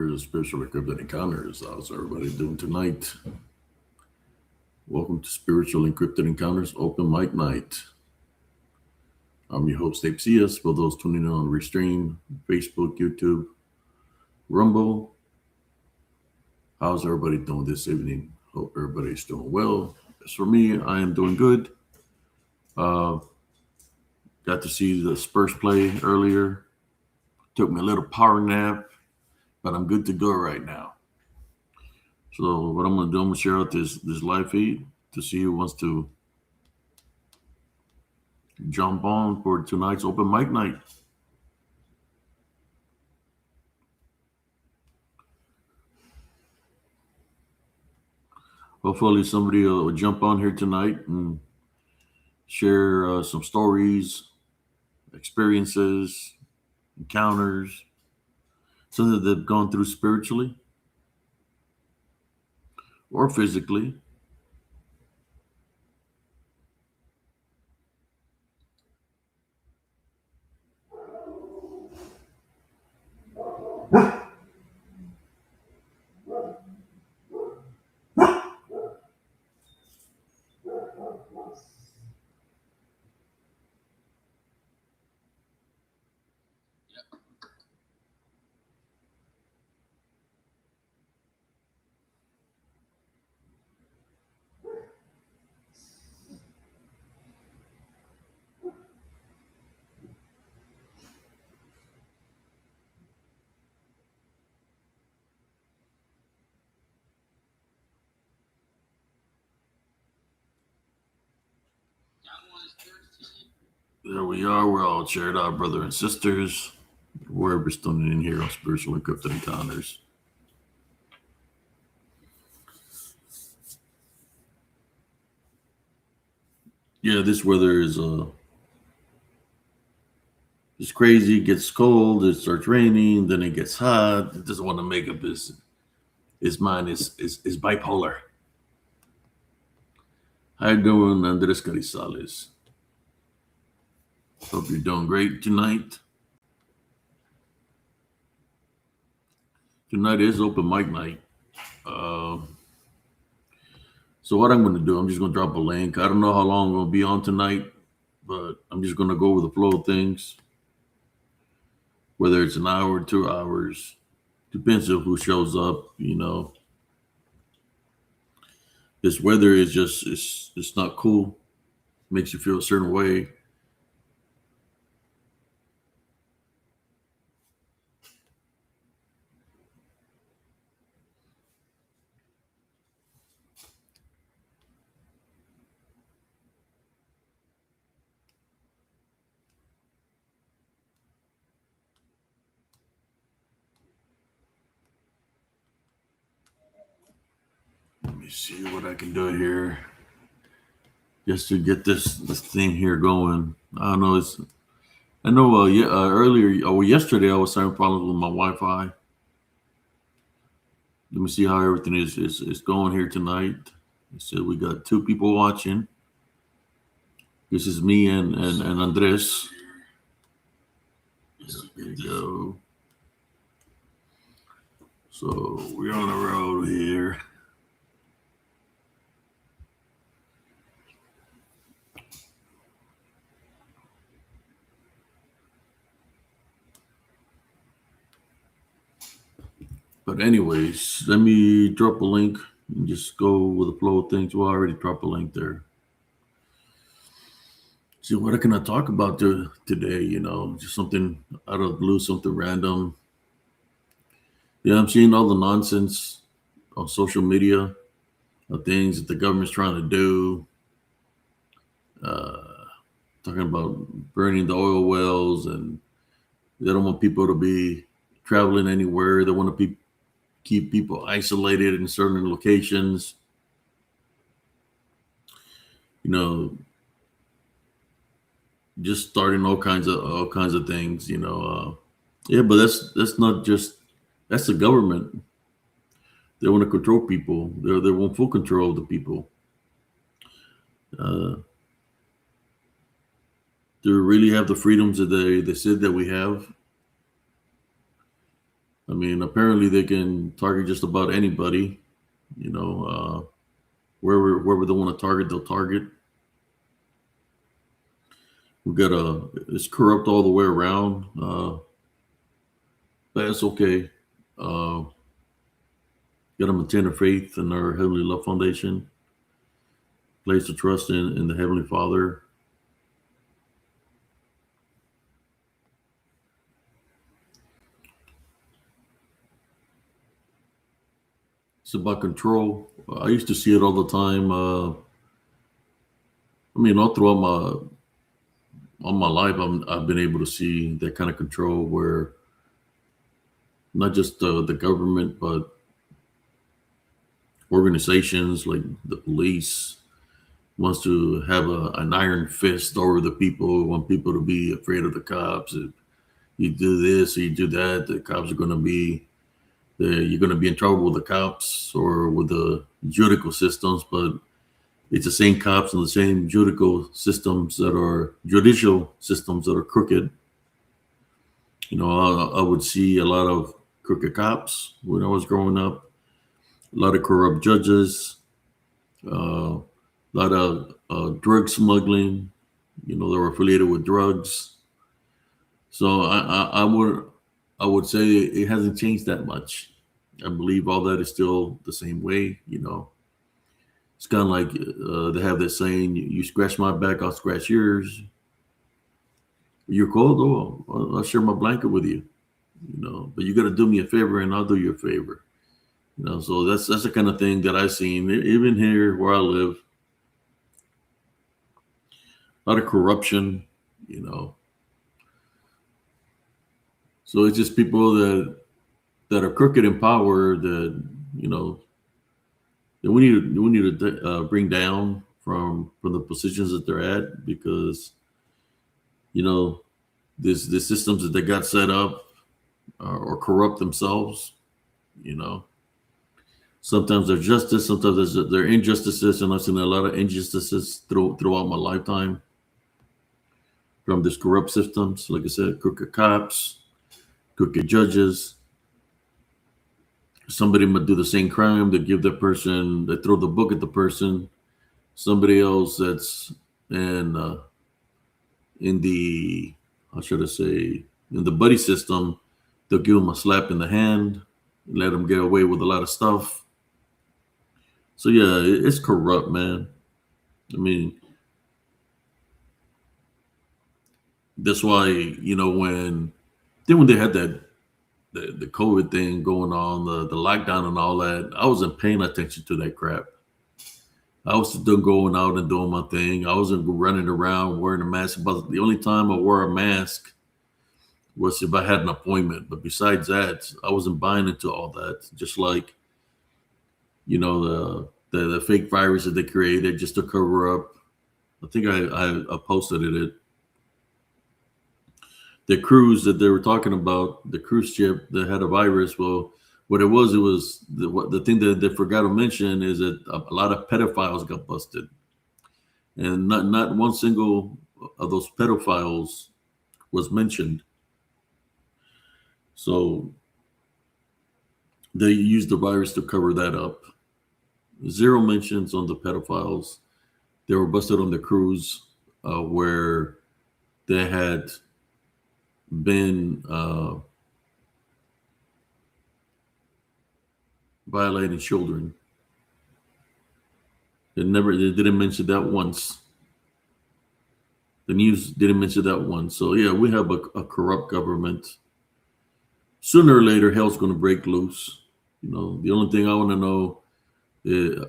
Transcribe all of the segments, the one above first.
Here's a spiritual Cryptid Encounters. How's everybody doing tonight? Welcome to Spiritual Encrypted Encounters Open Mic Night. I'm your host, Ape CS. For those tuning in on Restream, Facebook, YouTube, Rumble, how's everybody doing this evening? Hope everybody's doing well. As for me, I am doing good. Got to see the Spurs play earlier. Took me a little power nap, but I'm good to go right now. So what I'm gonna do, I'm gonna share out this live feed to see who wants to jump on for tonight's open mic night. Hopefully somebody will jump on here tonight and share some stories, experiences, encounters, something that they've gone through spiritually or physically. There we are. We're all shared out, brother and sisters, wherever's tuning in here on Spiritual Encrypted Encounters. Yeah, this weather is it's crazy. It gets cold. It starts raining. Then it gets hot. It doesn't want to make up his mind is bipolar. How you doing, Andres Carizales? Hope you're doing great tonight. Tonight is open mic night. So what I'm going to do, I'm just going to drop a link. I don't know how long I'm going to be on tonight, but I'm just going to go with the flow of things. Whether it's an hour, 2 hours, depends on who shows up. This weather is just it's not cool. Makes you feel a certain way. Let me see what I can do here, just to get this thing here going. I don't know. I know. Earlier, yesterday I was having problems with my Wi-Fi. Let me see how everything is going here tonight. So we got two people watching. This is me and Andres. There we go. So we're on the road here. But anyways, let me drop a link and just go with the flow of things. Well, I already dropped a link there. See, what can I talk about today? Just something out of the blue, something random. Yeah, I'm seeing all the nonsense on social media of things that the government's trying to do. Talking about burning the oil wells, and they don't want people to be traveling anywhere. They want to keep people isolated in certain locations. Just starting all kinds of things. Yeah, but that's not just that's the government. They want to control people. They want full control of the people. Do we really have the freedoms that they said that we have? I mean, apparently they can target just about anybody. Wherever they want to target, they'll target. We got it's corrupt all the way around, but it's okay. Got to maintain our faith in our Heavenly Love Foundation. Place the trust in the Heavenly Father. It's about control. I used to see it all the time. All throughout all my life, I've been able to see that kind of control where not just the government, but organizations like the police wants to have an iron fist over the people, want people to be afraid of the cops. If you do this or you do that, the cops are going to be you're going to be in trouble with the cops or with the judicial systems. But it's the same cops and the same judicial systems that are crooked. I would see a lot of crooked cops when I was growing up, a lot of corrupt judges, a lot of drug smuggling. They were affiliated with drugs. So I would say it hasn't changed that much. I believe all that is still the same way. It's kind of like they have that saying: "You scratch my back, I'll scratch yours. You're cold, I'll share my blanket with you." But you got to do me a favor, and I'll do you a favor. So that's the kind of thing that I've seen, even here where I live. A lot of corruption. So it's just people that are crooked in power that we need to bring down from the positions that they're at, because the systems that they got set up or corrupt themselves. Sometimes they're justice, sometimes they're injustices, and I've seen a lot of injustices throughout my lifetime from these corrupt systems. Like I said, crooked cops, crooked judges. Somebody might do the same crime. They throw the book at the person. Somebody else that's in the, how should I say, in the buddy system, they'll give them a slap in the hand, let them get away with a lot of stuff. So yeah, it's corrupt, man. I mean, that's why when they had the COVID thing going on, the lockdown and all that, I wasn't paying attention to that crap. I was still going out and doing my thing. I wasn't running around wearing a mask. But the only time I wore a mask was if I had an appointment. But besides that, I wasn't buying into all that. Just like, the fake virus that they created just to cover up. I think I posted it. The cruise that they were talking about, the cruise ship that had a virus. Well, what it was the thing that they forgot to mention is that a lot of pedophiles got busted, and not one single of those pedophiles was mentioned. So they used the virus to cover that up. Zero mentions on the pedophiles. They were busted on the cruise where they had been violating children. They didn't mention that once. The news didn't mention that once. So yeah, we have a corrupt government. Sooner or later, hell's going to break loose. The only thing I want to know is,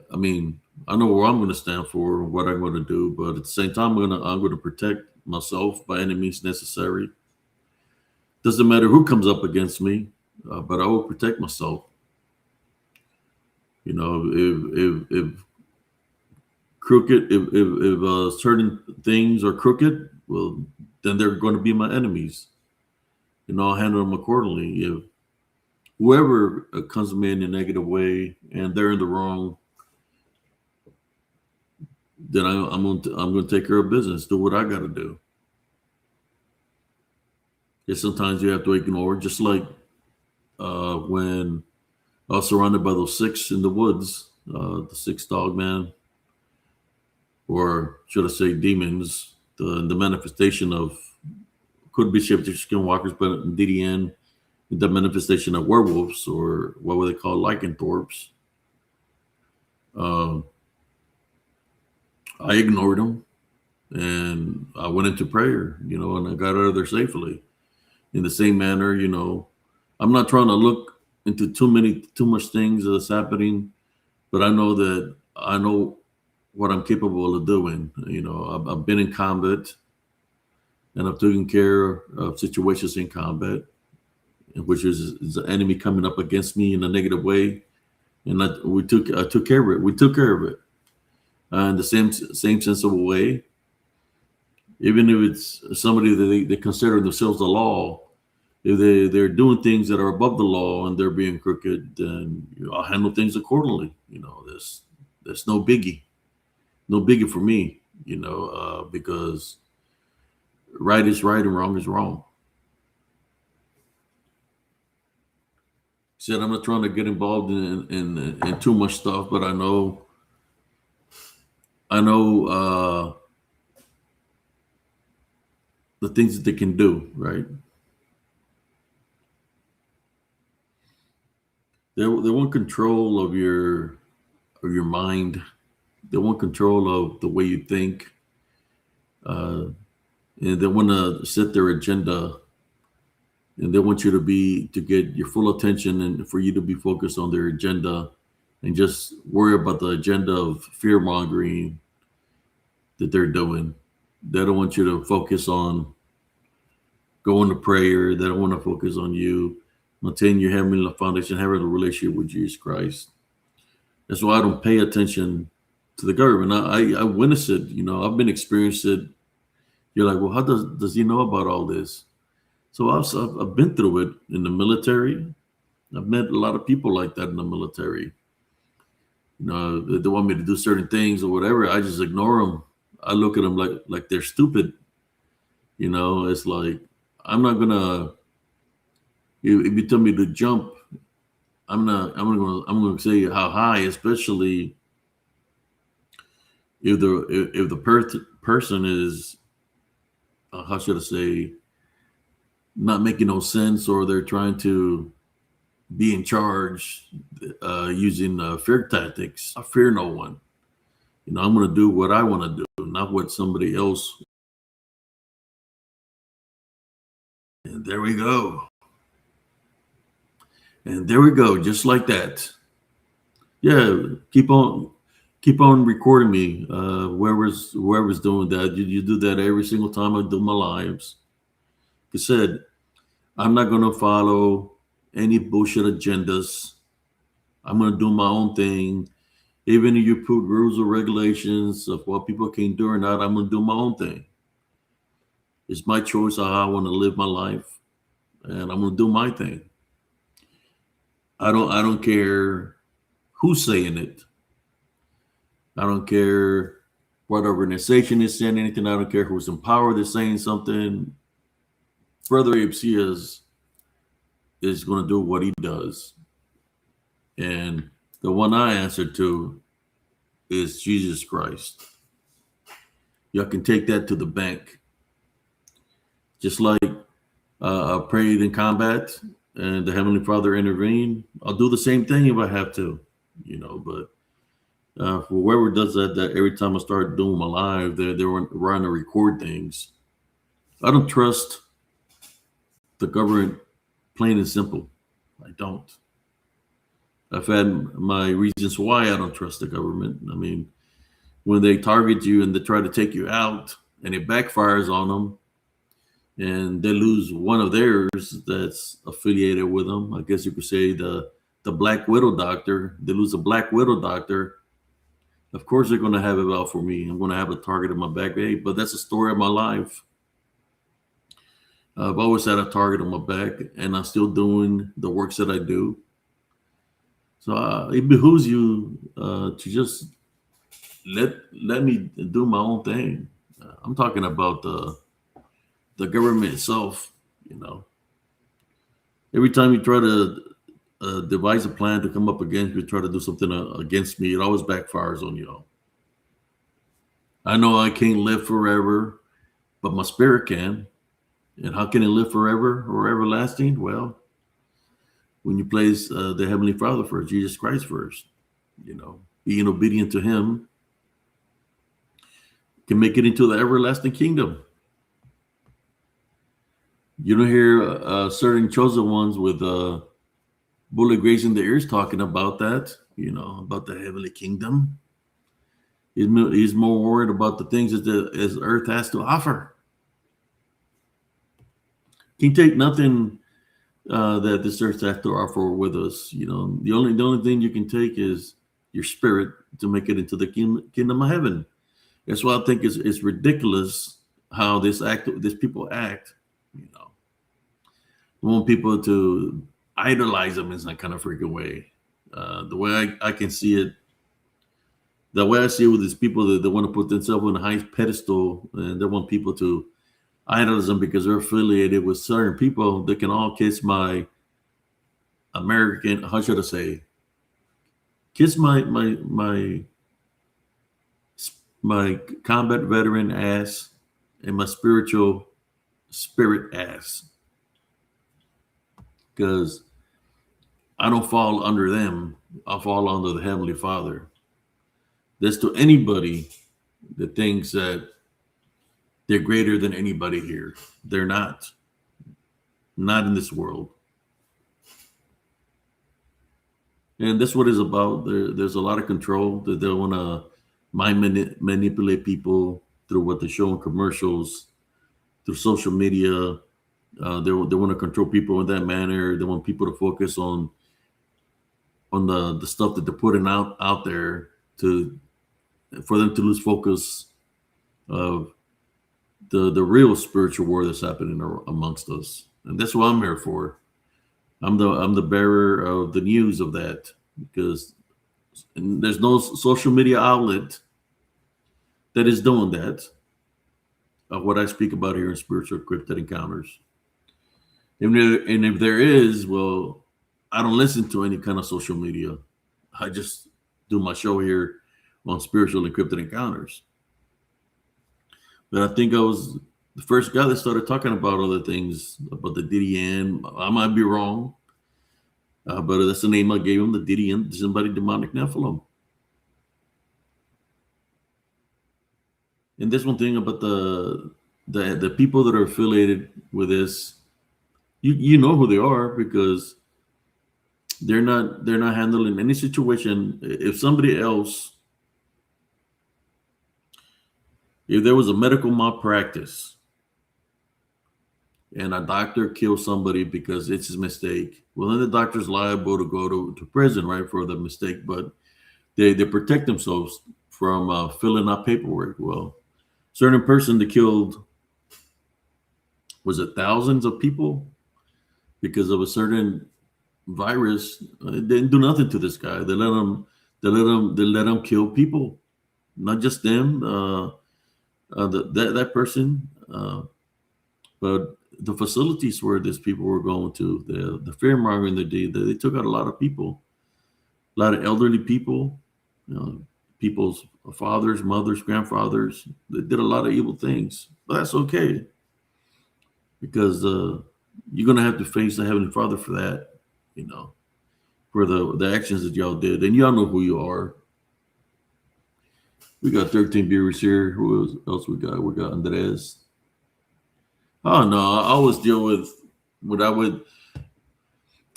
I know where I'm going to stand for, what I'm going to do, but at the same time, I'm going to protect myself by any means necessary. Doesn't matter who comes up against me, but I will protect myself. If certain things are crooked, well, then they're going to be my enemies. I'll handle them accordingly. If whoever comes to me in a negative way and they're in the wrong, then I'm going to take care of business, do what I got to do. Yeah, sometimes you have to ignore, just like when I was surrounded by those six in the woods, the six dog man, or should I say demons, the manifestation of could be shifted skinwalkers, but in DDN, the manifestation of werewolves, or what were they called, lycanthropes. Um, I ignored them and I went into prayer, and I got out of there safely. In the same manner, I'm not trying to look into too much things that's happening, but I know what I'm capable of doing. I've been in combat and I've taken care of situations in combat, which is the enemy coming up against me in a negative way, and I took care of it. We took care of it in the same sensible way. Even if it's somebody that they consider themselves the law, if they're doing things that are above the law and they're being crooked, then I'll handle things accordingly. There's no biggie for me. Because right is right and wrong is wrong. Said I'm not trying to get involved in too much stuff, but I know the things that they can do. Right? They want control of your mind. They want control of the way you think, and they want to set their agenda, and they want you to get your full attention and for you to be focused on their agenda, and just worry about the agenda of fear mongering that they're doing. They don't want you to focus on going to prayer. They don't want to focus on you maintain your heavenly foundation, having a relationship with Jesus Christ. That's why I don't pay attention to the government. I witness it. I've been experienced it. You're like, well, how does he know about all this? So I've been through it in the military. I've met a lot of people like that in the military. They want me to do certain things or whatever. I just ignore them. I look at them like they're stupid. It's like I'm not gonna. If you tell me to jump, I'm not. I'm gonna say how high, especially if the person is how should I say, not making no sense, or they're trying to be in charge using fear tactics. I fear no one. I'm going to do what I want to do, not what somebody else. And there we go. And there we go, just like that. Yeah, keep on recording me. Whoever's doing that, you do that every single time I do my lives. Like I said, I'm not going to follow any bullshit agendas. I'm going to do my own thing. Even if you put rules or regulations of what people can do or not, I'm going to do my own thing. It's my choice of how I want to live my life, and I'm going to do my thing. I don't care who's saying it. I don't care what organization is saying anything. I don't care who's in power that's saying something. Brother APC is going to do what he does. And the one I answer to is Jesus Christ. Y'all can take that to the bank. Just like I prayed in combat and the Heavenly Father intervened, I'll do the same thing if I have to, but for whoever does that every time I start doing my live, they're trying to record things. I don't trust the government, plain and simple. I don't. I've had my reasons why I don't trust the government. I mean, when they target you and they try to take you out and it backfires on them and they lose one of theirs that's affiliated with them, I guess you could say the Black Widow doctor, they lose a Black Widow doctor. Of course, they're going to have it out for me. I'm going to have a target in my back. Hey, but that's the story of my life. I've always had a target on my back, and I'm still doing the works that I do. So it behooves you to just let me do my own thing. I'm talking about the government itself. Every time you try to devise a plan to come up against me, try to do something against me, it always backfires on y'all. I know I can't live forever, but my spirit can. And how can it live forever or everlasting? Well, when you place the Heavenly Father first, Jesus Christ first, being obedient to Him can make it into the everlasting kingdom. You don't hear certain chosen ones with bullet grazing their ears talking about that, about the heavenly kingdom. He's more worried about the things as earth has to offer. Can take nothing that this earth has to offer with us. The only thing you can take is your spirit to make it into the kingdom of heaven. That's why I think it's ridiculous how these people act. I want people to idolize them in some kind of freaking way. The way I can see it, the way I see it with these people that they want to put themselves on a high pedestal, and they want people to idolize them because they're affiliated with certain people. They can all kiss my American, how should I say, kiss my combat veteran ass and my spiritual spirit ass, because I don't fall under them. I fall under the Heavenly Father. That's to anybody that thinks that they're greater than anybody here. They're not. Not in this world. And that's what it's about. There's a lot of control that they want to manipulate people through what they show in commercials, through social media. They want to control people in that manner. They want people to focus on the stuff that they're putting out there for them to lose focus of the real spiritual war that's happening amongst us. And that's what I'm here for. I'm the bearer of the news of that, because there's no social media outlet that is doing that, of what I speak about here in Spiritual Cryptid Encounters. And if there is, well, I don't listen to any kind of social media. I just do my show here on Spiritual and Cryptid Encounters. But I think I was the first guy that started talking about other things, about the Didian. I might be wrong, but that's the name I gave him, the Didian, somebody demonic Nephilim. And there's one thing about the people that are affiliated with this. You know who they are, because they're not handling any situation. If somebody else, if there was a medical malpractice and a doctor kills somebody because it's his mistake, well, then the doctor's liable to go to prison, right, for the mistake. But they protect themselves from filling out paperwork. Well, certain person that killed, was it thousands of people because of a certain virus? It didn't do nothing to this guy. They let him kill people, not just them, that person, but the facilities where these people were going to, the fear mongering they took out a lot of people, a lot of elderly people, people's fathers, mothers, grandfathers. They did a lot of evil things, but that's okay, because you're going to have to face the Heavenly Father for that, for the actions that y'all did. And y'all know who you are. We got 13 viewers here. Who else we got? We got Andres. Oh, no, I always deal with what I would,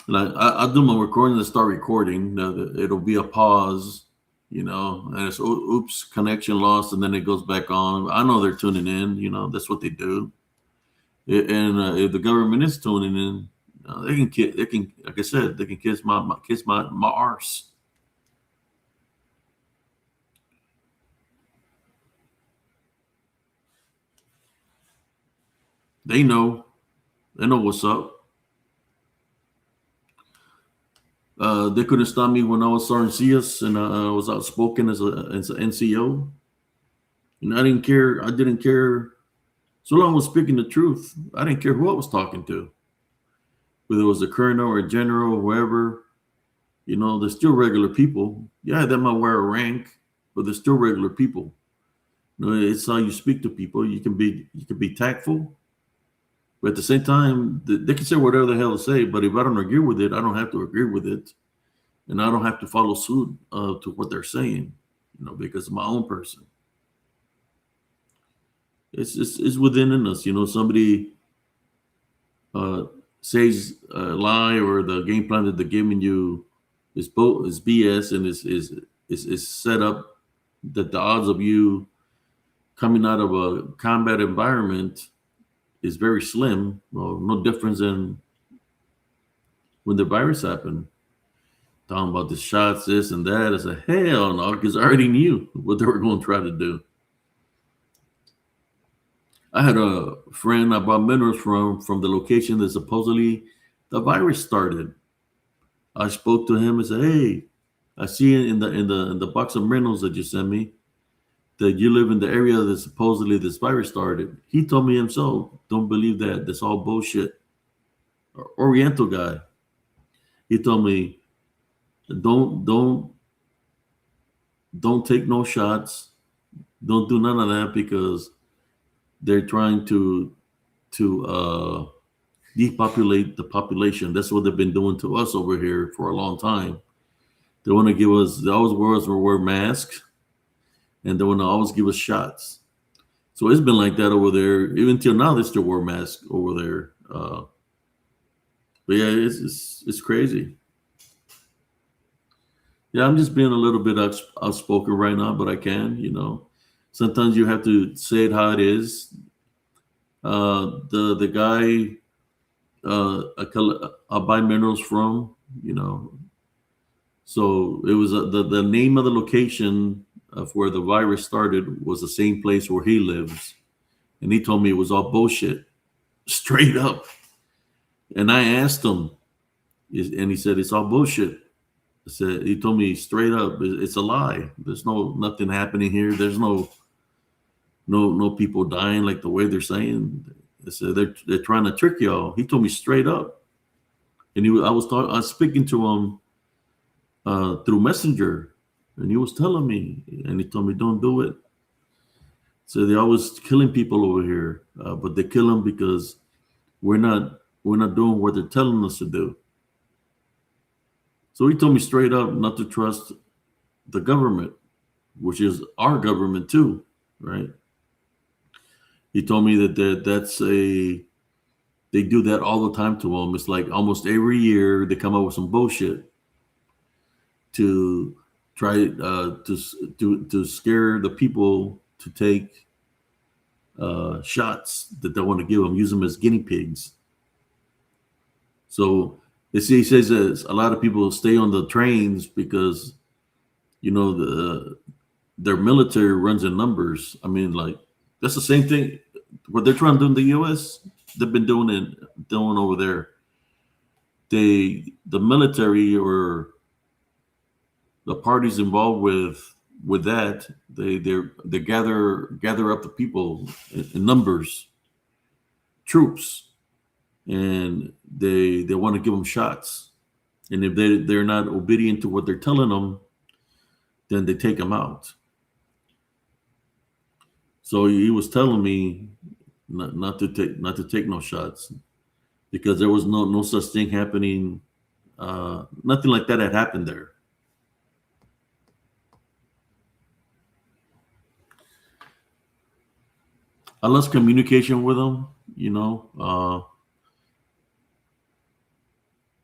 like, I do my recording and start recording. It'll be a pause, and it's, oops, connection lost, and then it goes back on. I know they're tuning in, that's what they do. And if the government is tuning in, they can, like I said, they can kiss my arse. They know what's up. They couldn't stop me when I was starting CS and I was outspoken as an NCO. And I didn't care. So long as I was speaking the truth, I didn't care who I was talking to. Whether it was a colonel or a general or whoever, They're still regular people. Yeah, they might wear a rank, but they're still regular people. It's how you speak to people. You can be tactful, but at the same time, they can say whatever the hell to say. But if I don't agree with it, I don't have to agree with it, and I don't have to follow suit to what they're saying. Because I'm my own person. It's within us. Somebody uh, says a lie or the game plan that they're giving you is BS and is set up that the odds of you coming out of a combat environment is very slim. Well, no difference than when the virus happened. Talking about the shots, this and that. I said, hell no, because I already knew what they were going to try to do. I had a friend I bought minerals from the location that supposedly the virus started. I spoke to him and said, "Hey, I see in the box of minerals that you sent me that you live in the area that supposedly this virus started." He told me himself, "Don't believe that. That's all bullshit." Oriental guy. He told me, "Don't don't take no shots. Don't do none of that because they're trying to depopulate the population. That's what they've been doing to us over here for a long time. They want to give us. They always want us to wear masks, and they want to always give us shots. So it's been like that over there. Even till now, they still wear masks over there. But yeah, it's crazy. Yeah, I'm just being a little bit outspoken right now, but I can. Sometimes you have to say it how it is. The guy I buy minerals from, you know. So it was the name of the location of where the virus started was the same place where he lives, and he told me it was all bullshit, straight up. And I asked him, and he said it's all bullshit. I said he told me straight up, it's a lie. There's nothing happening here. There's no people dying like the way they're saying. I said they're trying to trick y'all. He told me straight up, and I was speaking to him through Messenger, and he was telling me, and he told me don't do it. So they're always killing people over here, but they kill them because we're not doing what they're telling us to do. So he told me straight up not to trust the government, which is our government too, right? He told me that's they do that all the time to them. It's like almost every year they come up with some bullshit to try to scare the people to take shots that they want to give them, use them as guinea pigs. So he says that a lot of people stay on the trains because their military runs in numbers. I mean, like that's the same thing. What they're trying to do in the U.S., they've been doing over there. The military or the parties involved with that, they gather up the people in numbers, troops, and they want to give them shots. And if they're not obedient to what they're telling them, then they take them out. So he was telling me not to take no shots because there was no such thing happening. Nothing like that had happened there. I lost communication with them.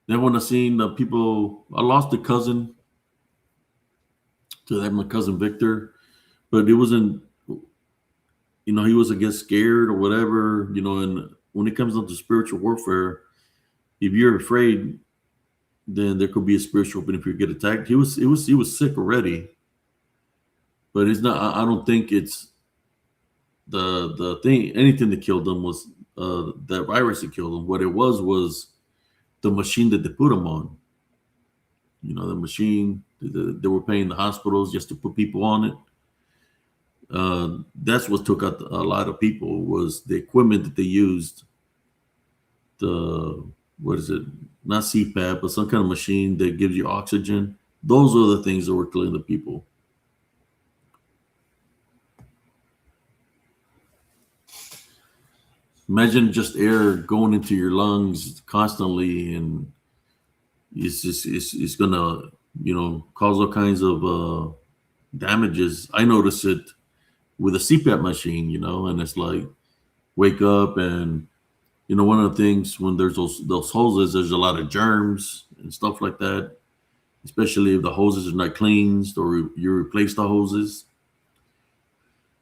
Then when I seen the people, I lost a cousin to that, my cousin Victor, but it wasn't. He was, I guess, scared or whatever. And when it comes down to spiritual warfare, if you're afraid, then there could be a spiritual opening if you get attacked. He was sick already, but it's not. I don't think it's the thing. Anything that killed him was that virus that killed him. What it was the machine that they put him on. The machine they were paying the hospitals just to put people on it. That's what took out a lot of people was the equipment that they used. what is it? Not CPAP, but some kind of machine that gives you oxygen. Those are the things that were killing the people. Imagine just air going into your lungs constantly, and it's gonna cause all kinds of damages. I notice it with a CPAP machine, and it's like wake up and one of the things when there's those hoses, there's a lot of germs and stuff like that. Especially if the hoses are not cleansed or you replace the hoses.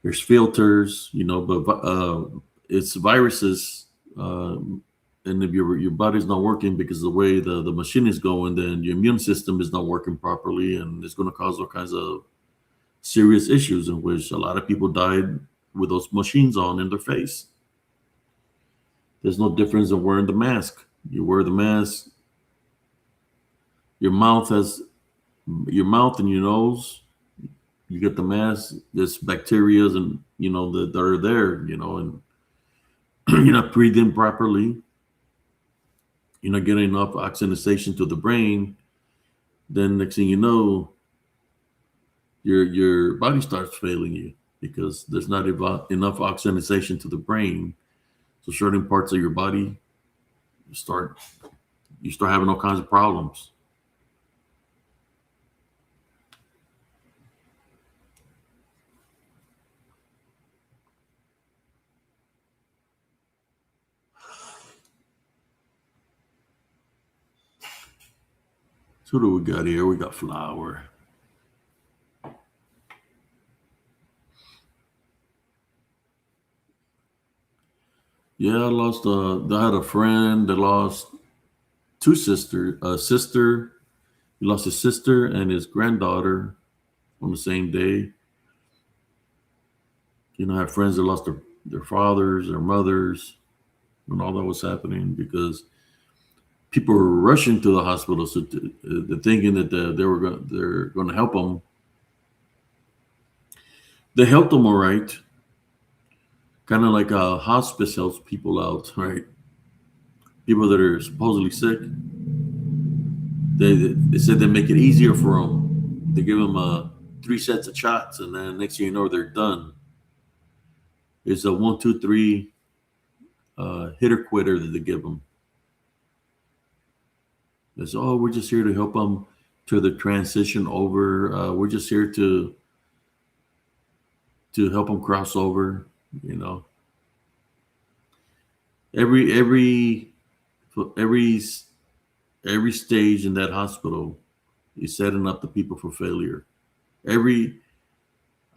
There's filters, but it's viruses. And if your body's not working because of the way the machine is going, then your immune system is not working properly, and it's going to cause all kinds of serious issues in which a lot of people died with those machines on in their face. There's no difference in wearing the mask. You wear the mask, your mouth has your mouth and your nose. You get the mask. There's bacteria and that are there. And you're not breathing properly. You're not getting enough oxygenation to the brain. Then next thing you know, your body starts failing you because there's not enough oxygenation to the brain. So certain parts of your body you start having all kinds of problems. So what do we got here? We got flour. Yeah, I lost. I had a friend that lost two sisters. A sister, he lost his sister and his granddaughter on the same day. I have friends that lost their fathers, their mothers, when all that was happening because people were rushing to the hospital, so they're thinking that they're going to help them. They helped them all right, kind of like a hospice helps people out, right? People that are supposedly sick, they said they make it easier for them. They give them three sets of shots, and then next thing you know, they're done. It's a 1, 2, 3 hitter quitter that they give them. It's we're just here to help them to the transition over. We're just here to help them cross over. You know, every every every every stage in that hospital is setting up the people for failure. Every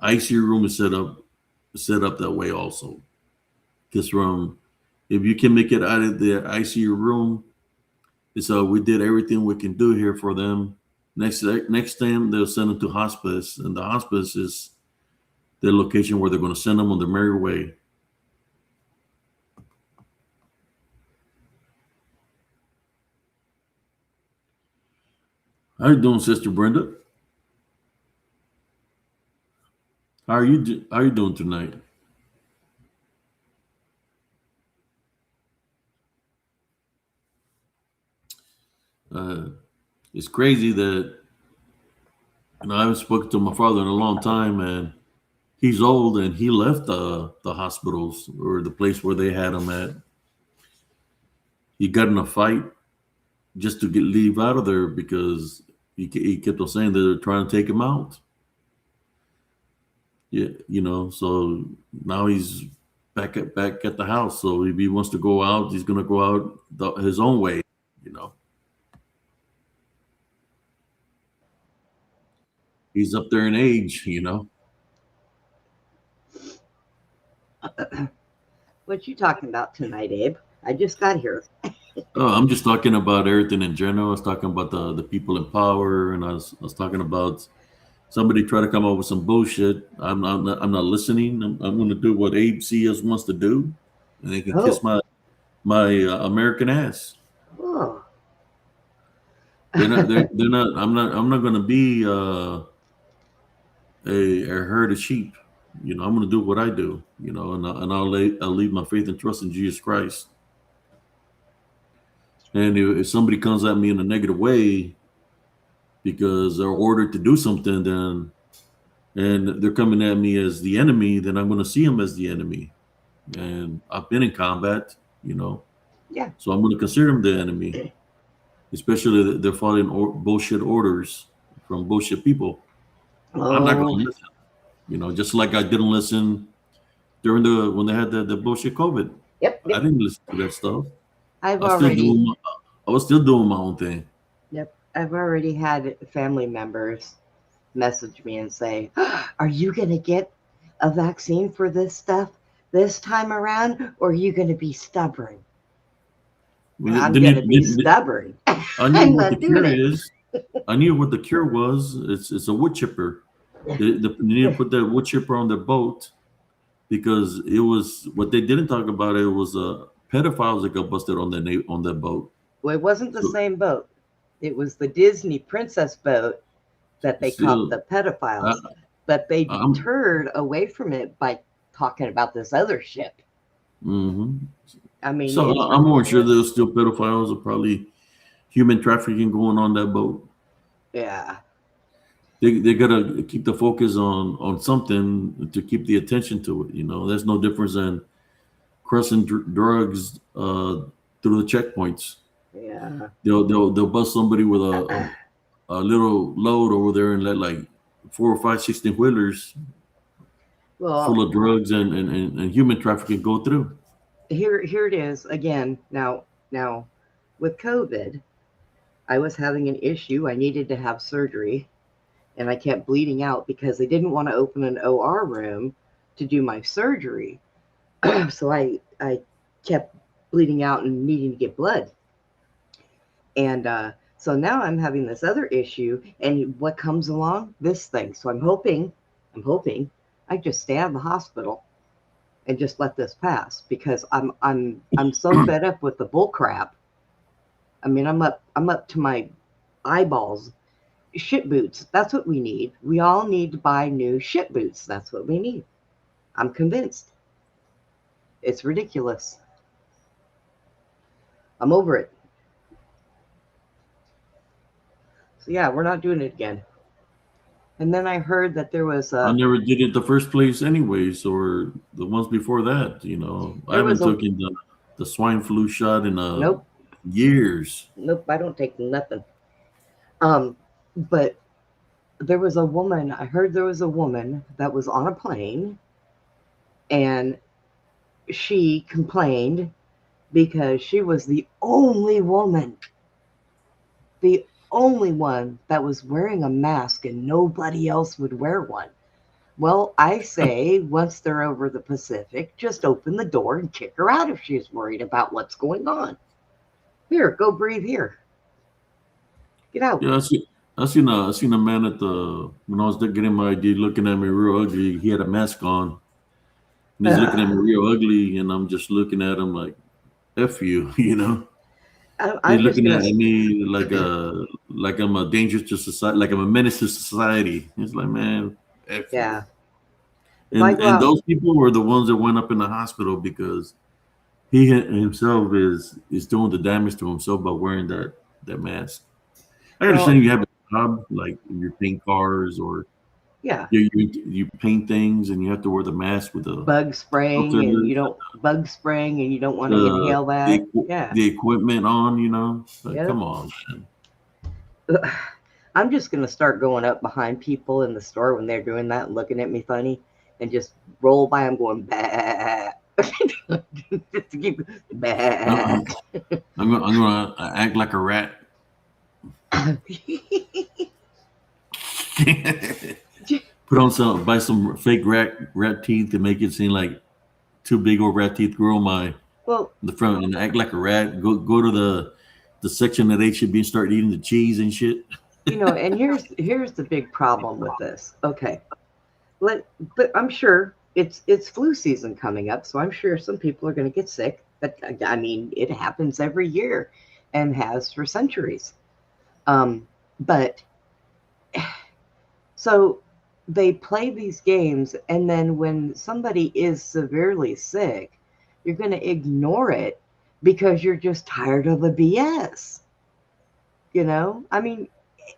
ICU room is set up that way also. Because from if you can make it out of the ICU room, so we did everything we can do here for them. Next time they'll send them to hospice, and the hospice is the location where they're going to send them on their merry way. How you doing, Sister Brenda? How are you doing tonight? Uh, it's crazy that I haven't spoken to my father in a long time, and he's old, and he left the hospitals or the place where they had him at. He got in a fight just to leave out of there because he kept on saying that they're trying to take him out. Yeah, so now he's back at the house. So if he wants to go out, he's gonna go out his own way. You know, he's up there in age. What you talking about tonight, Abe? I just got here. I'm just talking about everything in general. I was talking about the people in power, and I was talking about somebody try to come up with some bullshit. I'm not listening. I'm going to do what Abe CS wants to do, and they can kiss Oh, my American ass. oh. They're not. I'm not going to be a herd of sheep. I'm going to do what I do. And I'll leave my faith and trust in Jesus Christ. And if somebody comes at me in a negative way because they're ordered to do something, then and they're coming at me as the enemy, then I'm going to see them as the enemy. And I've been in combat, you know, Yeah. so I'm going to consider them the enemy, especially that they're following bullshit orders from bullshit people. I'm not going Oh, to listen, you know, just like I didn't listen during when they had the bullshit COVID. yep, I yep. didn't listen to that stuff. I've I still already, doing my, I was still doing my own thing. yep. I've already had family members message me and say, "Are you going to get a vaccine for this stuff this time around, or are you going to be stubborn?" Well, I'm Then going to you, be stubborn. I knew I'm what the not doing cure it. is. I knew what the cure was. It's a wood chipper. They need to put that wood chipper on their boat because it was what they didn't talk about. It was pedophiles that got busted on on that boat. Well, it wasn't the So same boat. It was the Disney princess boat that they caught still, the I, pedophiles, but they I'm. deterred away from it by talking about this other ship. hmm I mean, So it's I'm more sure ridiculous. there's still pedophiles or probably human trafficking going on that boat. Yeah. They gotta keep the focus on something to keep the attention to it. You know, there's no difference than crossing drugs through the checkpoints. Yeah. They'll bust somebody with a little load over there and let like 4 or 5 16 wheelers full Well, of drugs and human trafficking go through. here it is again. Now with COVID, I was having an issue. I needed to have surgery, and I kept bleeding out because they didn't want to open an OR room to do my surgery. So I kept bleeding out and needing to get blood. And so now I'm having this other issue, and what comes along? This thing. So I'm hoping I just stay out of the hospital and just let this pass because I'm so fed up with the bull crap. I mean, I'm up to my eyeballs. Shit boots. That's what we need. We all need to buy new shit boots. That's what we need. I'm convinced. It's ridiculous. I'm over it. So yeah, we're not doing it again. And then I heard that I never did it the first place anyways, or the ones before that. You know, I there was haven't a taken the swine flu shot in nope, years. nope, I don't take nothing. But there was a woman, I heard there was a woman that was on a plane and she complained because she was the only one that was wearing a mask and nobody else would wear one. Well, I say once they're over the Pacific, just open the door and kick her out if she's worried about what's going on. Here, go breathe here. Get out. Yeah, I seen a man at the when I was getting my ID looking at me real ugly. He had a mask on and he's looking at me Uh, real ugly, and I'm just looking at him like "f you," you know. He's I'm just looking gonna. at me like I'm a danger to society, like I'm a menace to society. It's like, man, "f you." Yeah. If I go And out, those people were the ones that went up in the hospital because he himself is doing the damage to himself by wearing that mask. I well, understand you have a job like you paint cars or yeah, you paint things and you have to wear the mask with the filter, bug spraying and you don't want to the inhale the, that. equi- Yeah. the equipment on. You know, like Yep. come on, man. I'm just gonna start going up behind people in the store when they're doing that, looking at me funny, and just roll by them going bah. Just to keep bah. Uh-uh. I'm gonna act like a rat. Put on buy some fake rat teeth to make it seem like two big old rat teeth grow on my Well, the front and act like a rat. Go to the section that they should be and start eating the cheese and shit. and here's the big problem with this. Okay, but I'm sure it's flu season coming up, so I'm sure some people are going to get sick. But I mean, it happens every year, and has for centuries. But so they play these games, and then when somebody is severely sick, you're going to ignore it because you're just tired of the BS. You know, I mean,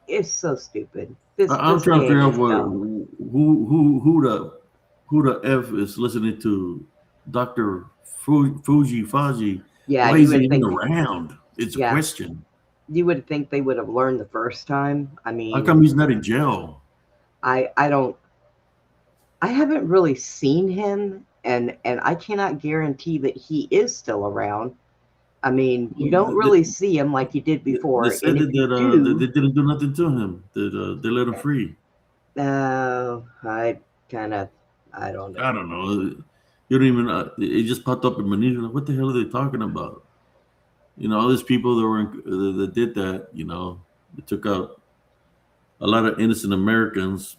it's so stupid. I'm This trying to game figure out is what dumb. who the F is listening to Dr. Fuji Faji. Yeah, Why you is he would even think. around? It's a Yeah, question. you would think they would have learned the first time. I How mean, come he's not in jail? I don't. I haven't really seen him, and I cannot guarantee that he is still around. I mean, you don't They, really see him like you did they before, said and if you that they do, didn't do nothing to him. That they let him free. I kind of, I don't I know. don't know. You don't even. It just popped up in my news. Like, what the hell are they talking about? All these people that did that. They took out a lot of innocent Americans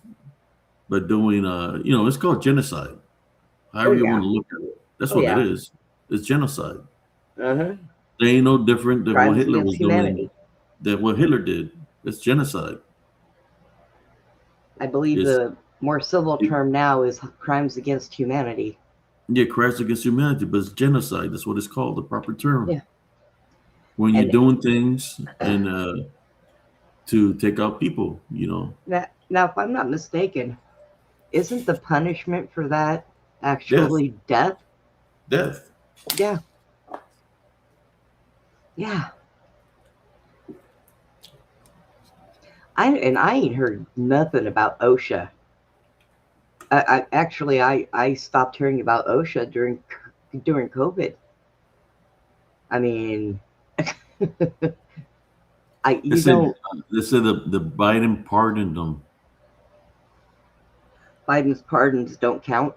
by doing. It's called genocide. Oh However you yeah, want to look at it, that's oh what it yeah. is. It's genocide. Uh-huh. They ain't no different than what Crimes Hitler against was doing. humanity. That what Hitler did. It's genocide. I believe It's the more civil it, term now is crimes against humanity. yeah, crimes against humanity, but it's genocide. That's what it's called. The proper term. Yeah, When you're and doing things and to take out people. now, if I'm not mistaken, isn't the punishment for that Death, actually death? death. Yeah, yeah. I ain't heard nothing about OSHA. I stopped hearing about OSHA during COVID. I mean, I They you said don't they said the Biden pardoned them. Biden's pardons don't count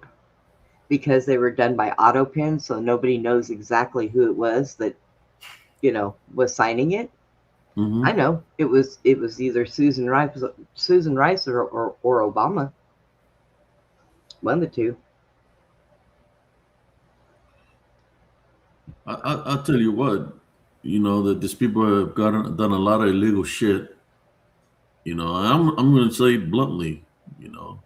because they were done by auto pen, so nobody knows exactly who it was that was signing it. I Hmm. know it was either Susan Rice or Obama, one of the two. I'll tell you what. That these people have done a lot of illegal shit. I'm going to say it bluntly. You know,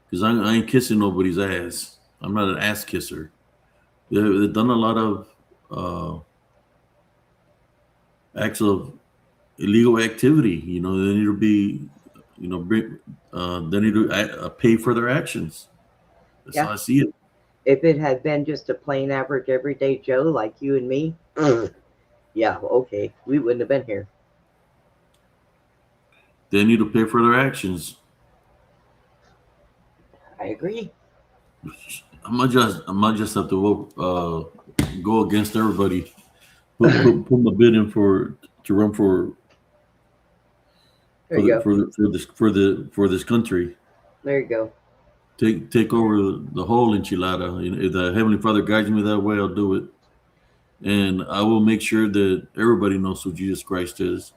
because I ain't kissing nobody's ass. I'm not an ass kisser. They've done a lot of acts of illegal activity. They need to be, they need to pay for their actions. That's how Yeah, I see it. if it had been just a plain average everyday Joe like you and me, yeah, okay, we wouldn't have been here. They need to pay for their actions. I agree. I might just have to go against everybody. Put my bid in to run There you go. for this country. There you go. Take over the whole enchilada. If the Heavenly Father guides me that way, I'll do it, and I will make sure that everybody knows who Jesus Christ is.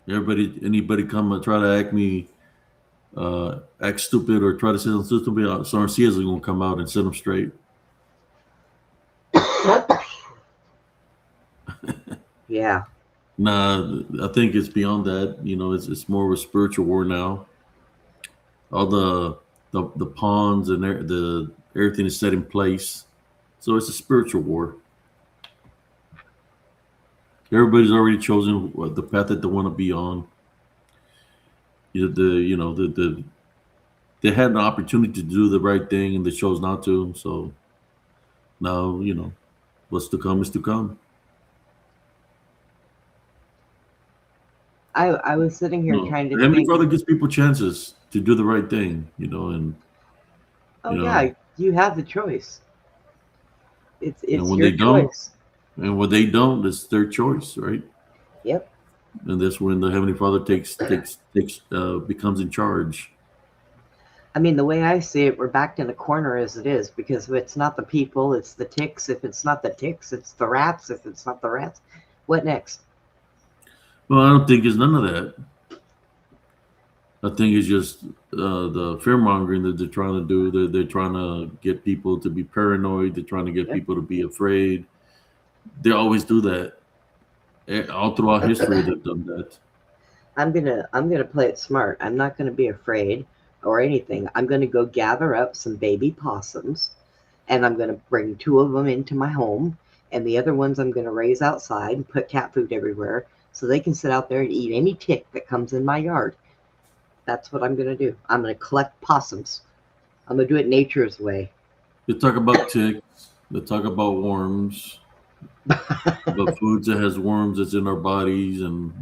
Anybody come and try to act stupid or try to say something stupid, Sarcias is gonna come out and set them straight. Yeah. Nah, I think it's beyond that. It's more of a spiritual war now. All the pawns and the everything is set in place, so it's a spiritual war. Everybody's already chosen the path that they want to be on. They had an opportunity to do the right thing and they chose not to. So now what's to come is to come. I was sitting here trying to The Heavenly think. Father gives people chances to do the right thing. And Oh you know, yeah, you have the choice. and It's when your they don't, choice. it's their choice, right? Yep. And that's when the Heavenly Father becomes in charge. I mean, the way I see it, we're backed in a corner as it is because if it's not the people, it's the ticks. If it's not the ticks, it's the rats. If it's not the rats, what next? Well, I don't think it's none of that. I think it's just the fear mongering that they're trying to do. They're trying to get people to be paranoid. They're trying to get Yeah. people to be afraid. They always do that. All throughout history, they've done that. I'm gonna play it smart. I'm not gonna be afraid or anything. I'm gonna go gather up some baby possums and I'm going to bring 2 of them into my home, and the other ones I'm going to raise outside and put cat food everywhere so they can sit out there and eat any tick that comes in my yard. That's what I'm going to do. I'm going to collect possums. I'm going to do it nature's way. They talk about ticks. They talk about worms, about foods that has worms that's in our bodies and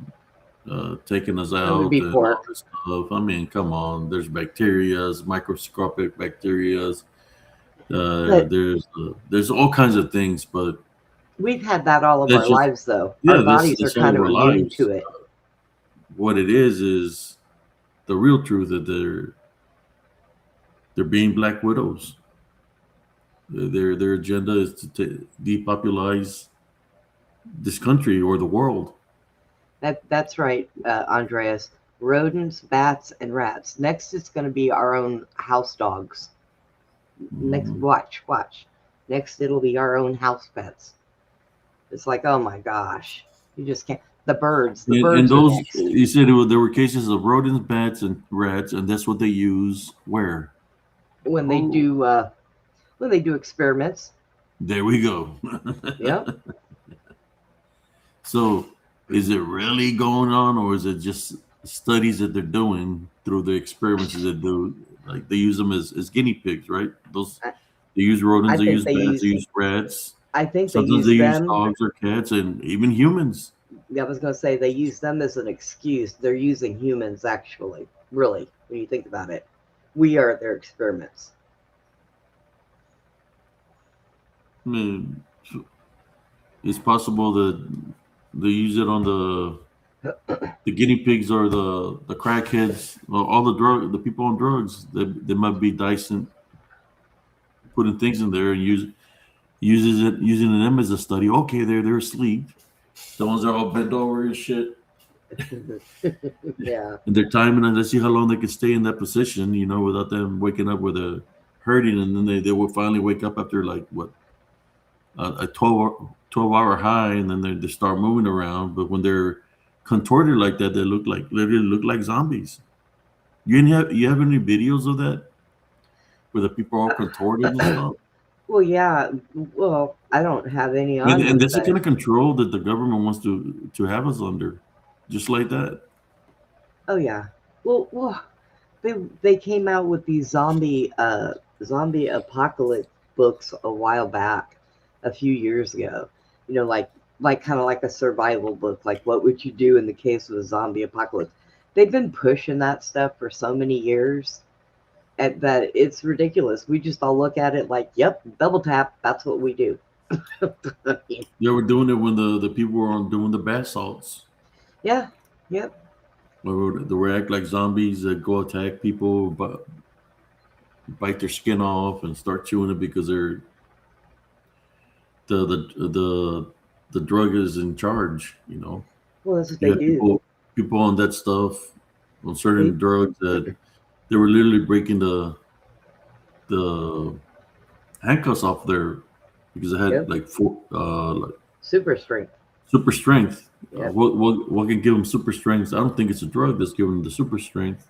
taking us That would out be and all pork. this stuff. I mean, come on. There's bacterias, microscopic bacterias. But There's all kinds of things, but we've had that all of that's our just lives, though. Our yeah. bodies are That's all kind of of our immune lives. to it. What it is the real truth that they're being black widows. Their agenda is to depopulize this country or the world. That's right, Andreas. Rodents, bats, and rats. Next, it's going to be our own house dogs. Next, Mhm. watch. Next, it'll be our own house pets. It's like, oh my gosh, you just can't. The And birds are those next. you said there were cases of rodents, bats, and rats, and that's what they use where? When they Oh, do, when they do experiments. there we go. Yep. So, is it really going on, or is it just studies that they're doing through the experiments that they do? Like they use them as guinea pigs, right? Those I, they use I rodents, they think use they bats, they use. use rats. I think they Sometimes they use use them. dogs or cats, and even humans. I was going to say they use them as an excuse. They're using humans, actually. Really, when you think about it, we are their experiments. I mean, it's possible that they use it on the guinea pigs or the crackheads, or all the people on drugs. They might be dicing, putting things in there and using them as a study. Okay, they're asleep. The ones that are all bent over and shit, Yeah. and they're timing and let's see how long they can stay in that position, without them waking up with a hurting, and then they will finally wake up after like what a 12 hour high, and then they start moving around. But when they're contorted like that, they literally look like zombies. You have any videos of that where the people are all contorted and stuff? Well, yeah. Well, I don't have any And, on and me, that's the but kind of control that the government wants to have us under, just like that. oh yeah. Well, they came out with these zombie apocalypse books a while back, a few years ago. You know, like kind of like a survival book, like what would you do in the case of a zombie apocalypse. They've been pushing that stuff for so many years that it's ridiculous. We just all look at it like, yep, double tap, that's what we do. They were doing it when the people were on doing the bath salts. Yeah, yep, They were act like zombies that go attack people, but bite their skin off and start chewing it because the drug is in charge. well, that's what You they have do. people on that stuff, on They certain drugs that they were literally breaking the handcuffs off there because it had Yep, like like super strength. super strength. Yep. What can give them super strength? I don't think it's a drug that's giving them the super strength.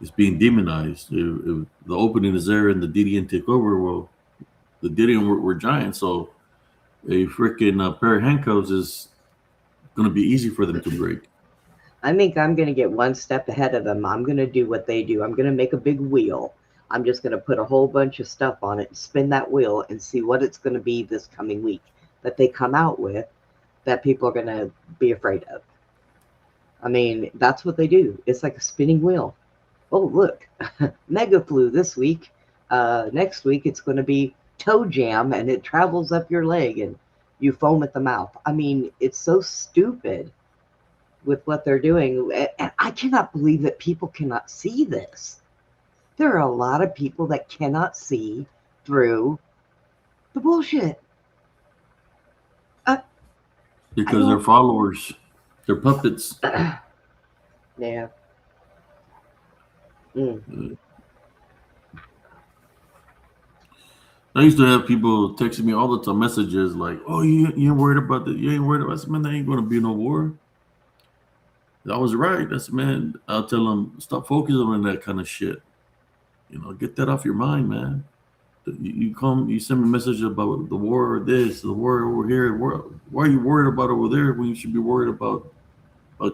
It's being demonized. If the opening is there and the DDN take over, well, the DDN were giant, so a freaking pair of handcuffs is going to be easy for them to break. I think I'm going to get one step ahead of them. I'm going to do what they do. I'm going to make a big wheel. I'm just going to put a whole bunch of stuff on it and spin that wheel and see what it's going to be this coming week that they come out with that people are going to be afraid of. I mean, that's what they do. It's like a spinning wheel. Oh, look, mega flu this week. Next week, it's going to be toe jam and it travels up your leg and you foam at the mouth. I mean, it's so stupid with what they're doing. And I cannot believe that people cannot see this. There are a lot of people that cannot see through the bullshit. Uh, I Because they're don't. followers, they're puppets. Yeah. Mm. Uh, I used to have people texting me all the time, messages like, "Oh, you ain't worried about that? You ain't worried about?" I said, "Man, there ain't going to be no war." I was right. That's man. I'll tell them stop focusing on that kind of shit. Get that off your mind, man. You send me a message about the war or this, the war over here. Why are you worried about over there when you should be worried about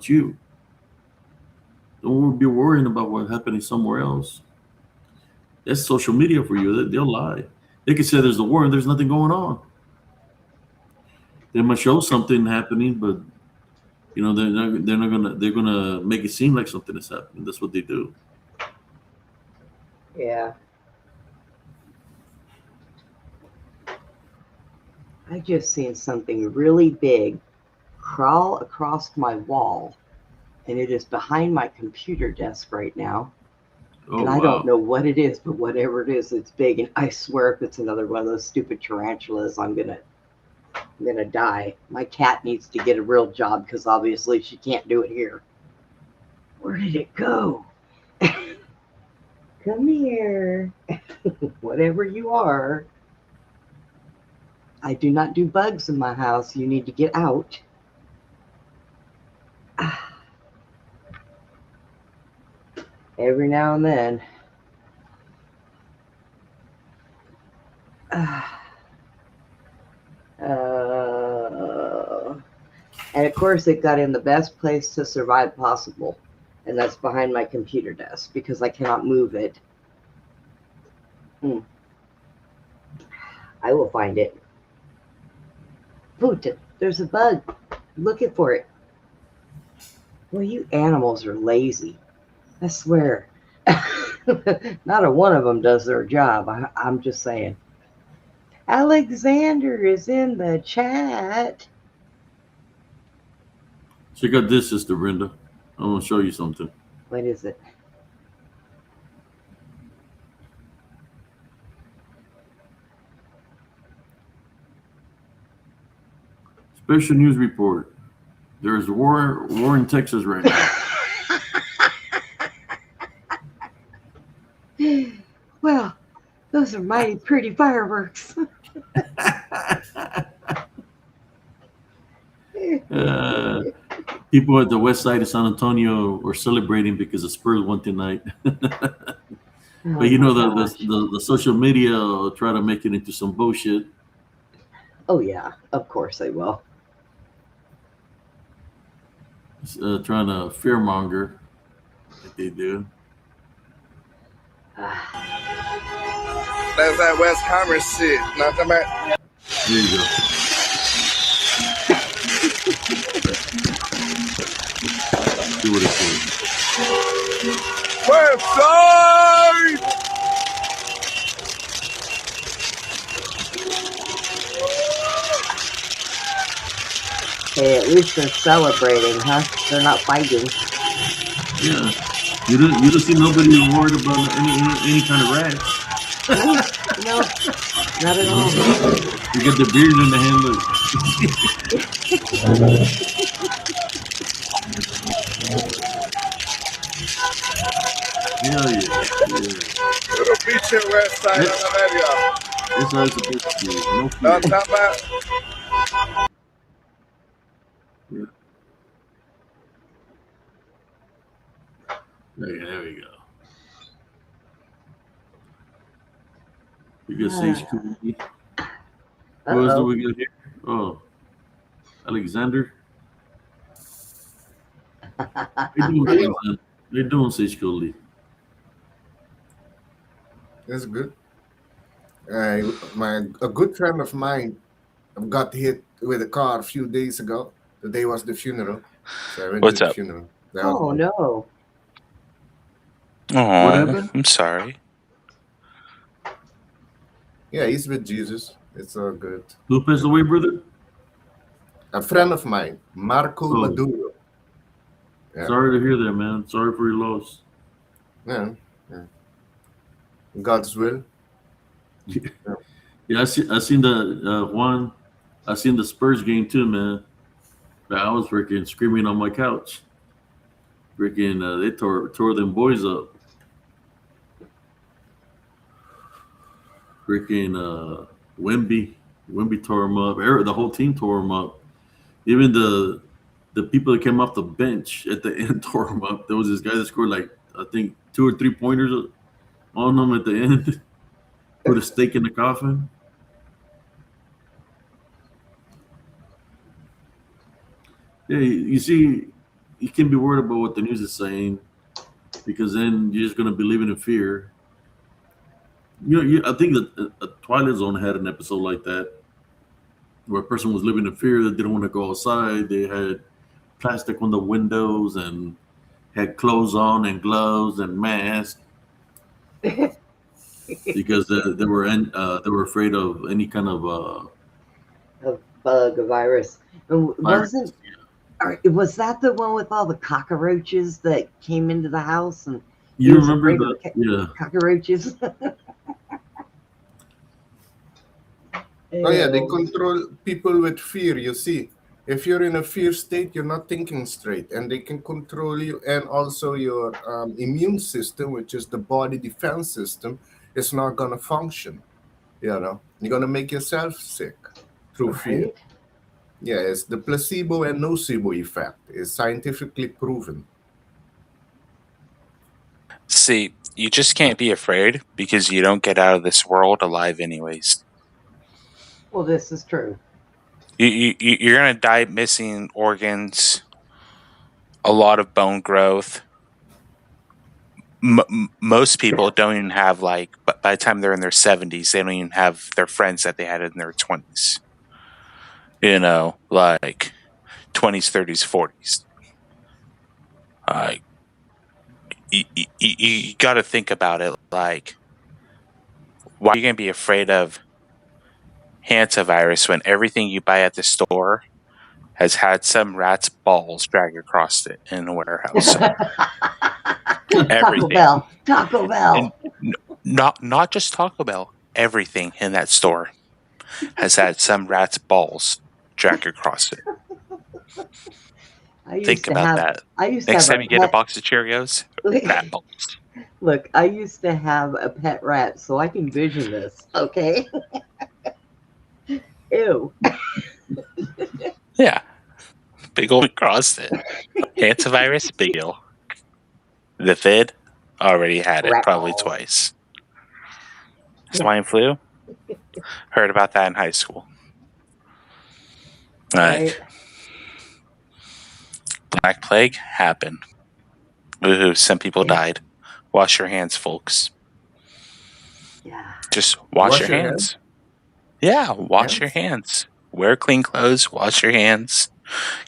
you? Don't be worrying about what's happening somewhere else. That's social media for you. They'll lie. They can say there's a war and there's nothing going on. They might show something happening, but they're gonna make it seem like something is happening. That's what they do. Yeah. I just seen something really big crawl across my wall, and it is behind my computer desk right now. Oh And I wow. don't know what it is, but whatever it is, it's big. And I swear, if it's another one of those stupid tarantulas, I'm gonna die. My cat needs to get a real job because obviously she can't do it here. Where did it go? Come here. Whatever you are. I do not do bugs in my house. You need to get out. Every now and then. And of course, it got in the best place to survive possible. And that's behind my computer desk because I cannot move it. I will find it. Ooh, there's a bug. Looking for it. Well, you animals are lazy. I swear. Not a one of them does their job. I'm just saying. Alexander is in the chat. Check out this, Sister Brenda. I'm gonna show you something. What is it? Special news report. There is war in Texas right now. Well, those are mighty pretty fireworks. People at the west side of San Antonio were celebrating because the Spurs won tonight. But the social media will try to make it into some bullshit. Oh yeah, of course they will. Trying to fearmonger, like they do. That's that West Commerce shit. Not the man. There you go. See what it says. West Side! Hey, at least they're celebrating, huh? They're not fighting. Yeah. You don't see nobody worried about any kind of rash. No, not at all. You get the beard in the hand. Look. Hell yeah. Little beach in West Side on the radio. That's how it's supposed to be. No fear. No, I'm talking about. Yeah. There we go. We got Sage Cookie. Who else do we got here? Oh, Alexander. They're doing Sage Cookie. That's good. A good friend of mine got hit with a car a few days ago. The day was the funeral. So I went What's to the up? funeral. Oh no. Oh, What happened? I'm sorry. Yeah, he's with Jesus. It's all good. Who passed away, brother? A friend of mine, Marco Oh. Maduro. Yeah. Sorry to hear that, man. Sorry for your loss. Yeah. God's will. Yeah, I seen the one. I seen the Spurs game too, man. I was freaking screaming on my couch. Freaking, they tore them boys up. Freaking Wemby tore him up. The whole team tore him up. Even the people that came off the bench at the end tore him up. There was this guy that scored like I think 2 or 3 pointers on them at the end. put a stake in the coffin. Yeah, you see, you can be worried about what the news is saying because then you're just going to be living in fear. I think that Twilight Zone had an episode like that where a person was living in fear that didn't want to go outside. They had plastic on the windows and had clothes on and gloves and masks because they were afraid of any kind of A bug, a virus. And virus. was that the one with all the cockroaches that came into the house and he You was remember afraid the of cockroaches? Oh yeah, they Ew. control people with fear. You see, if you're in a fear state, you're not thinking straight, and they can control you. And also, your immune system, which is the body defense system, is not gonna function. You're gonna make yourself sick through fear. Right? Yeah, it's the placebo and nocebo effect. It's scientifically proven. See, you just can't be afraid because you don't get out of this world alive, anyways. Well, this is true. You're gonna die missing organs, a lot of bone growth. Most people don't even have but by the time they're in their 70s, they don't even have their friends that they had in their 20s. Like 20s, 30s, 40s. You got to think about it. Like, why are you gonna be afraid of hantavirus when everything you buy at the store has had some rat's balls dragged across it in a warehouse? Taco Everything. Bell. Taco Bell. And not just Taco Bell. Everything in that store has had some rat's balls dragged across it. Think about that. I used Next to have time you get a box of Cheerios, rat balls. Look, I used to have a pet rat, so I can vision this. Okay. Ew. Yeah. Big old across it. Hantavirus, big deal. The Fid already had it Rat probably balls. twice. Swine flu? Heard about that in high school. Right. Black Plague happened. Woohoo, some people died. Wash your hands, folks. Yeah. Just wash your hands. Yeah, wash your hands. Wear clean clothes, wash your hands.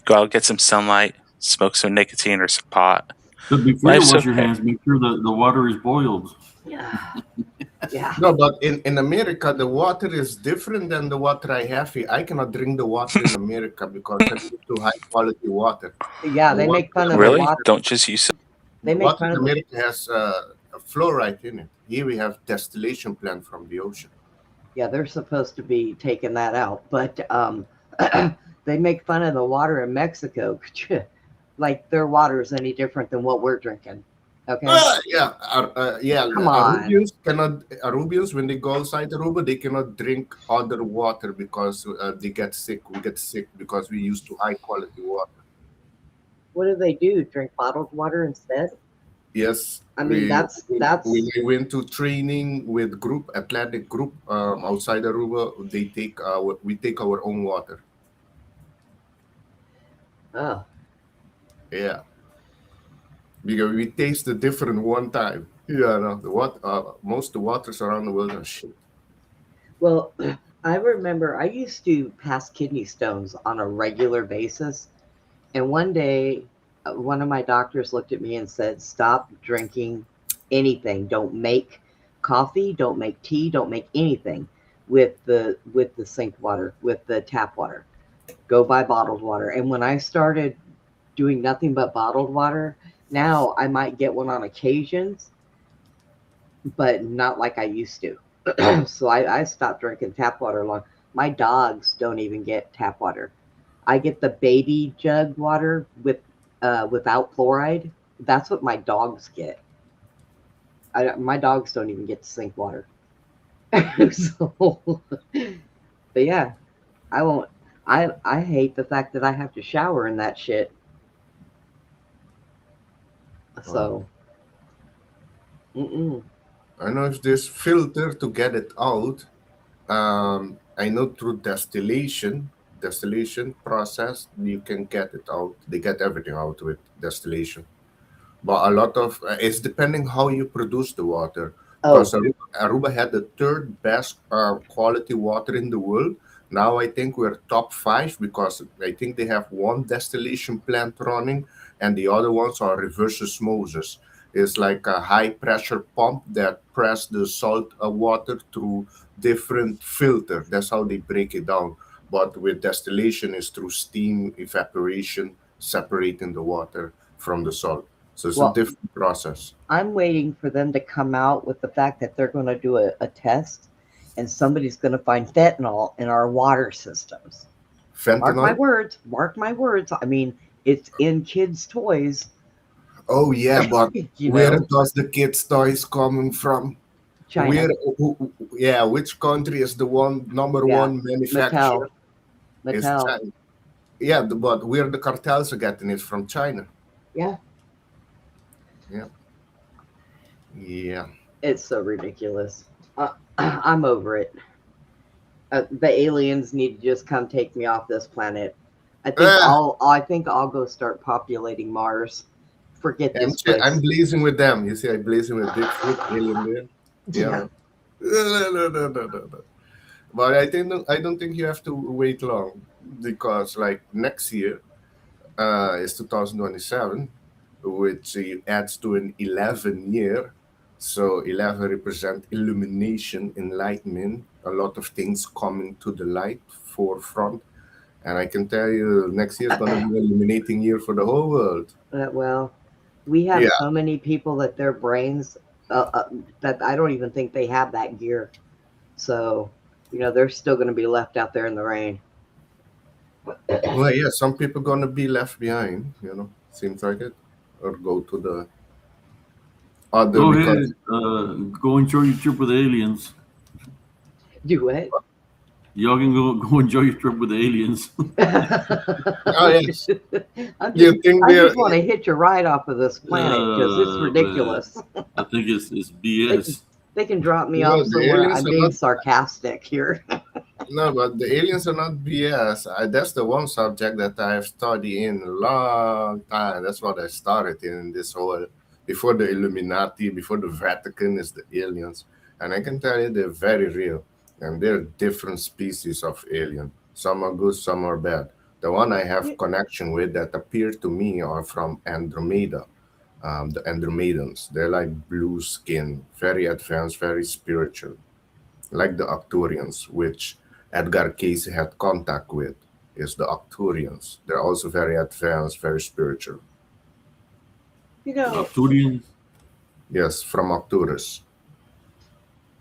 Go out, get some sunlight, smoke some nicotine or some pot. But before you wash your hands, make sure the water is boiled. Yeah. Yeah. No, but in America, the water is different than the water I have here. I cannot drink the water in America because I'm used to high quality water. Yeah, they make fun of Really? the water. Don't just use They The make water fun in of America has fluoride in it. Here we have distillation plant from the ocean. Yeah, they're supposed to be taking that out, but they make fun of the water in Mexico. Like their water is any different than what we're drinking. Okay. Yeah. Come on. Arubians, when they go outside Aruba, they cannot drink other water because they get sick. We get sick because we used to high quality water. What do? Drink bottled water instead? Yes. I mean, that's when we went to training with athletic group outside Aruba, we take our own water. Oh. Yeah. Because we taste the different one time. Yeah, no, most of the waters around the world are shit. Well, I remember I used to pass kidney stones on a regular basis. And one day, one of my doctors looked at me and said, "Stop drinking anything. Don't make coffee, don't make tea, don't make anything with the sink water, with the tap water. Go buy bottled water." And when I started doing nothing but bottled water, now I might get one on occasions, but not like I used to. So I stopped drinking tap water long. My dogs don't even get tap water. I get the baby jug water without fluoride. That's what my dogs get. My dogs don't even get sink water. So, but yeah, I won't. I hate the fact that I have to shower in that shit. So, I don't know if there's filter to get it out. I know through distillation process, you can get it out. They get everything out with distillation. But a lot of it's depending how you produce the water. Because Oh, Aruba had the third best quality water in the world. Now I think we're top five because I think they have one distillation plant running, and the other ones are reverse osmosis. It's like a high pressure pump that press the salt water through different filter. That's how they break it down. But with distillation is through steam evaporation, separating the water from the salt. So it's a well, different process. I'm waiting for them to come out with the fact that they're going to do a test and somebody's going to find fentanyl in our water systems. Mark my Fentanyl? words. Mark my words. I mean, it's in kids' toys, Oh yeah, but you where know, does the kids' toys coming from? China. Yeah, which country is the number Yeah. one manufacturer? Mattel. Is Mattel. China. Yeah, but where the cartels are getting it from China. Yeah. Yeah, yeah. It's so ridiculous. I'm over it. The aliens need to just come take me off this planet. Ah, I think I'll go start populating Mars. Forget this I'm place. blazing with them. You see, I'm blazing with Bigfoot, alien there. Yeah, Yeah. man. No. But I don't think you have to wait long because like next year is 2027, which adds to an 11 year. So 11 represent illumination, enlightenment, a lot of things coming to the light forefront. And I can tell you next year is going to be an illuminating year for the whole world. Well, we have Yeah. so many people that their brains that I don't even think they have that gear. So, they're still going to be left out there in the rain. Well, yeah, some people going to be left behind, seems like it, or go to the other Go because, ahead. Go enjoy your trip with the aliens. Do it. Y'all can go enjoy your trip with the aliens. oh, yes. I'm You just, think I they're, just want to hit you right off of this planet because it's Man. ridiculous. I think it's They can, BS. they can drop me no, off the somewhere. aliens I'm are being not. sarcastic here. No, but the aliens are not BS. That's the one subject that I've studied in a long time. That's what I started in this whole before the Illuminati, before the Vatican is the aliens. And I can tell you they're very real. And they're different species of alien. Some are good, some are bad. The one I have connection with that appear to me are from Andromeda. The Andromedans. They're like blue skin, very advanced, very spiritual like the Arcturians, which Edgar Cayce had contact with, is the Arcturians. They're also very advanced, very spiritual. You know, Arcturians. Yes, from Arcturus.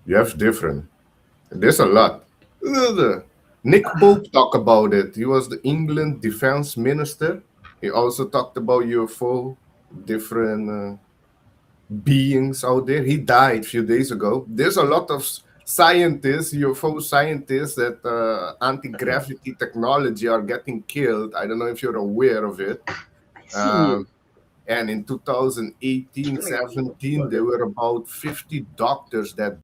You have different. There's a lot. Nick Pope talked about it. He was the England defense minister. He also talked about UFO, different beings out there. He died a few days ago. There's a lot of scientists, UFO scientists, that anti-gravity technology are getting killed. I don't know if you're aware of it. I see Um, you. and in 2018, Come here. 17, there were about 50 doctors that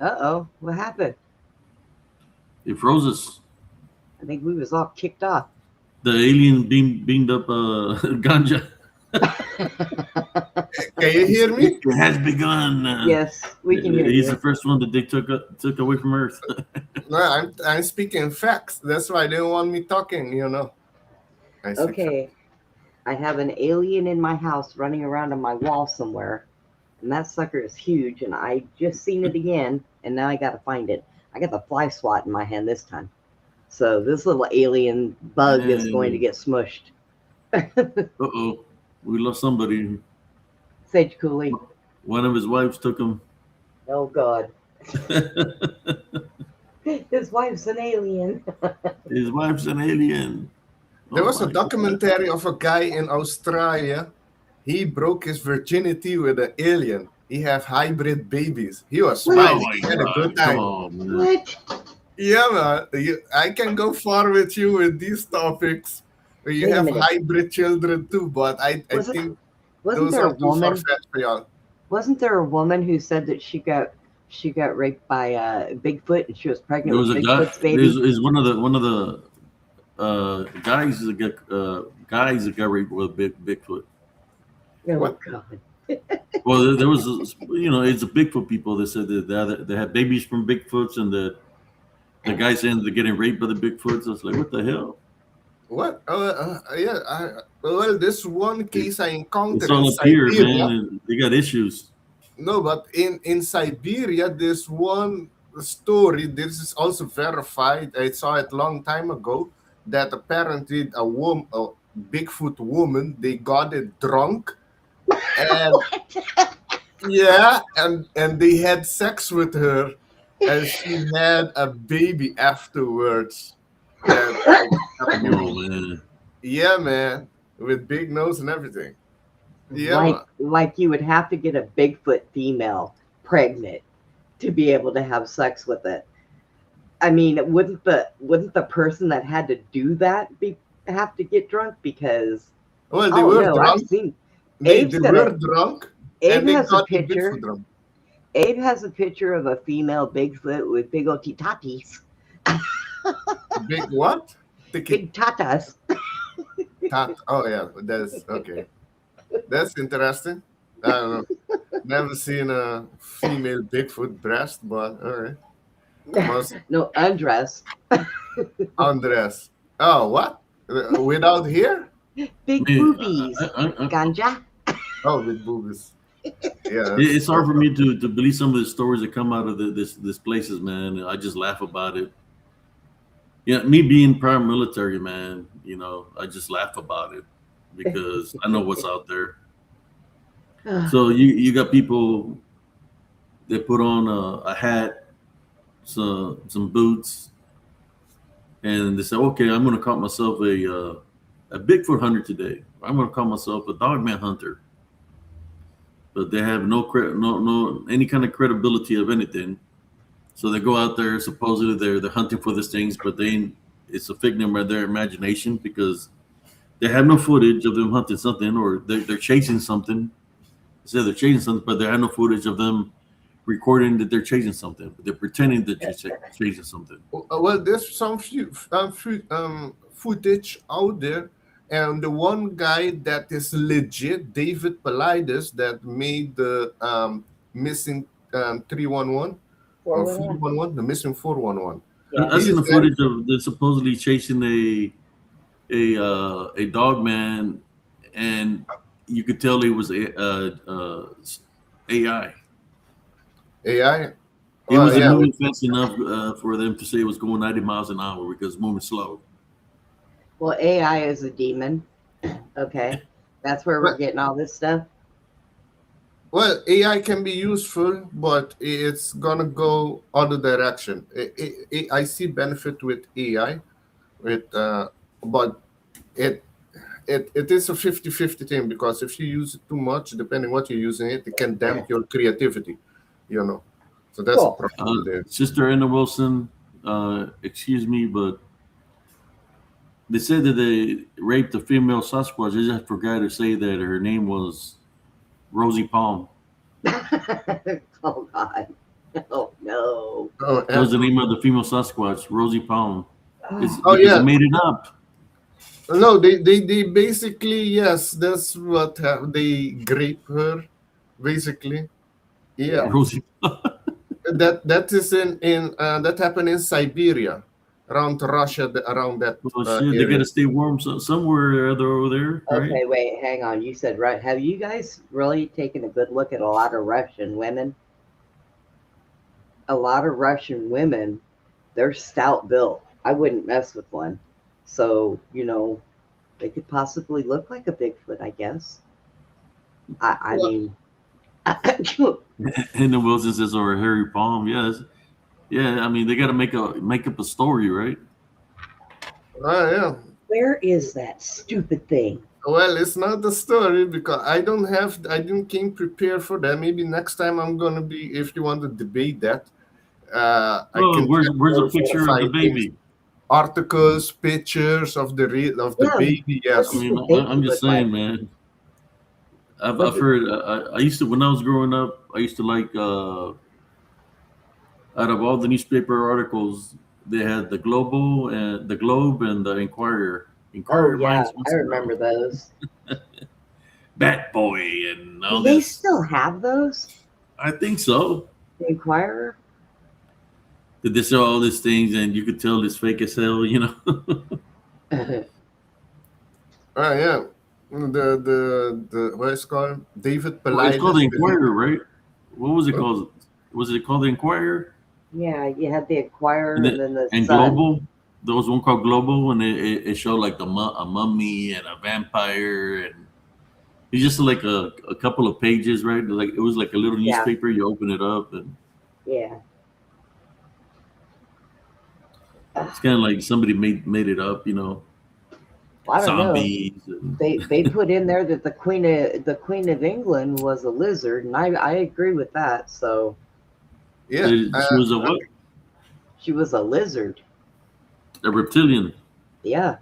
Uh-oh. What happened? It froze us. I think we was all kicked off. The alien beamed up ganja. can you hear me? It has begun. Yes, we can hear He's the you. first one that they took away from Earth. No, I'm speaking facts. That's why they don't want me talking. I speak facts. Okay. I have an alien in my house running around on my wall somewhere. And that sucker is huge, and I just seen it again, and now I gotta find it. I got the fly swat in my hand this time. So this little alien bug is going to get smushed. Uh-oh. We lost somebody. Sage Cooley. One of his wives took him. Oh God. His wife's an alien. His wife's an alien. There Oh was a my God. documentary of a guy in Australia. He broke his virginity with an alien. He have hybrid babies. He was Oh smiling. my He had a good God. Come time. on, man. What? Yeah, man. I can go far with you with these topics. You Wait a have minute. hybrid children too, but I think Wasn't those there a are too far woman? fetched for y'all. Wasn't there a woman who said that she got raped by Bigfoot and she was There pregnant was with a guy. Bigfoot's baby? Is one of the guys that got raped with Bigfoot. Oh What? God! Well, there was it's the Bigfoot people that said that they had babies from Bigfoots, and the guys ended up getting raped by the Bigfoots. I was like, what the hell? What? Yeah. Well, this one case I encountered It's in all up here, Siberia. man. And they got issues. No, but in Siberia, this one story. This is also verified. I saw it long time ago. That apparently a Bigfoot woman, they got it drunk, and yeah, and they had sex with her, and she had a baby afterwards. And Oh man. yeah, man, with big nose and everything. Yeah, man. Like you would have to get a Bigfoot female pregnant to be able to have sex with it. I mean, wouldn't the person that had to do that have to get drunk? Because Well, they were I've drunk. seen They Abe's were drunk, Abe and they has a got the picture. Bigfoot drunk. Abe has a picture of a female Bigfoot with big old tatas. Big what? Big tatas. Oh yeah, that's okay. That's interesting. I don't know. Never seen a female Bigfoot breast, but all right. Must No, undress. undress. Oh, what? Without hair? Big Man, boobies. I- Ganja. Oh, with boobies. Yeah. it's hard for me to believe some of the stories that come out of this places, man. I just laugh about it. Yeah, me being prior military, man, I just laugh about it because I know what's out there. So you got people that put on a hat, some boots, and they say, okay, I'm going to call myself a Bigfoot hunter today. I'm going to call myself a dogman hunter. But they have no any kind of credibility of anything. So they go out there, supposedly they're hunting for these things, but it's a figment of their imagination because they have no footage of them hunting something, or they're chasing something. They say they're chasing something, but they have no footage of them recording that they're chasing something. But they're pretending that they're chasing something. Well, there's some footage out there, and the one guy that is legit, David Paulides, that made the missing 311 or 411, the missing 411. I seen the footage of them supposedly chasing a dog man, and you could tell it was AI. AI. It wasn't moving fast enough for them to say it was going 90 miles an hour because it's moving slow. Well, AI is a demon. Okay. That's where we're getting all this stuff. Well, AI can be useful, but it's gonna go other direction. I see benefit with AI, but it is a 50-50 thing, because if you use it too much, depending what you're using it can damp your creativity, So that's a problem there. Sister Anna Wilson, excuse me, but they said that they raped a female Sasquatch. They just forgot to say that her name was Rosie Palm. Oh God! Oh no! That was the name of the female Sasquatch, Rosie Palm. Yeah, they made it up. No, they basically, yes, that's what they grape her, basically. Yeah, Rosie. that is in that happened in Siberia, around Russia, around that. They got to stay warm somewhere or other over there, right? Okay, wait, hang on. You said right. Have you guys really taken a good look at a lot of Russian women? A lot of Russian women, they're stout built. I wouldn't mess with one. So, they could possibly look like a Bigfoot, I guess. I mean, And the Wilson says, or Harry Palm, yes. Yeah, I mean they got to make up a story, right? Yeah. Where is that stupid thing? Well, it's not a story because I didn't came prepared for that. Maybe next time I'm gonna be, if you want to debate that, I Oh, can tell where's a more picture of the verified things, baby? articles, pictures of the Yeah, baby. what I Yes. does mean, the baby I'm just look like? saying, man. What I've did, heard. I used to when I was growing up. I used to like out of all the newspaper articles, they had the Global and the Globe and the Inquirer. oh Inquirer yeah, minus I wants to know remember those. Bat Boy and Do all they this. still have those? I think so. The Inquirer? That they sell all these things and you could tell it's fake as hell. You know. Yeah. The what is it called? David Well, it's called the Paulides believe. Inquirer, right? What was it called? Was it called the Inquirer? Yeah, you had the Inquirer And and then then the and Sun. Global. There was one called Global, and it showed like a mummy and a vampire, and it's just like a couple of pages, right? Like it was like a little Yeah, newspaper. You open it up, and yeah. it's kind of like somebody made it up, you know, Well, I don't know. zombies. And, They put in there that the Queen of England was a lizard, and I agree with that. So Yeah. she was a what? she was a lizard. A reptilian. Yeah.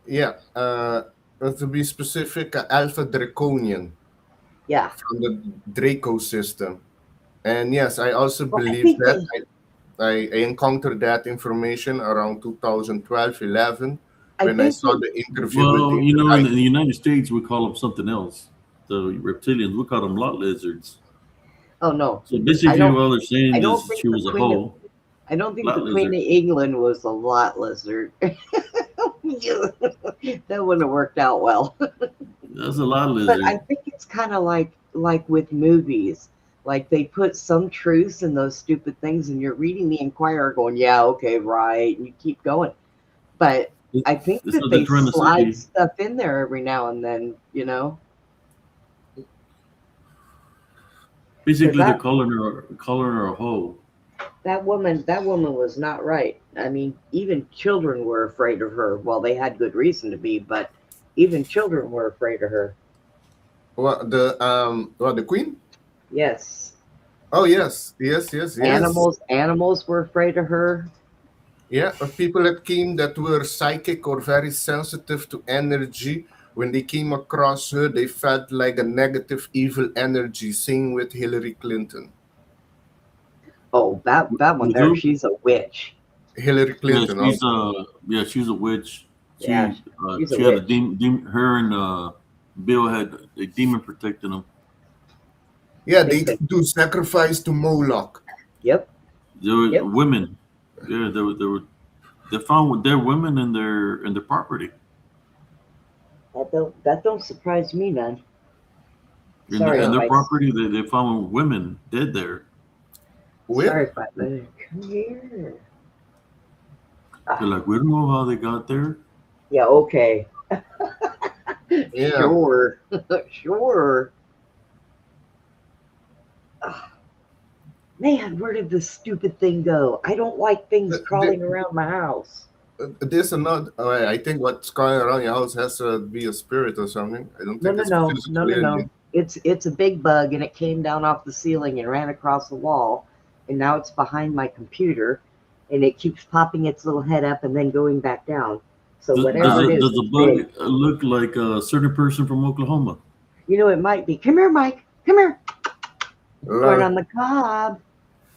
Yeah. To be specific, Alpha Draconian Yeah. from the Draco system. And yes, I also Well, I believe think that. they. I encountered that information around 2012, 11, I when I think saw they. the interview with Well, you David know, in the Icke. United States, we call them something else. The reptilians, we call them lot lizards. Oh no, So I basically, don't. all they're I saying don't is think she the was a Queen of. hoe, I don't think the lot Queen lizard. of England was a lot lizard. That wouldn't have worked out well. That's a lot But I lizard. think it's kind of like with movies. Like they put some truths in those stupid things, and you're reading the Inquirer, going, "Yeah, okay, right," and you keep going. But I think That's that what they're they trying to slide say. stuff in there every now and then, because Basically, they're that calling her a hoe. that woman was not right. I mean, even children were afraid of her. Well, they had good reason to be, but even children were afraid of her. The Queen? Yes, Oh yes, yes, yes, yes. animals were afraid of her. Yeah, people that came that were psychic or very sensitive to energy, when they came across her, they felt like a negative, evil energy. Same with Hillary Clinton. Oh, that one With there, who? she's a witch. Hillary Yeah, Clinton also. she's a witch. Yeah, She she's a she had a witch. demon. Her and Bill had a demon protecting them. Yeah, They they said, do sacrifice to Moloch. "Yep, There were yep." women. Yeah, they found their women in their property That don't surprise me none. in Sorry their, in if their I property. They found women dead there. Where? sorry if I come here. They're Ah, like, we don't know how they got there. yeah, okay, Yeah. sure, sure. Ah, man, where did this stupid thing go? I don't like things The, crawling around my house. This another. I think what's going around your house has to be a spirit or something. I don't No, think no, it's no, no, physical no, alien. no. It's a big bug, and it came down off the ceiling and ran across the wall, and now it's behind my computer, and it keeps popping its little head up and then going back down. So Does whatever it is, does the it's big. bug look like a certain person from Oklahoma? It might be. Come here, Mike. Come here. Corn Uh, on the cob.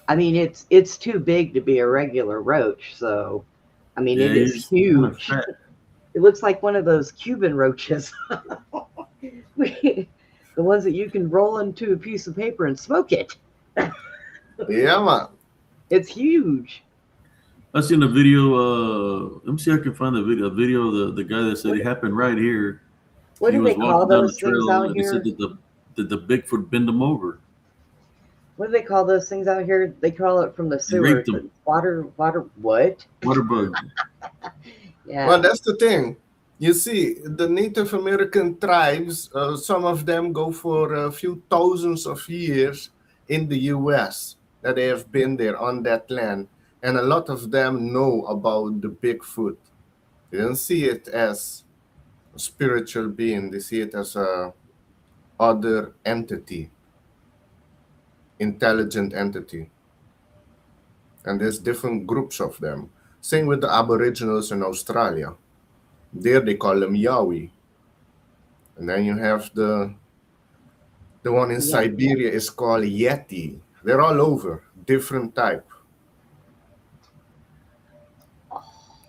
I mean, it's too big to be a regular roach. So, I mean, Yeah, it is he's kind of huge. fat. It looks like one of those Cuban roaches, the ones that you can roll into a piece of paper and smoke it. yeah, man. It's huge. I seen a video. Let me see if I can find the video. A video of the guy that said What it happened right here. what He do they was call walking down the those things trail, out and he said here? that the Bigfoot bent him over What do they call those things out here? They call it from the and sewer. raped him. Water. What? Water bug. Well, Yeah. that's the thing. You see, the Native American tribes, some of them go for a few thousands of years in the U.S. that they have been there on that land. And a lot of them know about the Bigfoot. They don't see it as a spiritual being. They see it as a other entity, intelligent entity. And there's different groups of them. Same with the Aboriginals in Australia. There they call them Yowie. And then you have the one in Yeah. Siberia is called Yeti. They're all over, different type.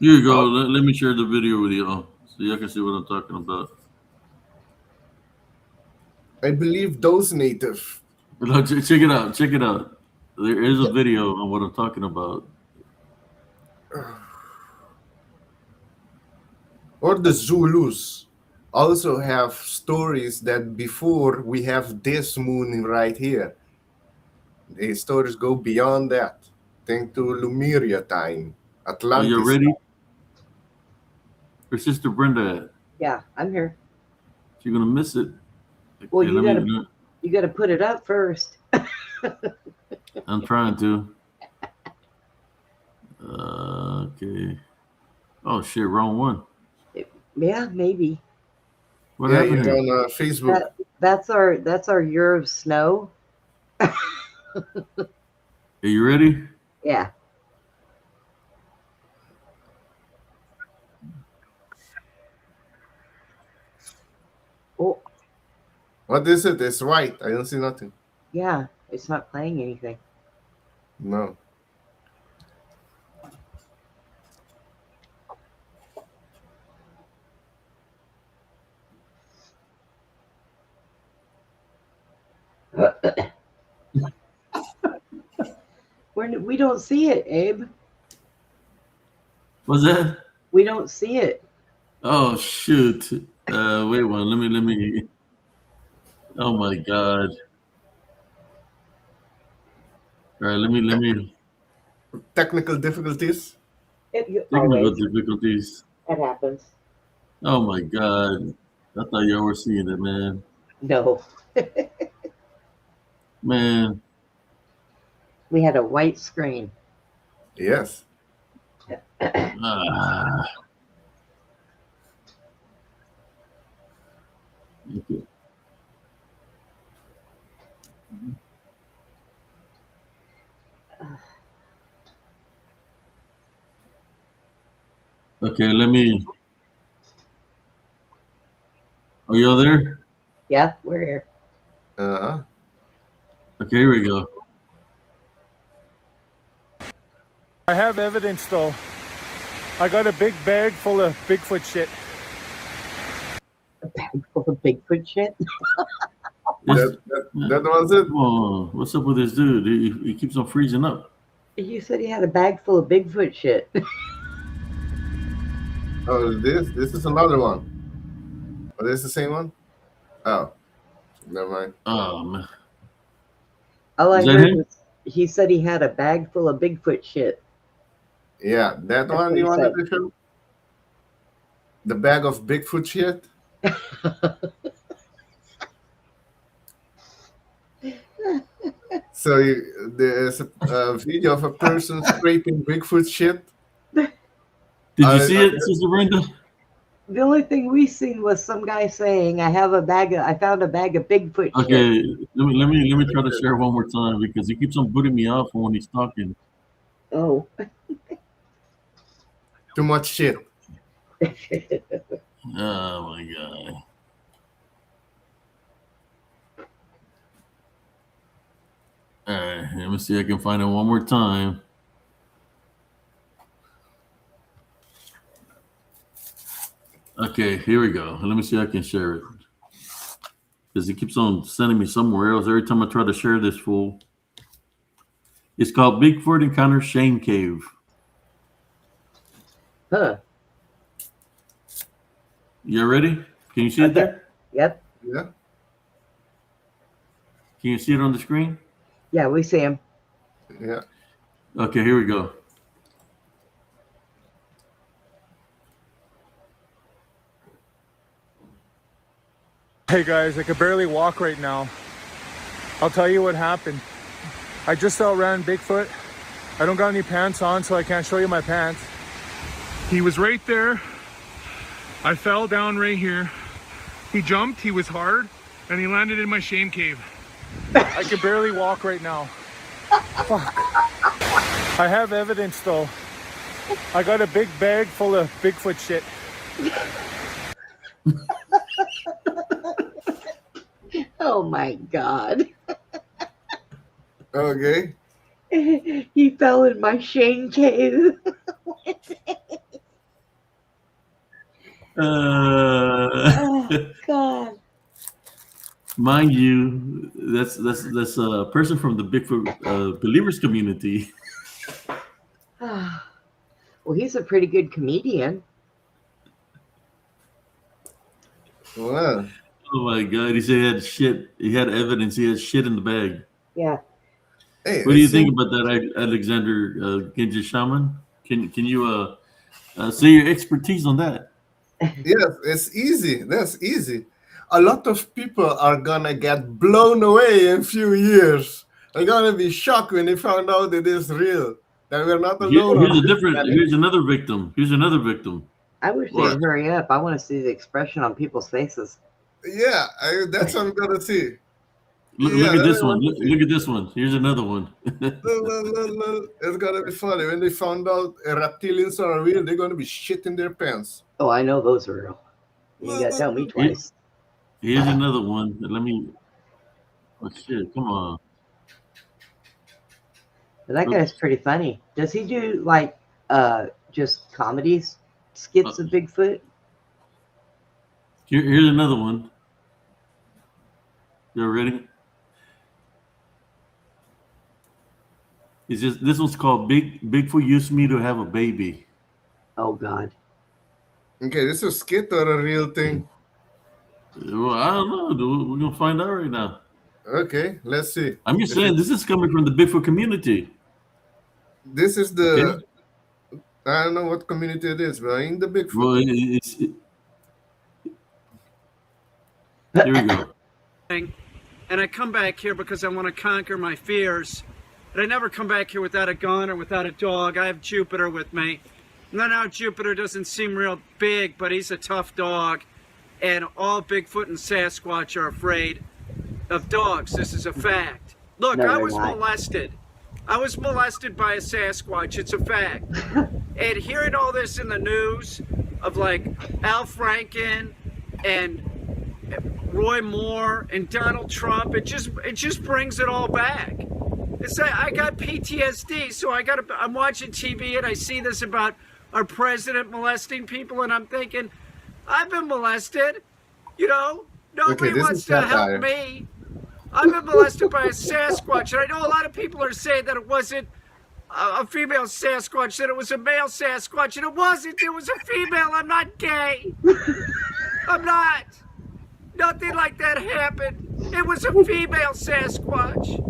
Here you go. Let me share the video with you all so you can see what I'm talking about. I believe those native. Look, check it out. Check it out. There is a video on what I'm talking about. Or the Zulus also have stories that before we have this moon right here. The stories go beyond that. Think to Lemuria time, Are Atlantis. you ready? Where's Sister Brenda at? Yeah, I'm here. She's gonna miss it. Well, Okay, you gotta put it up first. I'm trying to. Okay. Oh shit, wrong one. Yeah, maybe. What Yeah, happened you're here? on Facebook. That's our year of snow. Are you ready? Yeah. Oh, What is it? It's white. I don't see nothing. yeah. It's not playing anything. No. We don't see it, Abe. What's that? We don't see it. Oh shoot. Wait one. Let me. Oh my god. All right. Let me. Technical difficulties. Technical Always. difficulties. That happens. Oh my god. I thought y'all were seeing it, man. No. Man. We had a white screen. Yes. Ah. Okay. Okay, let me. Are y'all there? Yeah, we're here. Uh-huh. Okay, here we go. I have evidence though. I got a big bag full of Bigfoot shit. A bag full of Bigfoot shit. That was it. Come on, what's up with this dude? He keeps on freezing up. You said he had a bag full of Bigfoot shit. Oh, this is another one. Oh, this the same one? Oh, never mind. Oh man. All I Is that heard him? was he said he had a bag full of Bigfoot shit. Yeah, that That's one what you he wanted said. to show? The bag of Bigfoot shit? So there's a video of a person scraping Bigfoot shit. Did you see it, Sister Brenda? The only thing we seen was some guy saying, I found a bag of Bigfoot shit. Okay, let me try to share one more time because he keeps on putting me off when he's talking. Oh. Too much shit. Oh my god. Alright, let me see if I can find it one more time. Okay, here we go. Let me see if I can share it. Because he keeps on sending me somewhere else every time I try to share this fool. It's called Bigfoot Encounter Shame Cave. Huh. You ready? Can you see it there? Yep. Yeah. Can you see it on the screen? Yeah, we see him. Yeah. Okay, here we go. Hey guys, I could barely walk right now. I'll tell you what happened. I just outran Bigfoot I don't got any pants on, so I can't show you my pants. He was right there. I fell down right here. He jumped, he was hard, and he landed in my shame cave. I can barely walk right now. Fuck. I have evidence though. I got a big bag full of Bigfoot shit. Oh my God. Okay. He fell in my shame cave. Oh God. Mind you, that's a person from the Bigfoot believers community. Well, he's a pretty good comedian. Wow. Oh my God! He said he had shit. He had evidence. He had shit in the bag. Yeah. Hey, What do you think about that, Alexander Genji Shaman? Can you say your expertise on that? Yes, it's easy. That's easy. A lot of people are gonna get blown away in a few years. They're gonna be shocked when they found out that it's real. That we're not alone. Here's another victim. Here's another victim. I wish What? they'd hurry up. I want to see the expression on people's faces. Yeah, that's what I'm gonna see. Look at this one. Look at this one. Here's another one. It's gonna be funny when they found out reptilians are real. They're gonna be shitting their pants. Oh, I know those are real. You gotta tell me twice. Here's another one. Let me. Oh shit! Come on. But that guy's pretty funny. Does he do like just comedies, skits of Bigfoot? Here's another one. You ready? It's just this one's called Bigfoot used me to have a baby. Oh God. Okay, this is a skit or a real thing? Well, I don't know, dude. We're gonna find out right now. Okay, let's see. I'm just saying this is coming from the Bigfoot community. This is the. Okay. I don't know what community it is, but in the Bigfoot. Well, here we go. And I come back here because I want to conquer my fears. And I never come back here without a gun or without a dog. I have Jupiter with me. And now Jupiter doesn't seem real big, but he's a tough dog. And all Bigfoot and Sasquatch are afraid of dogs. This is a fact. Look, No, I they're was not. molested. I was molested by a Sasquatch. It's a fact. And hearing all this in the news of like Al Franken and Roy Moore and Donald Trump, it just brings it all back. It's like I got PTSD, so I'm watching TV and I see this about our president molesting people, and I'm thinking, I've been molested. You know, nobody this wants is to satire. help me. I've been molested by a Sasquatch, and I know a lot of people are saying that it wasn't a female Sasquatch, that it was a male Sasquatch, and it wasn't. It was a female. I'm not gay. I'm not. Nothing like that happened. It was a female Sasquatch.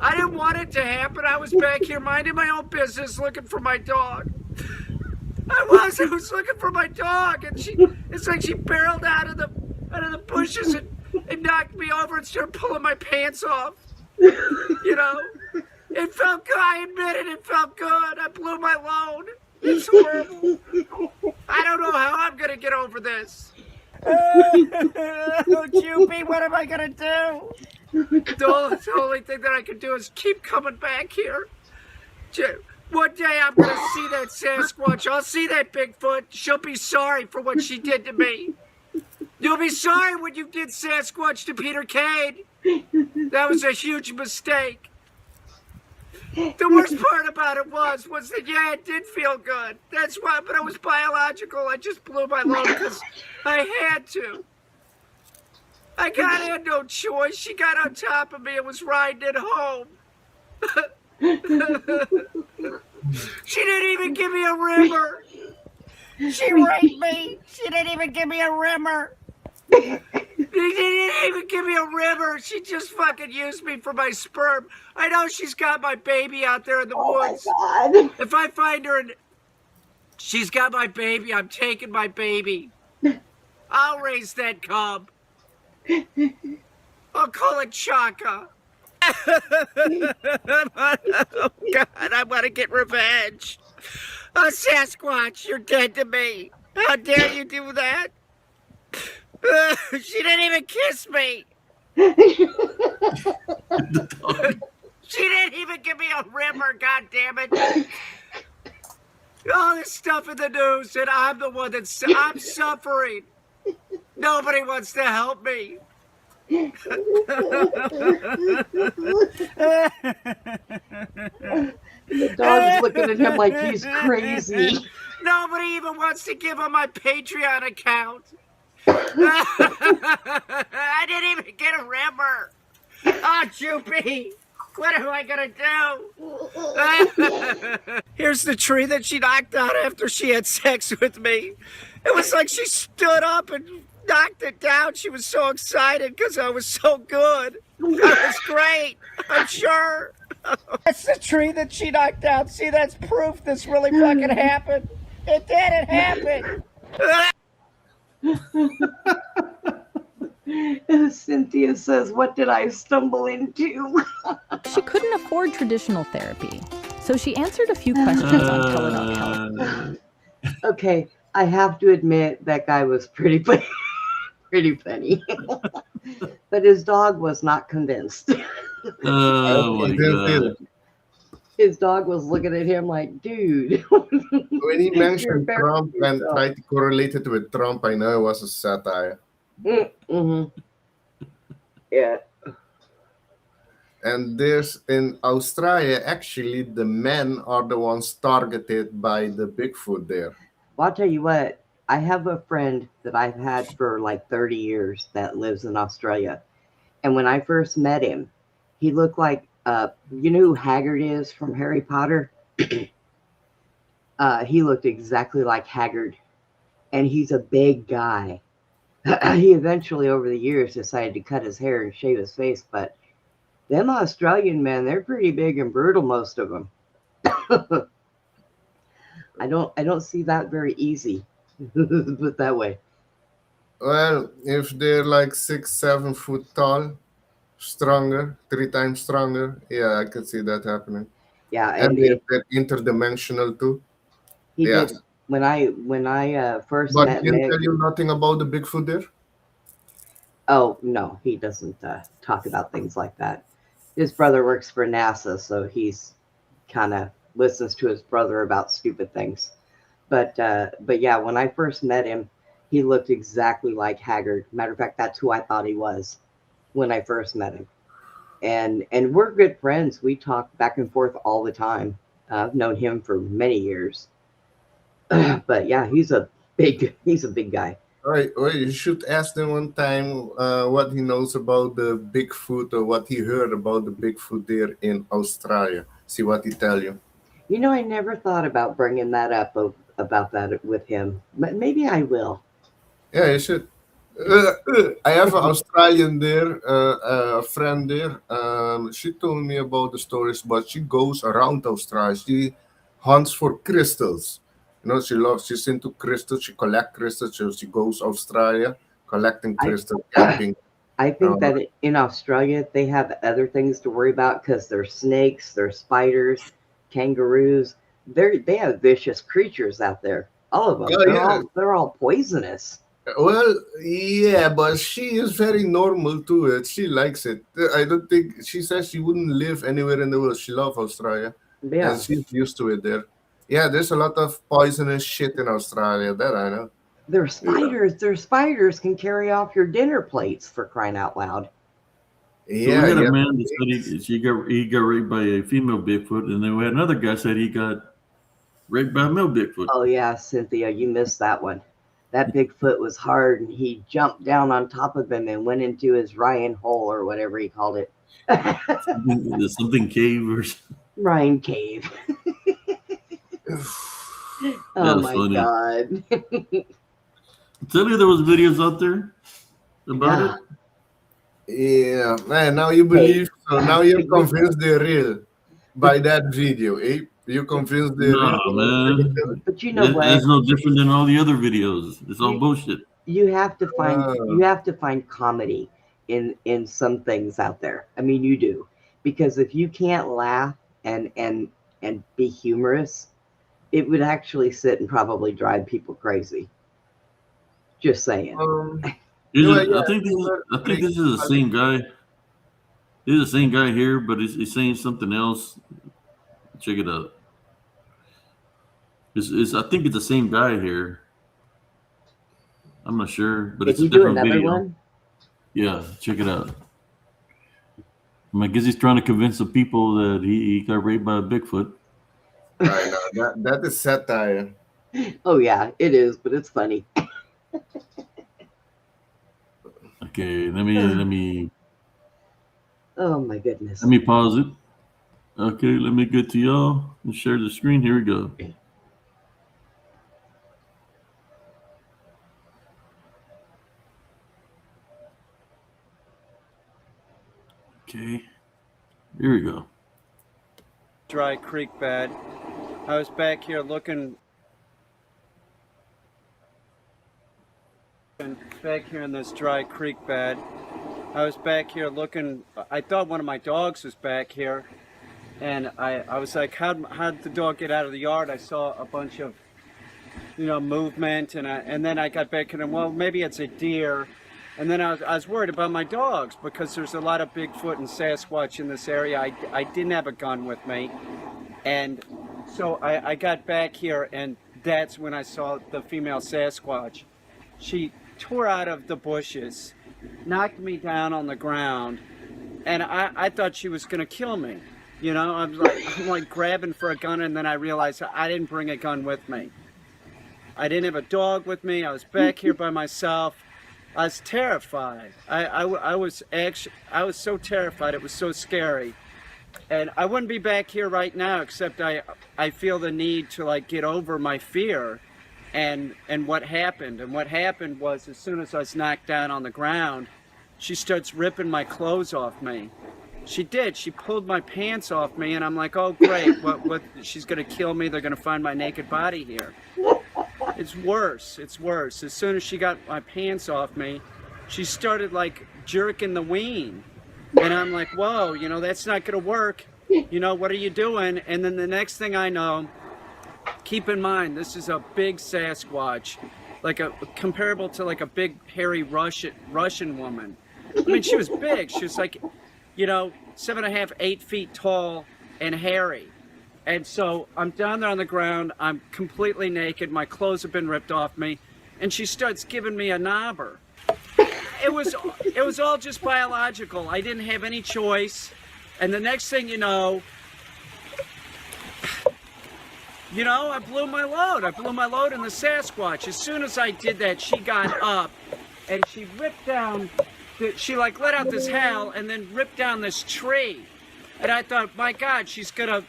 I didn't want it to happen. I was back here minding my own business, looking for my dog. I was looking for my dog, and it's like she barreled out of the bushes and knocked me over and started pulling my pants off. You know? It felt good. I admit it felt good. I blew my load. It's horrible. I don't know how I'm gonna get over this. Jupy, what am I gonna do? The only thing that I can do is keep coming back here. One day I'm gonna see that Sasquatch. I'll see that Bigfoot. She'll be sorry for what she did to me. You'll be sorry when you did Sasquatch to Peter Cade. That was a huge mistake. The worst part about it was that, yeah, it did feel good. That's why, but it was biological. I just blew my load because I had to. I had no choice. She got on top of me and was riding it home. She didn't even give me a rimmer. She raped me. She didn't even give me a rimmer. She didn't even give me a rimmer. She just fucking used me for my sperm. I know she's got my baby out there in the woods. Oh my God. If I find her and she's got my baby, I'm taking my baby. I'll raise that cub. I'll call it Chaka. Oh, God, I want to get revenge. Oh, Sasquatch, you're dead to me. How dare you do that? She didn't even kiss me. The dog. She didn't even give me a rimmer, God damn it. All this stuff in the news, and I'm the one I'm suffering. Nobody wants to help me. The dog's looking at him like he's crazy. Nobody even wants to give him my Patreon account. I didn't even get a rimmer. Oh, Choopy, what am I gonna do? Here's the tree that she knocked out after she had sex with me. It was like she stood up and knocked it down. She was so excited because I was so good. That was great, I'm sure. That's the tree that she knocked down. See, that's proof this really fucking happened. It did, it happened. Cynthia says, "What did I stumble into?" She couldn't afford traditional therapy, so she answered a few questions on Tele.health. Okay, I have to admit that guy was pretty funny, but his dog was not convinced. Oh my God. His dog was looking at him like, "Dude." When he mentioned You're Trump and yourself. tried to correlate it with Trump, I know it was a satire. Mm-hmm. Yeah. And there's in Australia, actually, the men are the ones targeted by the Bigfoot there. Well, I'll tell you what, I have a friend that I've had for like 30 years that lives in Australia. And when I first met him, he looked like, you know who Haggard is from Harry Potter? He looked exactly like Haggard. And he's a big guy. He eventually, over the years, decided to cut his hair and shave his face. But them Australian men, they're pretty big and brutal, most of them. I don't see that very easy. Put it that way. Well, if they're like 6-7 foot tall, stronger, 3 times stronger, yeah, I could see that happening. Yeah, And and they're interdimensional too. he Yes. did when I first But met he didn't Mick. tell you nothing about the Bigfoot there? Oh no, he doesn't talk about things like that. His brother works for NASA, so he's kind of listens to his brother about stupid things. But yeah, when I first met him, he looked exactly like Haggard. Matter of fact, that's who I thought he was when I first met him. And we're good friends. We talk back and forth all the time. I've known him for many years. But yeah, he's a big guy. All right, well, you should ask them one time what he knows about the Bigfoot or what he heard about the Bigfoot there in Australia. See what he tell you. You know, I never thought about bringing that up about that with him, but maybe I will. Yeah, you should. I have an Australian there, a friend there. She told me about the stories, but she goes around Australia. She hunts for crystals. You know, she's into crystals. She collects crystals. So she goes Australia collecting crystals, camping. I think that in Australia they have other things to worry about because there's snakes, there's spiders, kangaroos. They have vicious creatures out there. All of them. Oh, they're all poisonous. Well, yeah, but she is very normal to it. She likes it. I don't think she says she wouldn't live anywhere in the world. She loves Australia. Yeah. And she's used to it there. Yeah, there's a lot of poisonous shit in Australia. That I know. There's spiders. There's spiders can carry off your dinner plates, for crying out loud. Yeah, so we had a man that said he got raped by a female Bigfoot, and then we had another guy said he got raped by a male Bigfoot. Oh yeah, Cynthia, you missed that one. That Bigfoot was hard, and he jumped down on top of him and went into his Ryan hole or whatever he called it. something cave or something. Ryan cave. Oh my funny. God. Tell you there was videos out there about it. Yeah, man. Now you believe. So now you're convinced they're real by that video, eh? You convinced they're real. Man. But you know what? It's no different than all the other videos. It's all bullshit. You have to find comedy in some things out there. I mean, you do. because if you can't laugh and be humorous, it would actually sit and probably drive people crazy. Just saying. I think this is the same guy. This is the same guy here, but he's saying something else. Check it out. I think it's the same guy here. I'm not sure, but Did it's a he do different another video. one? Yeah, check it out. I guess he's trying to convince the people that he got raped by a Bigfoot. I know that is satire. Oh yeah, it is, but it's funny. Okay, let me Oh my goodness. let me pause it. Okay, let me get to y'all and share the screen. Here we go. Okay, here we go. Dry creek bed. I was back here looking back here in this dry creek bed. I was back here looking. I thought one of my dogs was back here, and I was like, how'd the dog get out of the yard? I saw a bunch of movement, and then I got back in, and well, maybe it's a deer. And then I was worried about my dogs because there's a lot of Bigfoot and Sasquatch in this area. I didn't have a gun with me. And so I got back here, and that's when I saw the female Sasquatch. She tore out of the bushes, knocked me down on the ground, and I thought she was going to kill me. I'm like grabbing for a gun, and then I realized I didn't bring a gun with me. I didn't have a dog with me. I was back here by myself. I was terrified. I was so terrified. It was so scary. And I wouldn't be back here right now, except I feel the need to get over my fear and what happened. And what happened was, as soon as I was knocked down on the ground, she starts ripping my clothes off me. She did. She pulled my pants off me, and I'm like, oh great, what she's gonna kill me, they're gonna find my naked body here. It's worse. It's worse. As soon as she got my pants off me, she started jerking the ween. And I'm like, whoa, that's not going to work. What are you doing? And then the next thing I know, keep in mind, this is a big Sasquatch, comparable to a big hairy Russian woman. I mean, she was big. She was 7.5, 8 feet tall and hairy. And so I'm down there on the ground. I'm completely naked. My clothes have been ripped off me. And she starts giving me a knobber. It was all just biological. I didn't have any choice. And the next thing you know, I blew my load. I blew my load in the Sasquatch. As soon as I did that, she got up and she ripped down, she let out this howl and then ripped down this tree. And I thought, my God, she's gonna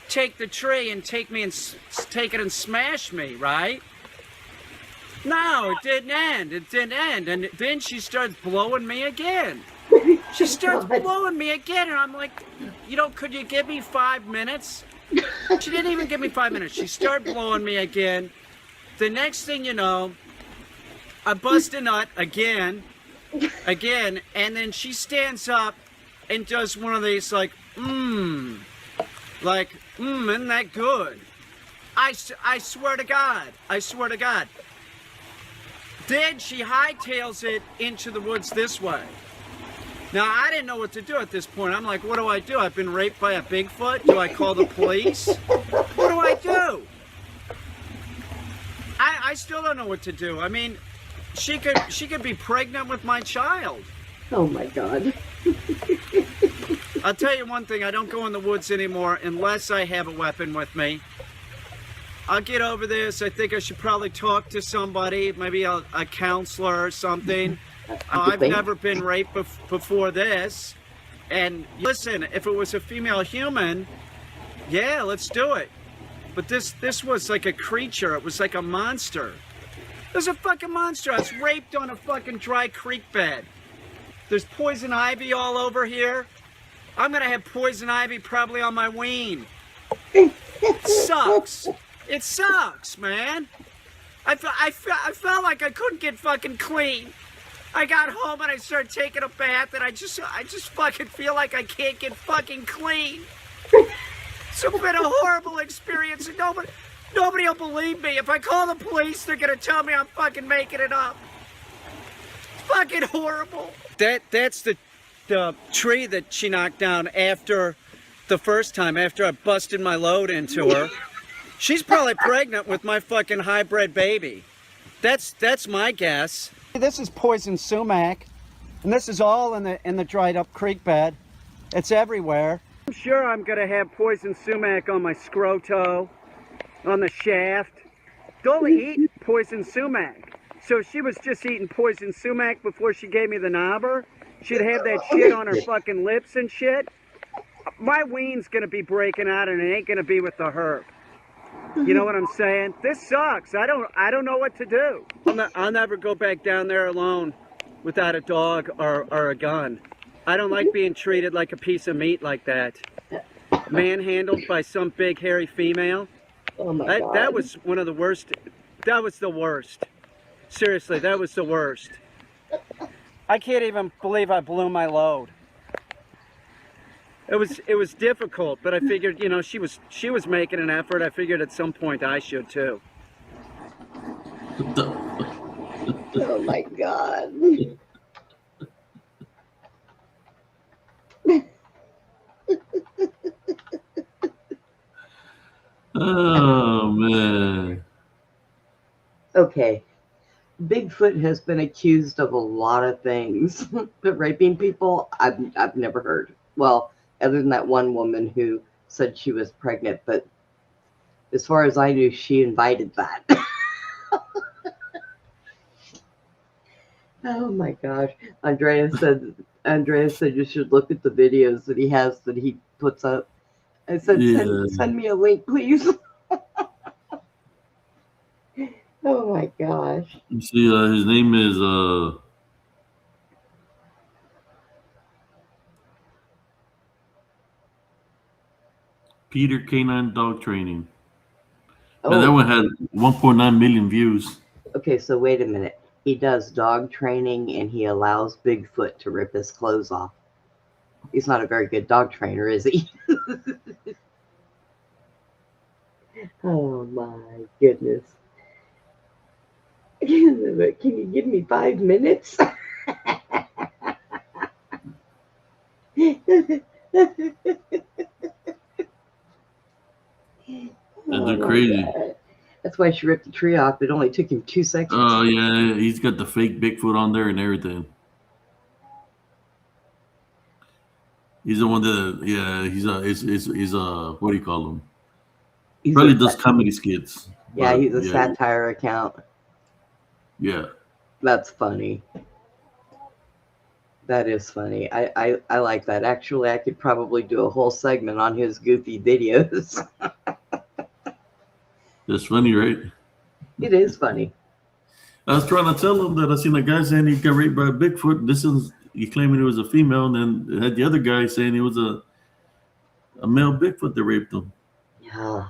take the tree and take it and smash me, right? No, it didn't end. It didn't end. And then she starts blowing me again. She starts blowing me again, and I'm like, could you give me 5 minutes? She didn't even give me 5 minutes. She started blowing me again. The next thing you know, I bust a nut again, and then she stands up and does one of these isn't that good? I swear to God. Then she hightails it into the woods this way. Now, I didn't know what to do at this point. I'm like, what do I do? I've been raped by a Bigfoot? Do I call the police? What do I do? I still don't know what to do. I mean, she could be pregnant with my child. Oh my God. I'll tell you one thing, I don't go in the woods anymore unless I have a weapon with me. I'll get over this. I think I should probably talk to somebody, maybe a counselor or something. I've never been raped before this. And listen, if it was a female human, yeah, let's do it. But this was like a creature. It was like a monster. It was a fucking monster. I was raped on a fucking dry creek bed. There's poison ivy all over here. I'm gonna have poison ivy probably on my ween. It sucks. It sucks, man. I felt like I couldn't get fucking clean. I got home and I started taking a bath, and I just fucking feel like I can't get fucking clean. It's been a horrible experience, and nobody will believe me. If I call the police, they're gonna tell me I'm fucking making it up. It's fucking horrible. That's the tree that she knocked down after the first time, after I busted my load into her. She's probably pregnant with my fucking hybrid baby. That's my guess. This is poison sumac, and this is all in the dried up creek bed. It's everywhere. I'm sure I'm gonna have poison sumac on my scroto, on the shaft. Don't eat poison sumac. So she was just eating poison sumac before she gave me the knobber. She'd have that shit on her fucking lips and shit. My ween's gonna be breaking out, and it ain't gonna be with the herb. You know what I'm saying? This sucks. I don't know what to do. I'll never go back down there alone without a dog or a gun. I don't like being treated like a piece of meat like that. Manhandled by some big hairy female. Oh my God. That was one of the worst. That was the worst. Seriously, that was the worst. I can't even believe I blew my load. It was difficult, but I figured, you know, she was making an effort. I figured at some point I should too. Oh my God. Oh man. Okay. Bigfoot has been accused of a lot of things, but raping people, I've never heard. Well, other than that one woman who said she was pregnant, but as far as I knew, she invited that. Oh my gosh. Andrea said you should look at the videos that he has that he puts up. I said, send me a link, please. Oh my gosh. You see, his name is Peter Canine Dog Training. Oh. Man, that one had 1.9 million views. Okay, so wait a minute. He does dog training and he allows Bigfoot to rip his clothes off. He's not a very good dog trainer, is he? Oh my goodness. Can you give me 5 minutes? They're crazy. That's why she ripped the tree off. It only took him 2 seconds. Oh yeah, he's got the fake Bigfoot on there and everything. He's the one that, yeah, he's what do you call him? He probably does comedy skits. Yeah, he's a satire account. Yeah. That's funny. That is funny. I like that. Actually, I could probably do a whole segment on his goofy videos. That's funny, right? It is funny. I was trying to tell him that I seen a guy saying he got raped by a Bigfoot. He claiming it was a female, and then had the other guy saying it was a male Bigfoot that raped him. Yeah.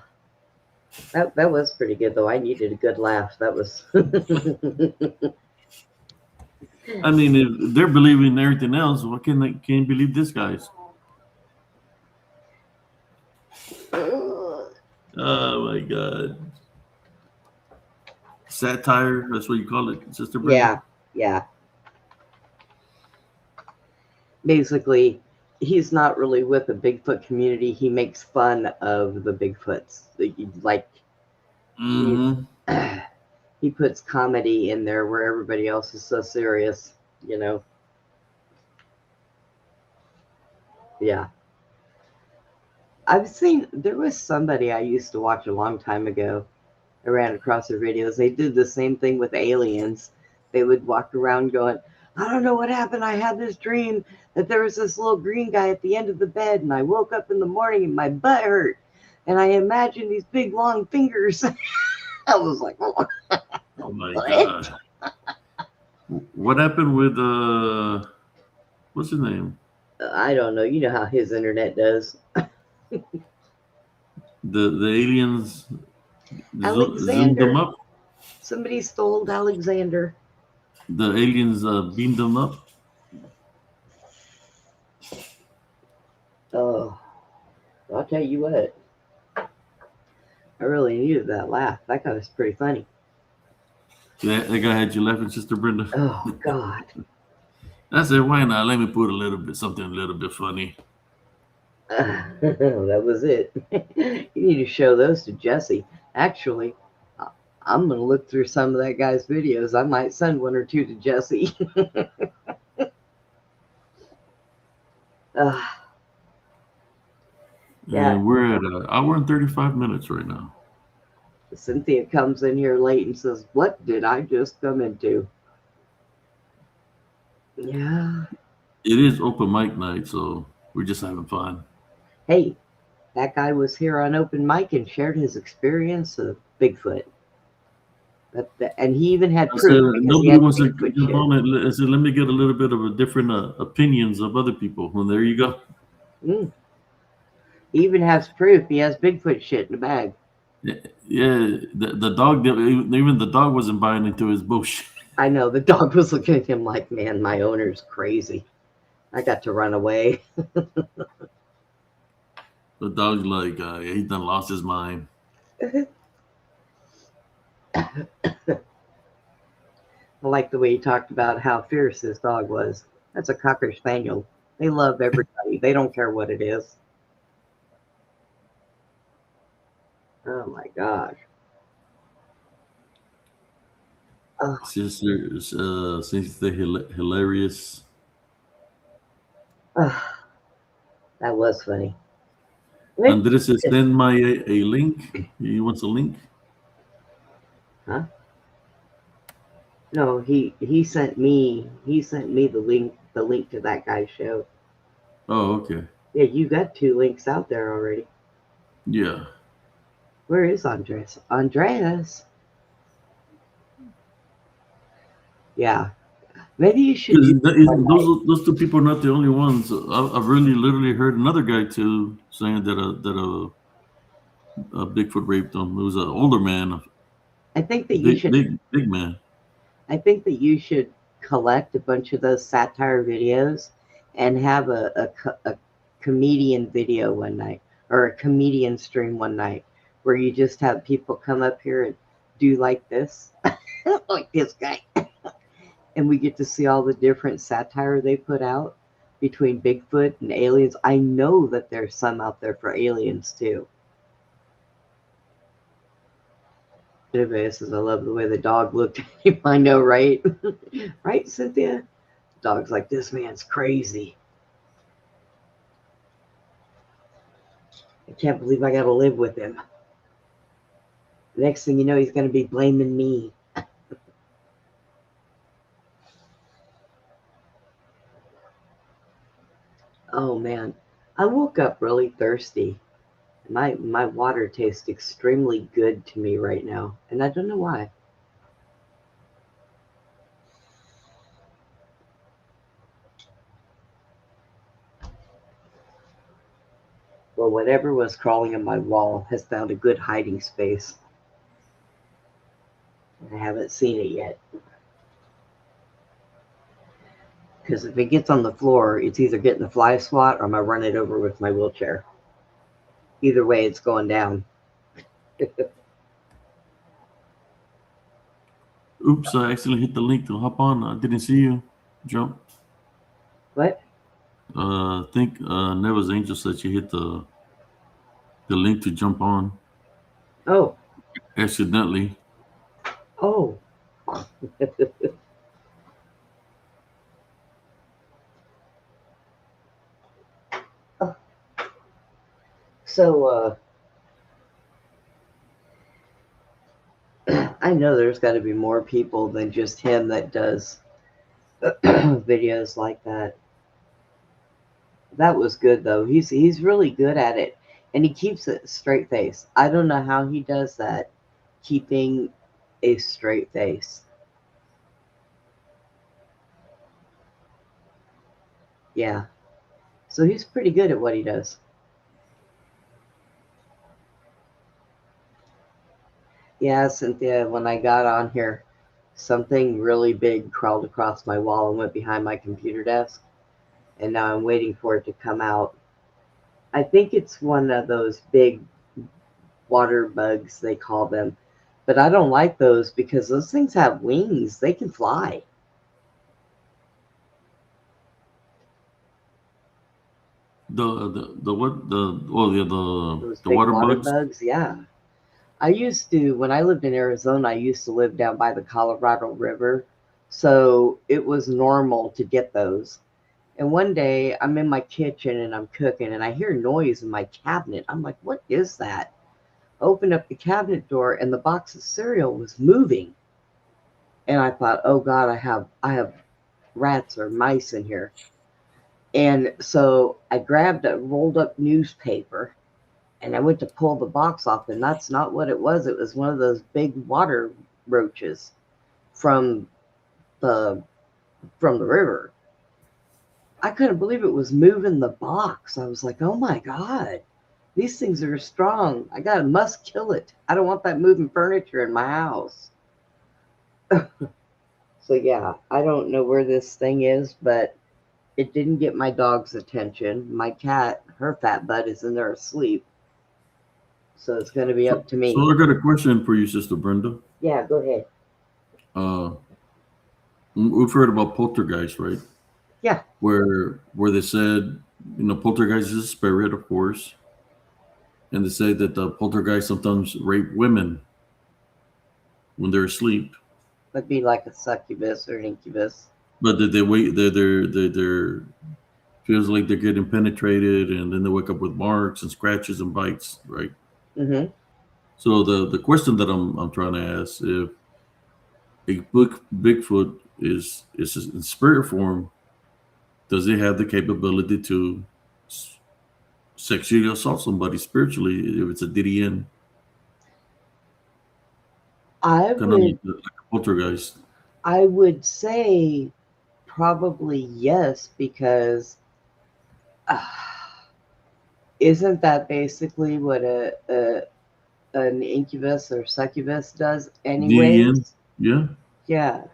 That was pretty good, though. I needed a good laugh. That was... I mean, if they're believing everything else, why can't you believe this guy's? Oh my God. Satire, that's what you call it, Sister Brenda? Yeah. Basically, he's not really with the Bigfoot community. He makes fun of the Bigfoots. Like, he puts comedy in there where everybody else is so serious, you know? Yeah. There was somebody I used to watch a long time ago. I ran across their videos. They did the same thing with aliens. They would walk around going, I don't know what happened. I had this dream that there was this little green guy at the end of the bed, and I woke up in the morning and my butt hurt. And I imagined these big, long fingers. I was like, oh my God. What happened with, what's his name? I don't know. You know how his internet does. The aliens zoomed Alexander. them up? Somebody stole Alexander. The aliens beamed them up. Oh, I'll tell you what. I really needed that laugh. That guy was pretty funny. That guy had you laughing, Sister Brenda. Oh God. I said, why not? Let me put something a little bit funny. That was it. You need to show those to Jesse. Actually, I'm going to look through some of that guy's videos. I might send one or two to Jesse. uh, Yeah. And we're at an hour and 35 minutes right now. Cynthia comes in here late and says, "What did I just come into?" Yeah. It is open mic night, so we're just having fun. Hey, that guy was here on open mic and shared his experience of Bigfoot. And he even had I proof. said, because he nobody had wants to Bigfoot jump shit. on it. I said, let me get a little bit of a different opinions of other people. Well, there you go. He even has proof. He has Bigfoot shit in the bag. Yeah, the dog, even the dog wasn't buying into his bullshit. I know. The dog was looking at him like, man, my owner's crazy. I got to run away. The dog's like, he done lost his mind. I like the way he talked about how fierce his dog was. That's a Cocker Spaniel. They love everybody. They don't care what it is. Oh my gosh. Sister, since they're hilarious. That was funny. Andres says, send my a link. He wants a link. Huh? No, he sent me the link to that guy's show. Oh, okay. Yeah, you got 2 links out there already. Yeah. Where is Andres? Andreas. Yeah. Maybe you should do Those 2 people are not the only ones. I've really literally heard another guy too saying that a Bigfoot raped him. It was an older man. I think that you should big man. I think that you should collect a bunch of those satire videos and have a comedian video one night, or a comedian stream one night, where you just have people come up here and do like this, like this guy. And we get to see all the different satire they put out between Bigfoot and aliens. I know that there's some out there for aliens too. Anyway, says, I love the way the dog looked at him. I know, right? Right, Cynthia? The dog's like, this man's crazy. I can't believe I got to live with him. Next thing you know, he's going to be blaming me. Oh, man. I woke up really thirsty. My water tastes extremely good to me right now, and I don't know why. Well, whatever was crawling on my wall has found a good hiding space. I haven't seen it yet. Because if it gets on the floor, it's either getting the fly swat or I'm going to run it over with my wheelchair. Either way, it's going down. Oops, I accidentally hit the link to hop on. I didn't see you. Jump. What? I think Neva's Angel said she hit the link to jump on. Oh. Accidentally. Oh. So, I know there's got to be more people than just him that does videos like that. That was good, though. He's really good at it, and he keeps a straight face. I don't know how he does that, keeping a straight face. Yeah. So he's pretty good at what he does. Yeah, Cynthia, when I got on here, something really big crawled across my wall and went behind my computer desk, and now I'm waiting for it to come out. I think it's one of those big water bugs, they call them. But I don't like those because those things have wings. They can fly. The what the Those the big water water bugs. bugs, yeah. I used to, when I lived in Arizona, I used to live down by the Colorado River. So it was normal to get those. And one day I'm in my kitchen and I'm cooking and I hear noise in my cabinet. I'm like, what is that? Open up the cabinet door and the box of cereal was moving. And I thought, oh God, I have rats or mice in here. And so I grabbed a rolled up newspaper and I went to pull the box off, and that's not what it was. It was one of those big water roaches from the river. I couldn't believe it was moving the box. I was like, oh my God, these things are strong. Must kill it. I don't want that moving furniture in my house. So yeah, I don't know where this thing is, but it didn't get my dog's attention. My cat, her fat butt is in there asleep. So it's going to be up to me. So I got a question for you, Sister Brenda. Yeah, go ahead. We've heard about poltergeist, right? Yeah. Where they said, poltergeist is a spirit, of course, and they say that the poltergeist sometimes rape women when they're asleep. That'd be like a succubus or an incubus. But they wait, they're feels like they're getting penetrated, and then they wake up with marks and scratches and bites, right? Mm-hmm. So the question that I'm trying to ask, if a Bigfoot is in spirit form, does it have the capability to sexually assault somebody spiritually if it's a DDN? I Kind of would like a poltergeist. I would say probably yes, because isn't that basically what an incubus or succubus does anyways? DDN, yeah. Yeah.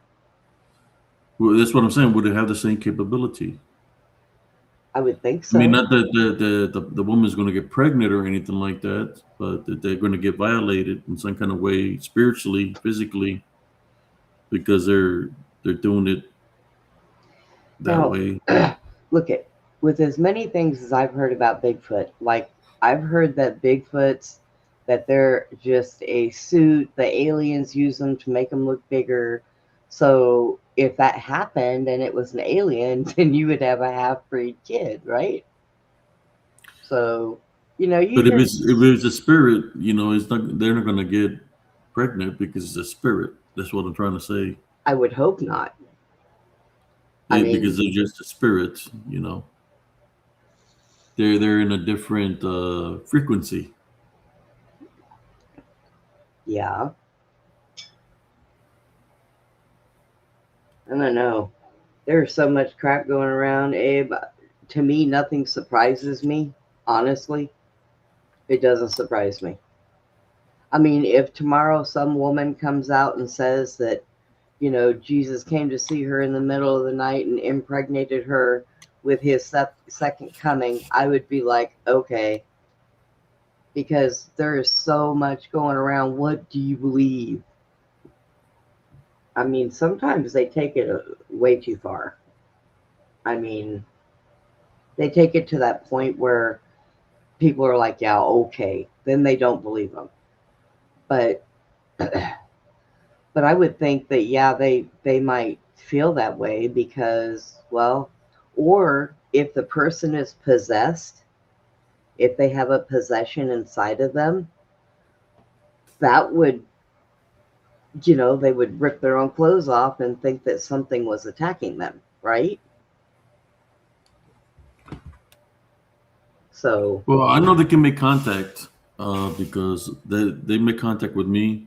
Well, that's what I'm saying. Would it have the same capability? I would think I so. mean, not that the woman's going to get pregnant or anything like that, but that they're going to get violated in some kind of way, spiritually, physically, because they're doing it that Now, way. look at with as many things as I've heard about Bigfoot, like I've heard that Bigfoots, that they're just a suit, the aliens use them to make them look bigger. So if that happened and it was an alien, then you would have a half-breed kid, right? So, you But can. if it's a spirit, it's not. They're not going to get pregnant because it's a spirit. That's what I'm trying to say. I would hope not. I mean, Because they're just a spirit. They're in a different frequency. yeah. I don't know. There's so much crap going around, Abe. To me, nothing surprises me, honestly. It doesn't surprise me. I mean, if tomorrow some woman comes out and says that, Jesus came to see her in the middle of the night and impregnated her with his second coming, I would be like, okay. Because there is so much going around. What do you believe? I mean, sometimes they take it way too far. I mean, they take it to that point where people are like, yeah, okay. Then they don't believe them. But I would think that, yeah, they might feel that way because, well, or if the person is possessed, if they have a possession inside of them, that would, they would rip their own clothes off and think that something was attacking them, right? So. Well, I know they can make contact because they make contact with me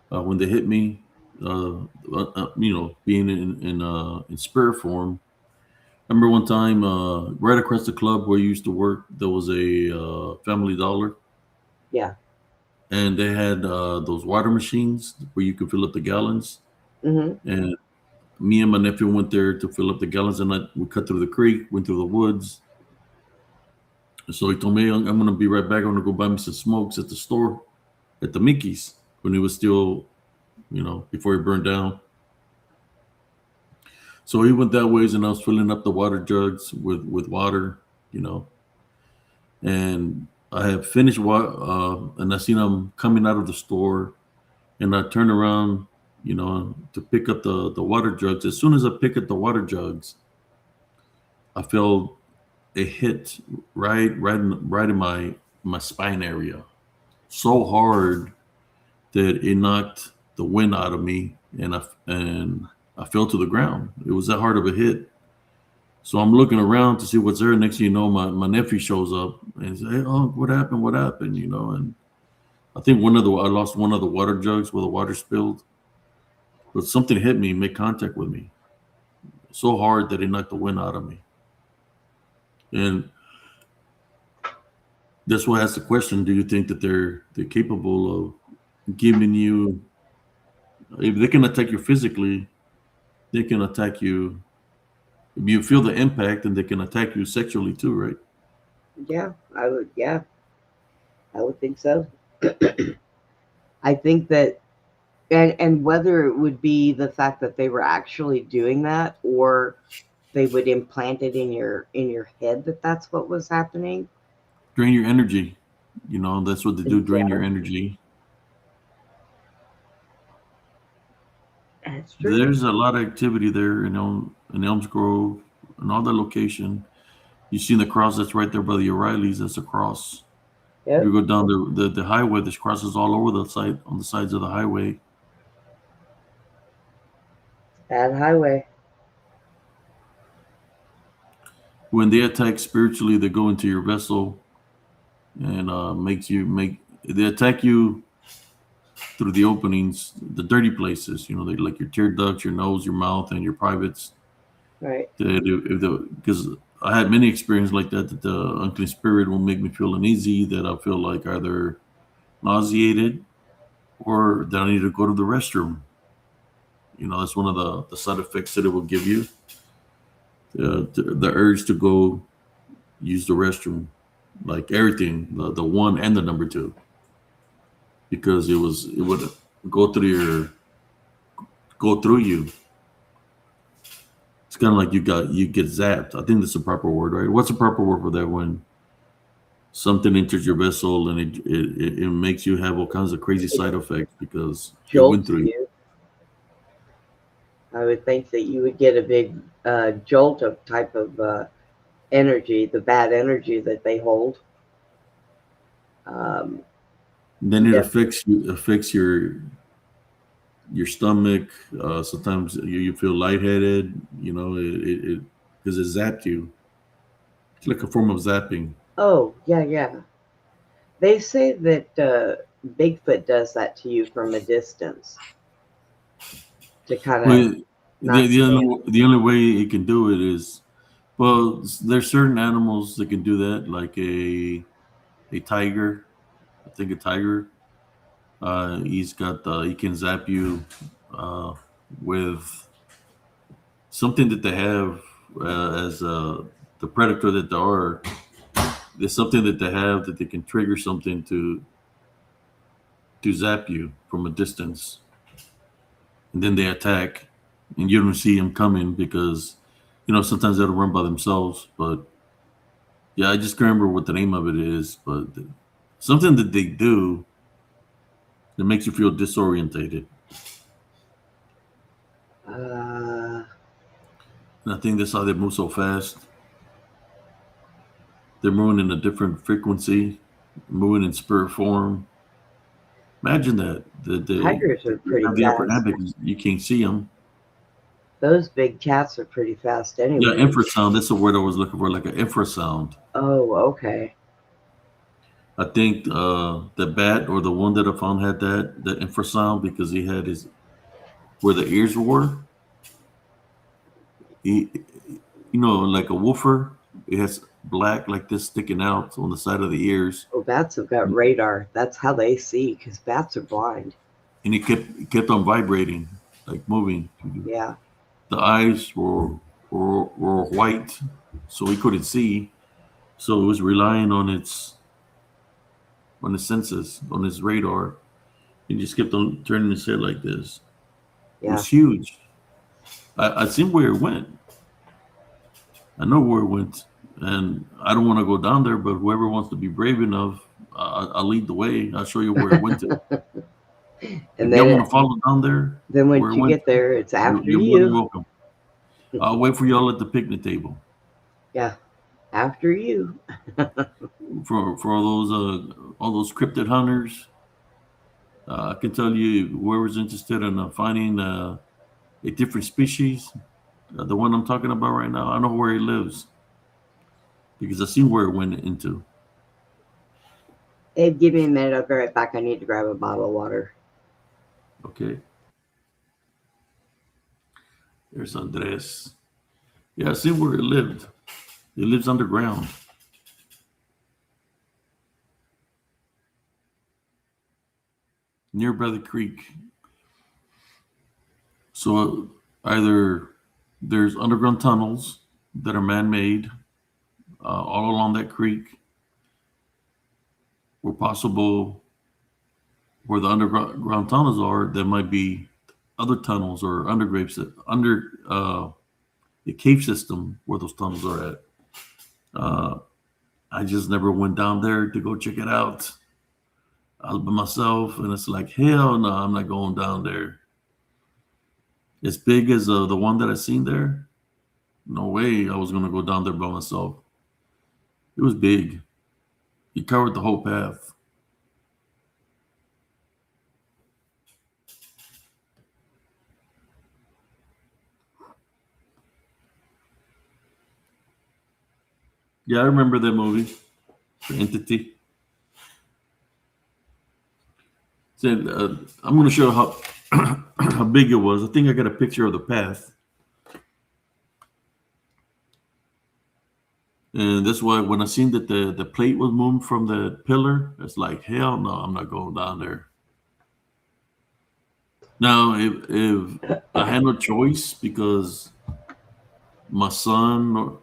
when they hit me. Being in spirit form. I remember one time, right across the club where I used to work, there was a Family Dollar. Yeah. And they had those water machines where you could fill up the gallons. Mm-hmm. And me and my nephew went there to fill up the gallons, and we cut through the creek, went through the woods. And so he told me, I'm going to be right back. I'm going to go buy me some smokes at the store, at the Mickey's, when he was still, before he burned down. So he went that ways, and I was filling up the water jugs with water, and I had finished and I seen him coming out of the store, and I turned around, to pick up the water jugs. As soon as I pick up the water jugs, I felt a hit right in my spine area, so hard that it knocked the wind out of me, and I fell to the ground. It was that hard of a hit. So I'm looking around to see what's there. Next thing you know, my nephew shows up and says, "Hey, oh, what happened? What happened?" And I think I lost one of the water jugs where the water spilled, but something hit me, made contact with me, so hard that it knocked the wind out of me. And that's why I asked the question: do you think that they're capable of giving you? If they can attack you physically, they can attack you. If you feel the impact, and they can attack you sexually too, right? Yeah, I would. Yeah, I would think so. I think that, and whether it would be the fact that they were actually doing that, or they would implant it in your head that that's what was happening. Drain your energy. That's what they do. Drain your energy. That's true. There's a lot of activity there, in Elms Grove and all that location. You see the cross that's right there by the O'Reillys. That's a cross. Yep. You go down the highway. There's crosses all over the side, on the sides of the highway. Bad highway. When they attack spiritually, they go into your vessel and they attack you through the openings, the dirty places. They like your tear ducts, your nose, your mouth, and your privates. Right. Because I had many experiences like that the unclean spirit will make me feel uneasy, that I feel like either nauseated or that I need to go to the restroom. That's one of the side effects that it will give you. The urge to go use the restroom, like everything, the one and the number two, because it would go through you. It's kind of like you get zapped. I think that's the proper word, right? What's the proper word for that when something enters your vessel and it makes you have all kinds of crazy side effects because it went through you? I would think that you would get a big jolt of type of energy, the bad energy that they hold. Then it affects your stomach. Sometimes you feel lightheaded. It because it zapped you. It's like a form of zapping. Oh yeah. They say that Bigfoot does that to you from a distance. To kind of the only way it can do it is, well, there's certain animals that can do that, like a tiger. I think a tiger. He can zap you with something that they have as the predator that they are. There's something that they have that they can trigger something to zap you from a distance, and then they attack, and you don't see them coming because sometimes they'll run by themselves. But yeah, I just can't remember what the name of it is, but something that they do that makes you feel disorientated. And I think that's how they move so fast. They're moving in a different frequency, moving in spirit form. Imagine that. Tigers are pretty have the upper hand fast. because you can't see them. Those big cats are pretty fast anyway. Yeah, infrasound. That's the word I was looking for, like an infrasound. Oh, okay. I think the bat or the one that I found had the infrasound because he had where the ears were. Like a woofer, it has black like this sticking out on the side of the ears. Oh, bats have got radar. That's how they see, because bats are blind. And it kept on vibrating. like moving. Yeah. The eyes were white, so he couldn't see. So it was relying on its senses, on his radar. He just kept on turning his head like this. It Yeah. was huge. I seen where it went. I know where it went, and I don't want to go down there. But whoever wants to be brave enough, I'll lead the way. I'll show you where it went to. And If y'all want then to follow down there, then where once it you went get there, it's to, after you're more than you. welcome. I'll wait for y'all at the picnic table. Yeah. After you. For all those cryptid hunters, I can tell you whoever's interested in finding a different species, the one I'm talking about right now, I know where he lives because I seen where it went into. Hey, give me a minute. I'll be right back. I need to grab a bottle of water. Okay. There's Andres. Yeah, I seen where he lived. He lives underground. Near by the creek. So either there's underground tunnels that are man-made all along that creek, or possible where the underground tunnels are, there might be other tunnels or undergraves that under the cave system where those tunnels are at. I just never went down there to go check it out. I was by myself, and it's like, hell no, I'm not going down there. As big as the one that I seen there, no way I was gonna go down there by myself. It was big. It covered the whole path. Yeah, I remember that movie, The Entity. Said, I'm going to show how how big it was. I think I got a picture of the path, and that's why when I seen that the plate was moved from the pillar, it's like, hell no, I'm not going down there. Now, if I had no choice because my son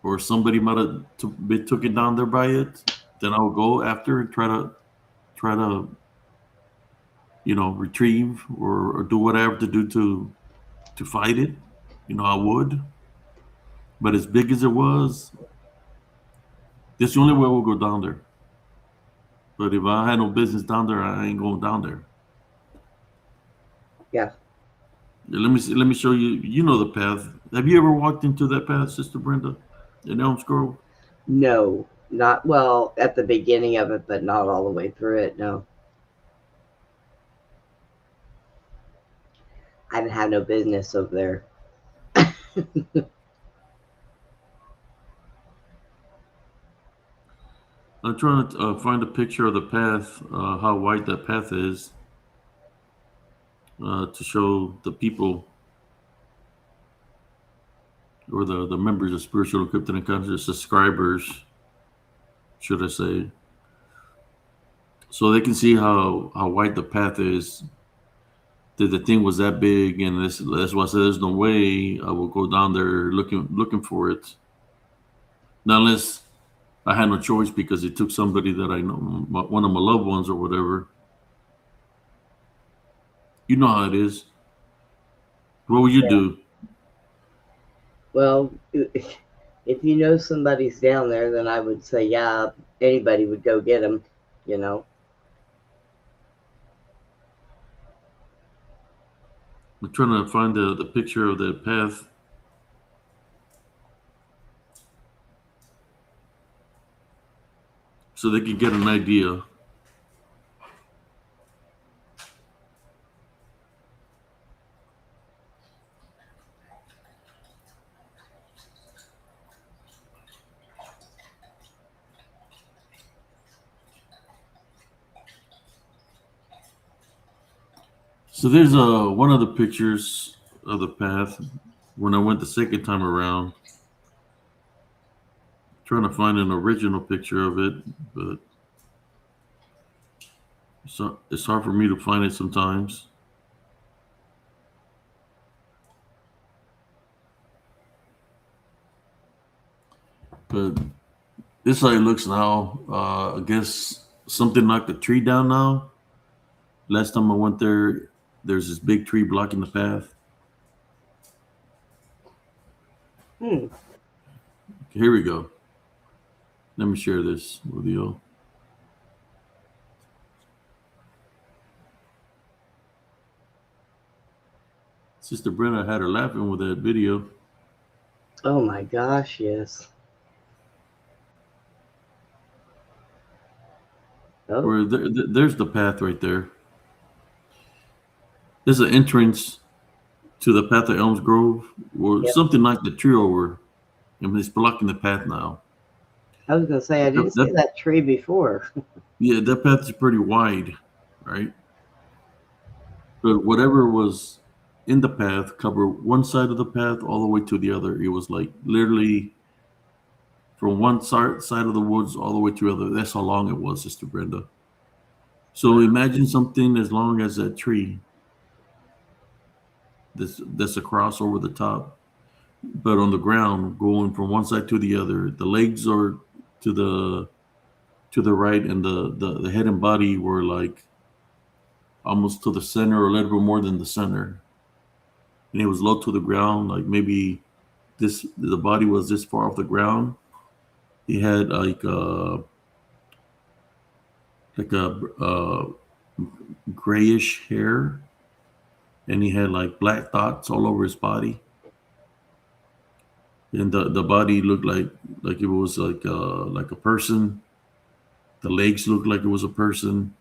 or somebody might have been taken down there by it, then I would go after and try to retrieve or do whatever to do to fight it. I would. But as big as it was, that's the only way we'll go down there. But if I had no business down there, I ain't going down there. Yeah. Let me show you. You know the path. Have you ever walked into that path, Sister Brenda, in Elm Grove? No, not well at the beginning of it, but not all the way through it. No. I didn't have no business over there. I'm trying to find a picture of the path, how wide that path is, to show the people or the members of Spiritual Cryptid Encounters, subscribers, should I say, so they can see how wide the path is. That the thing was that big, and that's why I said there's no way I will go down there looking for it. Now, unless I had no choice because it took somebody that I know, one of my loved ones or whatever. You know how it is. What would you do? Well, if you know somebody's down there, then I would say, yeah, anybody would go get them, you know. I'm trying to find the picture of that path. So they can get an idea. So there's one of the pictures of the path when I went the second time around. Trying to find an original picture of it, but it's hard for me to find it sometimes. But this is how it looks now. I guess something knocked a tree down now. Last time I went there, there's this big tree blocking the path. Hmm. Here we go. Let me share this with you. Sister Brenda had her laughing with that video. Oh my gosh, yes. Oh, Where there's the path right there. There's an entrance to the path of Elms Grove, or yep. something like the tree over, and it's blocking the path now. I was gonna say I didn't see that tree before. Yeah, that path is pretty wide, right? But whatever was in the path covered one side of the path all the way to the other. It was like literally from one side of the woods all the way to the other. That's how long it was, Sister Brenda. So imagine something as long as that tree that's across over the top, but on the ground, going from one side to the other. The legs are to the right, and the head and body were like almost to the center, or a little bit more than the center. And it was low to the ground, like maybe the body was this far off the ground. He had like a grayish hair, and he had like black dots all over his body. And the body looked like it was like a person. The legs looked like it was a person,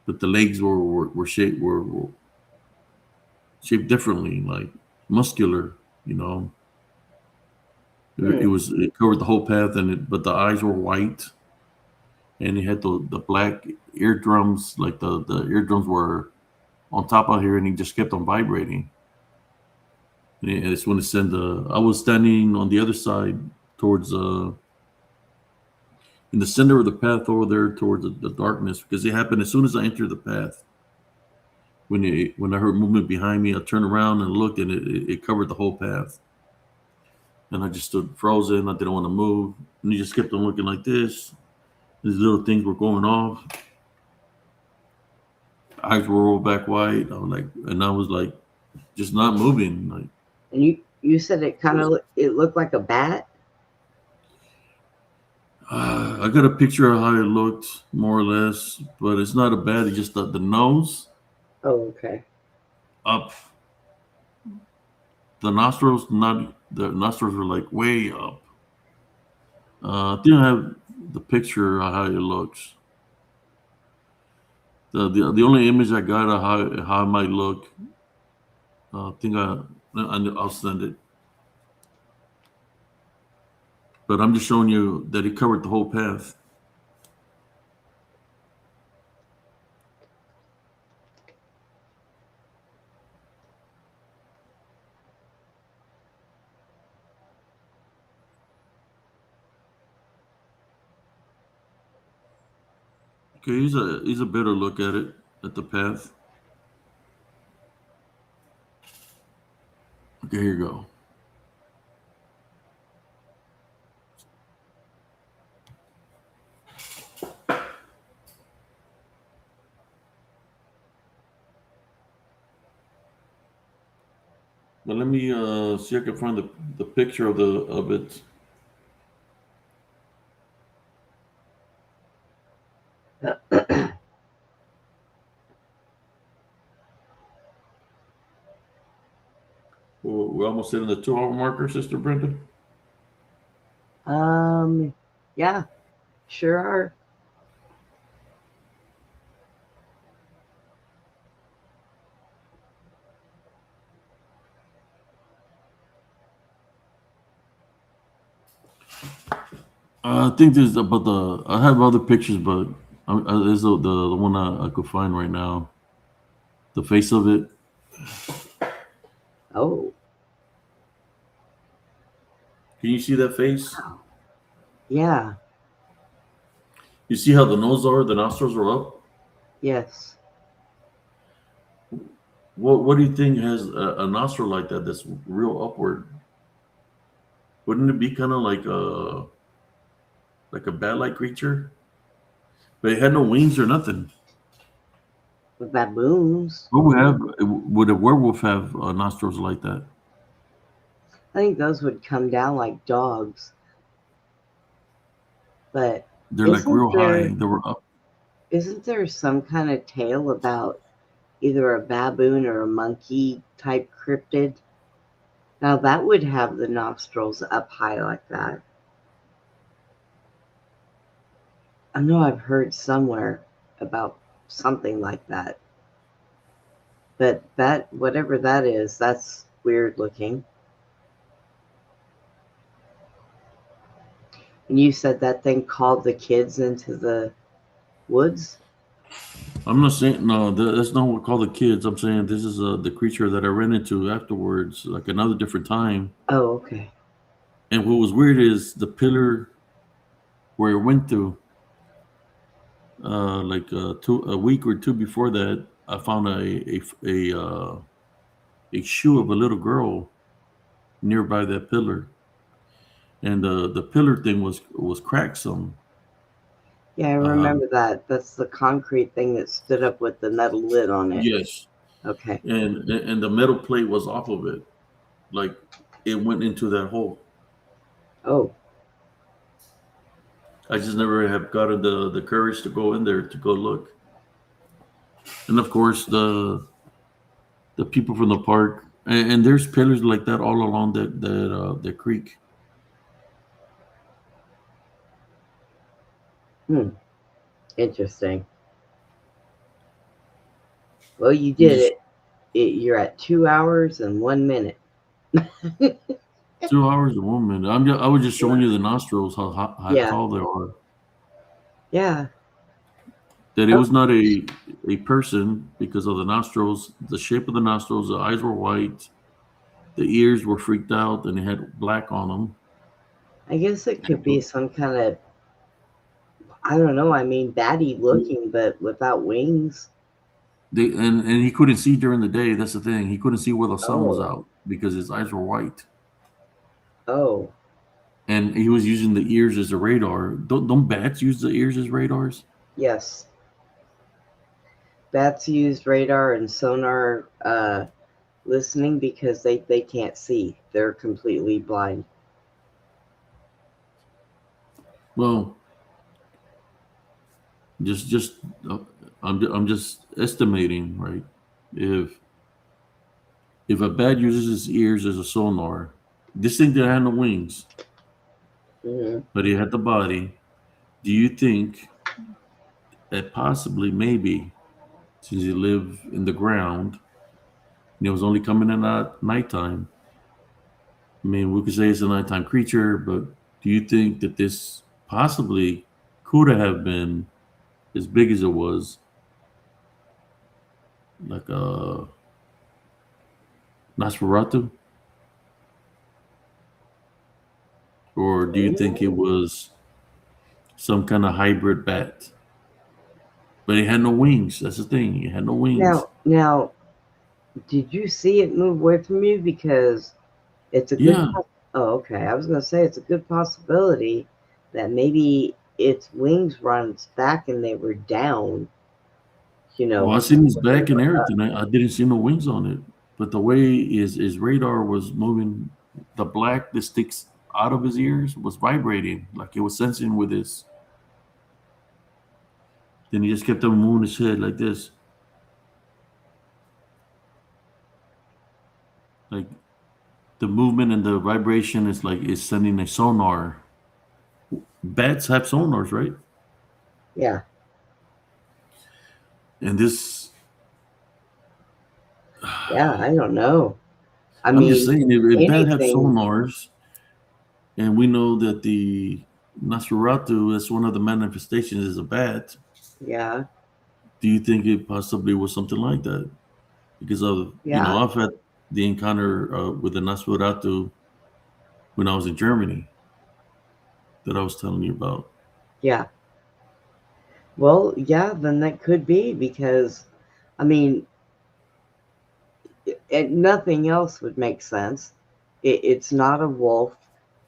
but the legs were shaped differently, like muscular. You know, it covered the whole path, but the eyes were white, and it had the black eardrums, like the eardrums were on top of here, and he just kept on vibrating. And it's when it sent I was standing on the other side towards in the center of the path over there towards the darkness, because it happened as soon as I entered the path. When I heard movement behind me, I turned around and looked, and it covered the whole path. And I just stood frozen. I didn't want to move, and he just kept on looking like this. These little things were going off. Eyes were rolled back wide. I was like, just not moving. Like, and you said it kind of it looked like a bat. I got a picture of how it looked, more or less, but it's not a bat. It's just the nose. Oh, okay. Up. The nostrils, not the nostrils were like way up. I think I have the picture of how it looks. The only image I got of how it might look, I think I'll send it. But I'm just showing you that it covered the whole path. Okay, here's a better look at it, at the path. Okay, here you go. But let me see if I can find the picture of it. We're almost hitting the 2 hour marker, Sister Brenda. Yeah, sure are. I think there's about I have other pictures, but there's the one I could find right now. The face of it. Oh. Can you see that face? Yeah. You see how the nostrils are up? Yes. What do you think has a nostril like that that's real upward? Wouldn't it be kind of like like a bat-like creature, but it had no wings or nothing. With baboons. Would a werewolf have nostrils like that? I think those would come down like dogs. But They're like real high. They were up. isn't there some kind of tale about either a baboon or a monkey type cryptid? Now that would have the nostrils up high like that. I know I've heard somewhere about something like that. But that, whatever that is, that's weird looking. And you said that thing called the kids into the woods? I'm not saying no. That's not what we call the kids. I'm saying this is the creature that I ran into afterwards, like another different time. Oh, okay. And what was weird is the pillar where it went to. Like a week or two before that, I found a shoe of a little girl nearby that pillar, and the pillar thing was cracked some. Yeah, I remember that. That's the concrete thing that stood up with the metal lid on it. Yes, Okay. and the metal plate was off of it, like it went into that hole. Oh, I just never have gotten the courage to go in there to go look. And of course the people from the park, and there's pillars like that all along that creek. interesting. Well, you did it. You're at 2 hours and 1 minute. 2 hours and 1 minute. I was just showing you the nostrils, how Yeah. tall they are. Yeah. That it was not a person because of the nostrils, the shape of the nostrils. The eyes were white, the ears were freaked out, and they had black on them. I guess it could be some kind of, I don't know. I mean, batty looking, but without wings. And he couldn't see during the day. That's the thing. He couldn't see where the sun was Oh. out because his eyes were white. Oh, And he was using the ears as a radar. Don't bats use the ears as radars? yes. Bats use radar and sonar listening because they can't see. They're completely blind. Well, just I'm just estimating, right? If a bat uses his ears as a sonar, this thing didn't have no wings, Hmm. but he had the body. Do you think that possibly, maybe, since he lived in the ground and it was only coming in at nighttime? I mean, we could say it's a nighttime creature, but do you think that this possibly could have been as big as it was, like a Nosferatu? Or do you think it was some kind of hybrid bat? But it had no wings. That's the thing. It had no wings. Now, did you see it move away from you? Because it's a good. Yeah. Oh, okay. I was gonna say it's a good possibility that maybe its wings were on its back and they were down. You know. Well, I seen his back and everything. I didn't see no wings on it. But the way his radar was moving, the black that sticks out of his ears was vibrating, like it was sensing with his. Then he just kept on moving his head like this. Like the movement and the vibration is like it's sending a sonar. Bats have sonars, right? Yeah. And this, Yeah. I don't know. I'm just saying, if bat have anything- sonars, and we know that the Nosferatu is one of the manifestations is a bat, Yeah. do you think it possibly was something like that? Because of Yeah. I've had the encounter with the Nosferatu when I was in Germany that I was telling you about. Yeah. Well, yeah, then that could be because, I mean, nothing else would make sense. It's not a wolf.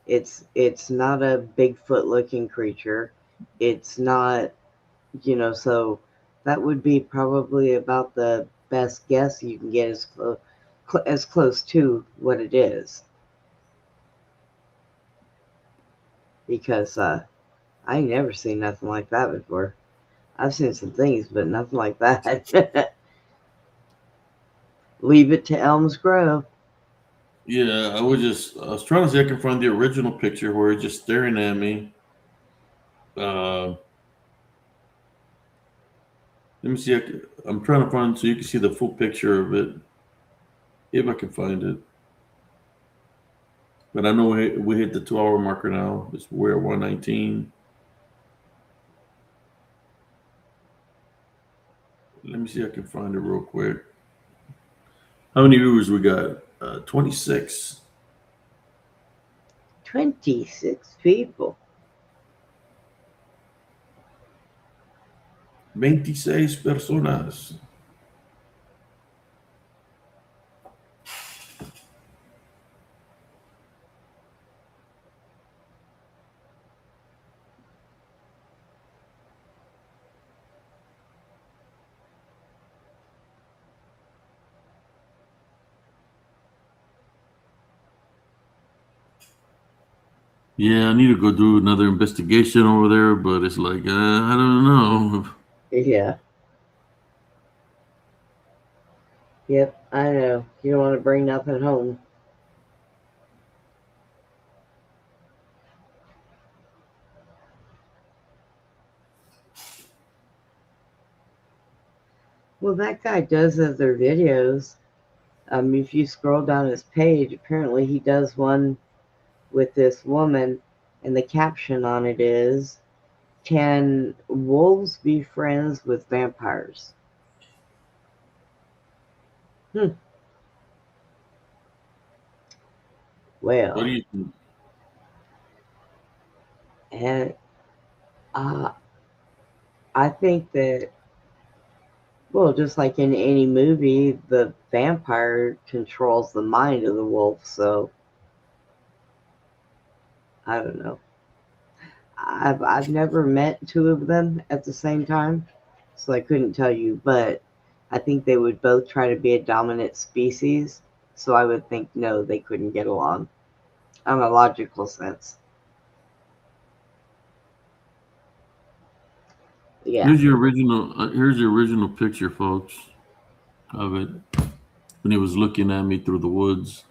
It's not a Bigfoot looking creature. It's not, so that would be probably about the best guess you can get as close to what it is. Because I ain't never seen nothing like that before. I've seen some things, but nothing like that. Leave it to Elms Grove. Yeah, I was trying to see if I can find the original picture where it's just staring at me. Let me see. I'm trying to find so you can see the full picture of it, if I can find it. But I know we hit the 2 hour marker now. We're at 119. Let me see if I can find it real quick. How many viewers we got? 26. 26 people. 26 personas. Yeah, I need to go do another investigation over there, but it's like, I don't know. Yeah. Yep, I know. You don't want to bring nothing home. Well, that guy does other videos. If you scroll down his page, apparently he does one with this woman, and the caption on it is, "Can wolves be friends with vampires?" What Well, do you think? and I think that, well, just like in any movie, the vampire controls the mind of the wolf, so I don't know. I've never met two of them at the same time, so I couldn't tell you, but I think they would both try to be a dominant species, so I would think no, they couldn't get along on a logical sense. Yeah. Here's your original. Here's the original picture, folks, of it when he was looking at me through the woods.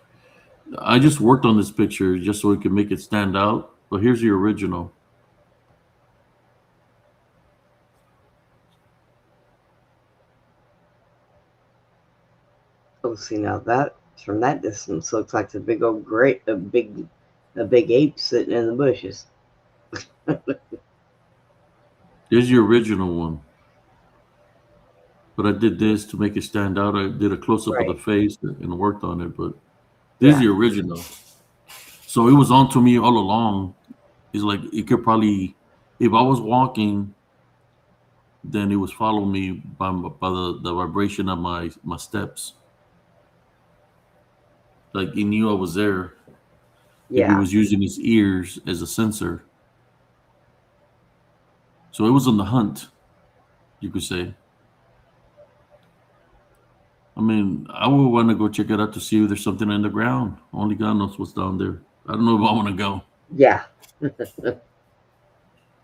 I just worked on this picture just so we could make it stand out. But here's the original. Oh, see, now that from that distance looks like a big old a big ape sitting in the bushes. Here's the original one. But I did this to make it stand out. I did a close up of the Right. face and worked on it. But this is Yeah. the original. So it was on to me all along. It's like it could probably, if I was walking, then it was following me by the vibration of my steps. Like he knew I was there. If he Yeah. was using his ears as a sensor. So it was on the hunt, you could say. I mean, I would want to go check it out to see if there's something in the ground. Only God knows what's down there. I don't know if I want to go. Yeah. That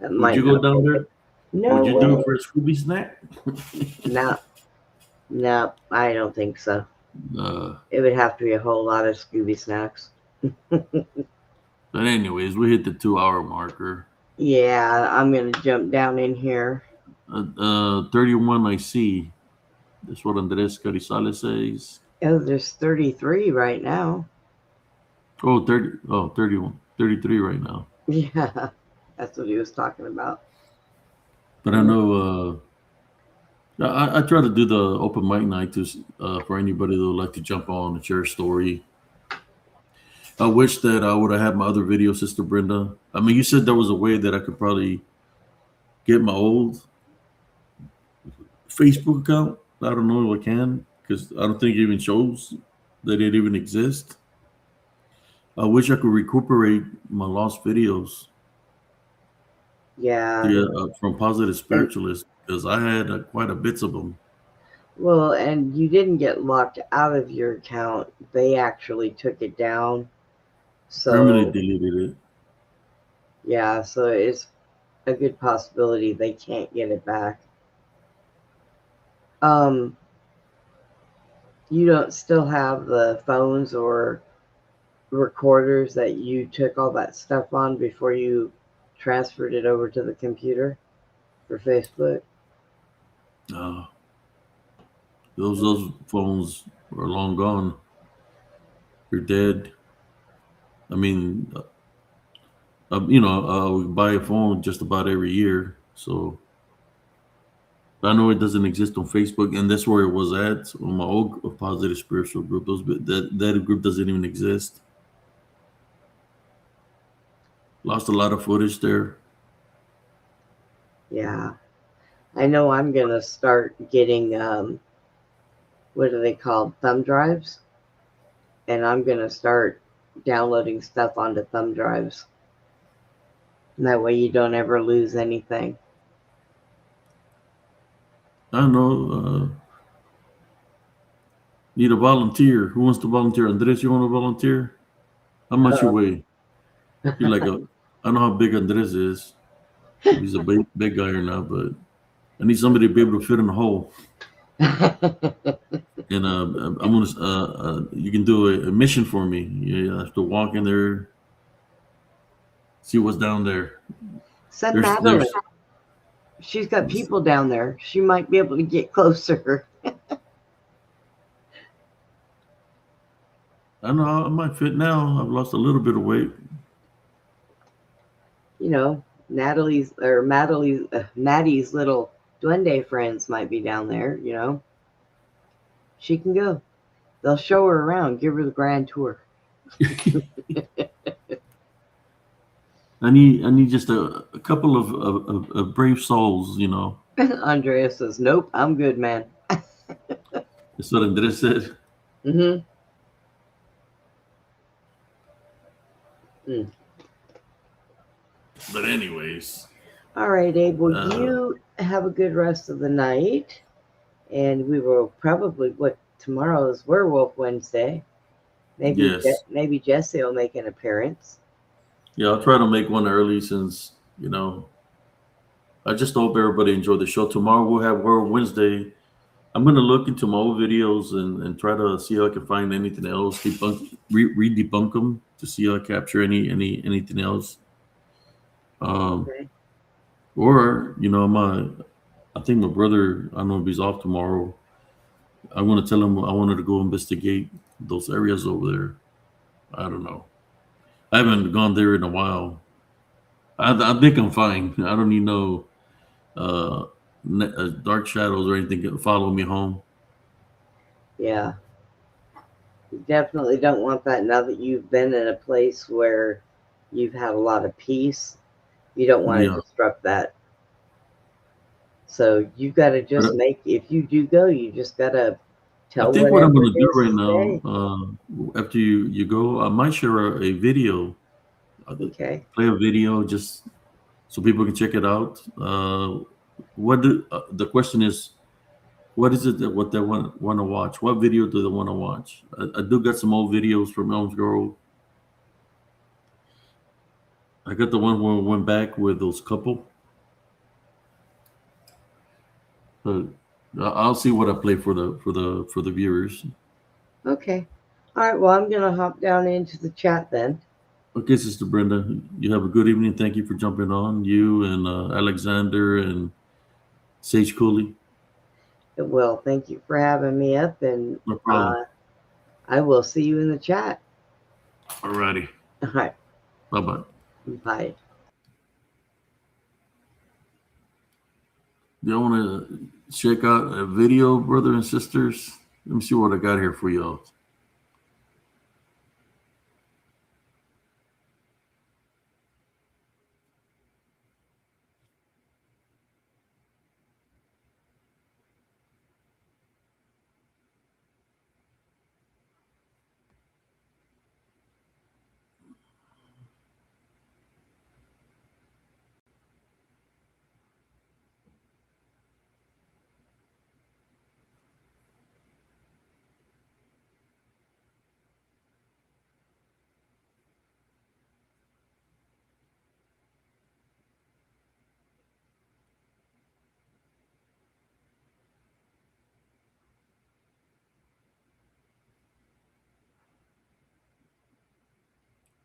Would might you go not down be there? good. No Would you do way. it for a Scooby snack? No, I don't think so. uh, It would have to be a whole lot of Scooby snacks. but anyways, we hit the 2 hour marker. Yeah, I'm gonna jump down in here. 31 I see. That's what Andres Carizales says. Oh, there's 33 right now. Oh, 30. Oh, 31. 33 right now. Yeah, that's what he was talking about. But I know I try to do the open mic night for anybody that would like to jump on and share a story. I wish that I would have had my other video, Sister Brenda. I mean, you said there was a way that I could probably get my old Facebook account. I don't know if I can because I don't think it even shows that it even exists. I wish I could recuperate my lost videos. Yeah. Yeah, from Positive And Spiritualist, because I had quite a bits of them. well, and you didn't get locked out of your account. They actually took it down. Permanently So deleted it. yeah, so it's a good possibility they can't get it back. Um, you don't still have the phones or recorders that you took all that stuff on before you transferred it over to the computer for Facebook? Uh, those phones are long gone. They're dead. I mean, we buy a phone just about every year, so I know it doesn't exist on Facebook, and that's where it was at on my old Positive Spiritual group. That group doesn't even exist. Lost a lot of footage there. Yeah. I know I'm going to start getting, what are they called? Thumb drives. And I'm going to start downloading stuff onto thumb drives. And that way you don't ever lose anything. I don't know. Need a volunteer. Who wants to volunteer? Andres, you want to volunteer? How much you weigh? You're like a. I know how big Andres is. If he's a big guy or not, but I need somebody to be able to fit in the hole. And I'm gonna. You can do a mission for me. You have to walk in there, see what's down there. Send There's. Madeline. She's got people down there. She might be able to get closer. I know I might fit now. I've lost a little bit of weight. You know, Maddie's little duende friends might be down there. You know, she can go. They'll show her around, give her the grand tour. I need just a couple of brave souls. Andrea says, "Nope, I'm good, man." That's what Andres said. Mm-hmm. But anyways. All right, Abe. Well, you have a good rest of the night, and we will probably tomorrow is Werewolf Wednesday. Maybe Yes. maybe Jesse will make an appearance. Yeah, I'll try to make one early since I just hope everybody enjoyed the show. Tomorrow we'll have World Wednesday. I'm gonna look into my old videos and try to see how I can find anything else, re-debunk them to see how I capture anything else. Okay. Or I think my brother. I don't know if he's off tomorrow. I want to tell him I wanted to go investigate those areas over there. I don't know. I haven't gone there in a while. I think I'm fine. I don't need no dark shadows or anything to follow me home. Yeah. You definitely don't want that now that you've been in a place where you've had a lot of peace. You don't want to disrupt that. So you got to just if you do go, you just got to tell I think what I'm going to do right say. now, after you go, I might share a video. Okay. Play a video just so people can check it out. The question is, what is it what they want to watch? What video do they want to watch? I do got some old videos from Elms Grove. I got the one where we went back with those couple. But I'll see what I play for the viewers. Okay. All right. Well, I'm gonna hop down into the chat then. Okay, Sister Brenda, you have a good evening. Thank you for jumping on. You and Alexander and Sage Cooley. Well, thank you for having me up, and No problem. I will see you in the chat. All righty. All right. Bye-bye. Bye. Do y'all want to check out a video, brother and sisters? Let me see what I got here for y'all.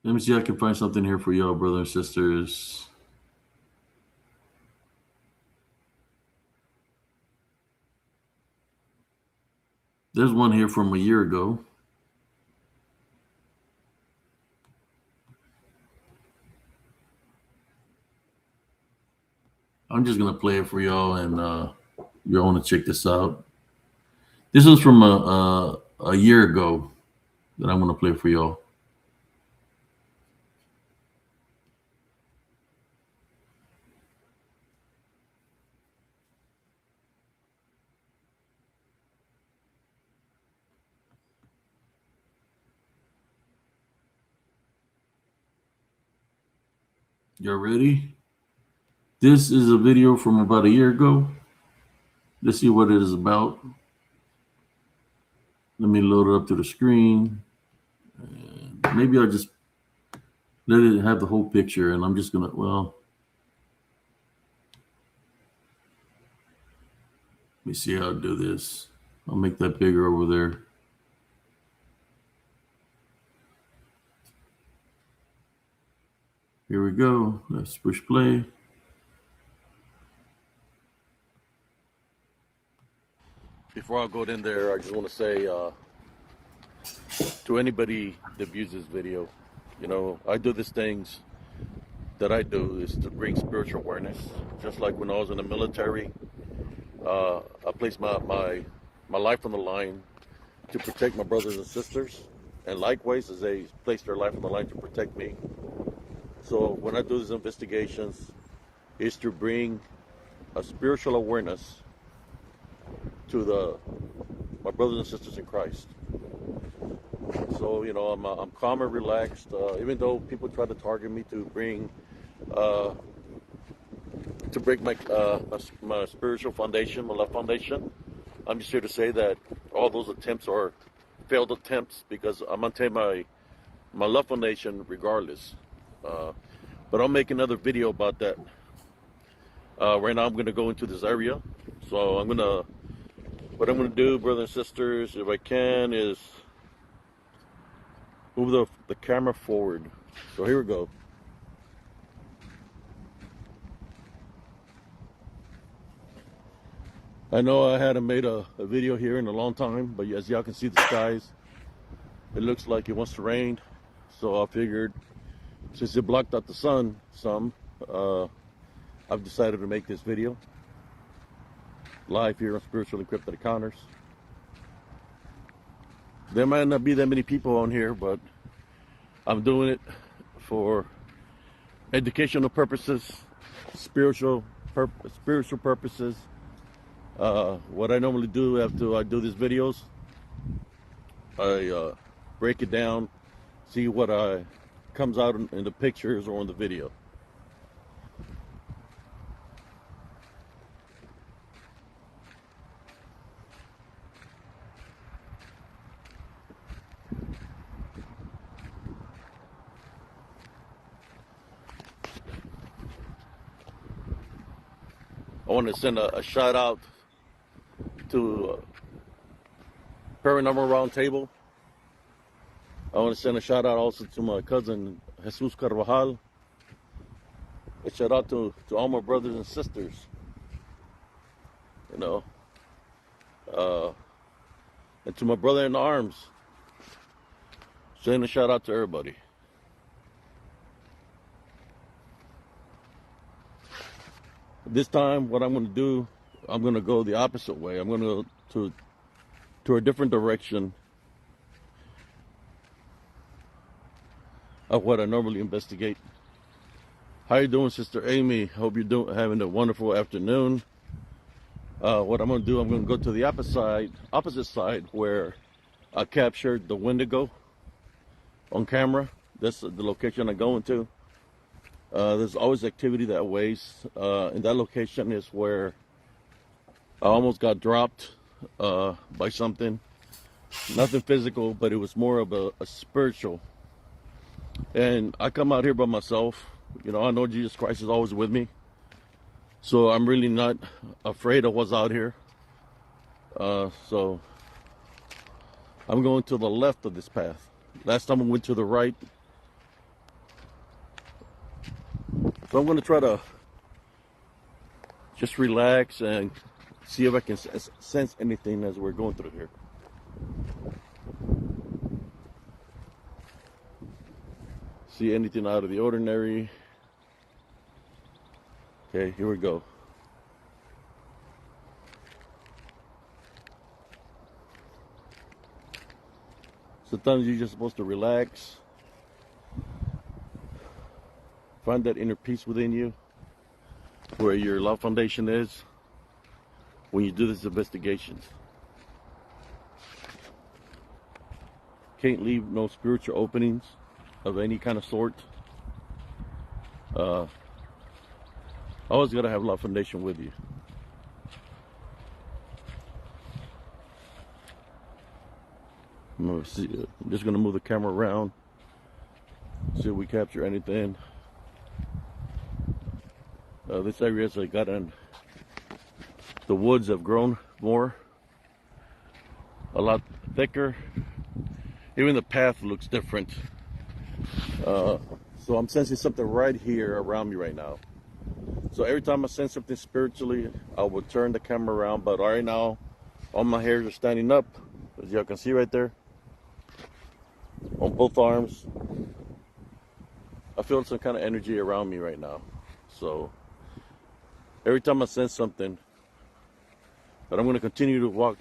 Let me see if I can find something here for y'all, brothers and sisters. There's one here from a year ago. I'm just gonna play it for y'all, and y'all want to check this out. This was from a year ago that I'm gonna play for y'all. Y'all ready? This is a video from about a year ago. Let's see what it is about. Let me load it up to the screen. And maybe I'll just let it have the whole picture, and I'm just gonna, well, let me see how to do this. I'll make that bigger over there. Here we go. Let's push play. Before I go in there, I just want to say to anybody that views this video, you know, I do these things that I do is to bring spiritual awareness. Just like when I was in the military, I placed my life on the line to protect my brothers and sisters, and likewise, as they place their life on the line to protect me. So when I do these investigations, is to bring a spiritual awareness to my brothers and sisters in Christ. So, you know, I'm calm and relaxed, even though people try to target me to break my spiritual foundation, my love foundation. I'm just here to say that all those attempts are failed attempts, because I'm gonna take my love foundation regardless. But I'll make another video about that. Right now I'm gonna go into this area, so what I'm gonna do, brothers and sisters, if I can, is move the camera forward. So here we go. I know I hadn't made a video here in a long time, but as y'all can see the skies, it looks like it wants to rain. So I figured, since it blocked out the sun some, I've decided to make this video live here on Spiritual and Cryptid Encounters. There might not be that many people on here, but I'm doing it for educational purposes, spiritual purposes. What I normally do after I do these videos, I break it down, see what comes out in the pictures or in the video. I want to send a shout out to Paranormal Roundtable. I want to send a shout out also to my cousin Jesus Carvajal. A shout out to all my brothers and sisters. You know, and to my brother in arms. Send a shout out to everybody. This time, what I'm going to do, I'm going to go the opposite way. I'm going to go to a different direction of what I normally investigate. How you doing, Sister Amy? Hope you're having a wonderful afternoon. What I'm going to do, I'm going to go to the opposite side where I captured the Wendigo on camera. That's the location I'm going to. There's always activity that ways. And that location is where I almost got dropped by something. Nothing physical, but it was more of a spiritual. And I come out here by myself. You know, I know Jesus Christ is always with me. So I'm really not afraid of what's out here. So I'm going to the left of this path. Last time I went to the right. So I'm going to try to just relax and see if I can sense anything as we're going through here. See anything out of the ordinary. Okay, here we go. Sometimes you're just supposed to relax. Find that inner peace within you, where your love foundation is, when you do these investigations. Can't leave no spiritual openings of any kind of sort. Always gotta have love foundation with you. I'm just gonna move the camera around, see if we capture anything. This area has gotten, the woods have grown more, a lot thicker. Even the path looks different. So I'm sensing something right here around me right now. So every time I sense something spiritually, I will turn the camera around. But right now, all my hairs are standing up, as y'all can see right there, on both arms. I feel some kind of energy around me right now. So every time I sense something, but I'm going to continue to walk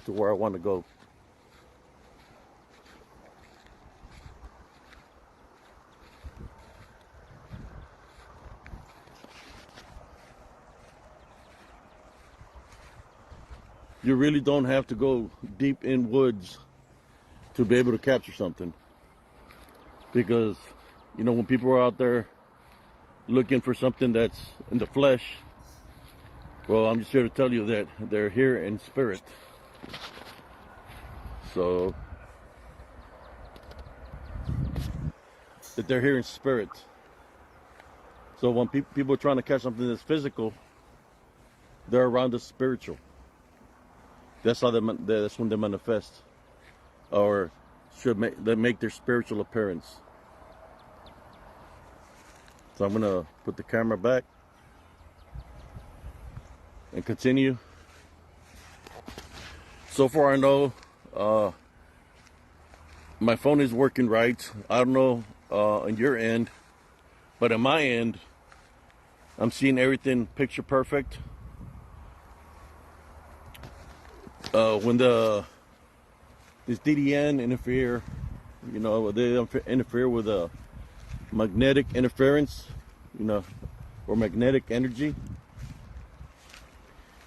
to where I want to go. You really don't have to go deep in woods to be able to capture something. Because, you know, when people are out there looking for something that's in the flesh, well, I'm just here to tell you that they're here in spirit. So, that they're here in spirit. So when people are trying to catch something that's physical, they're around the spiritual. That's how that's when they manifest, or they make their spiritual appearance. So I'm gonna put the camera back and continue. So far I know my phone is working right. I don't know on your end, but on my end, I'm seeing everything picture perfect. When this DDN interfere, you know, they interfere with magnetic interference, you know, or magnetic energy,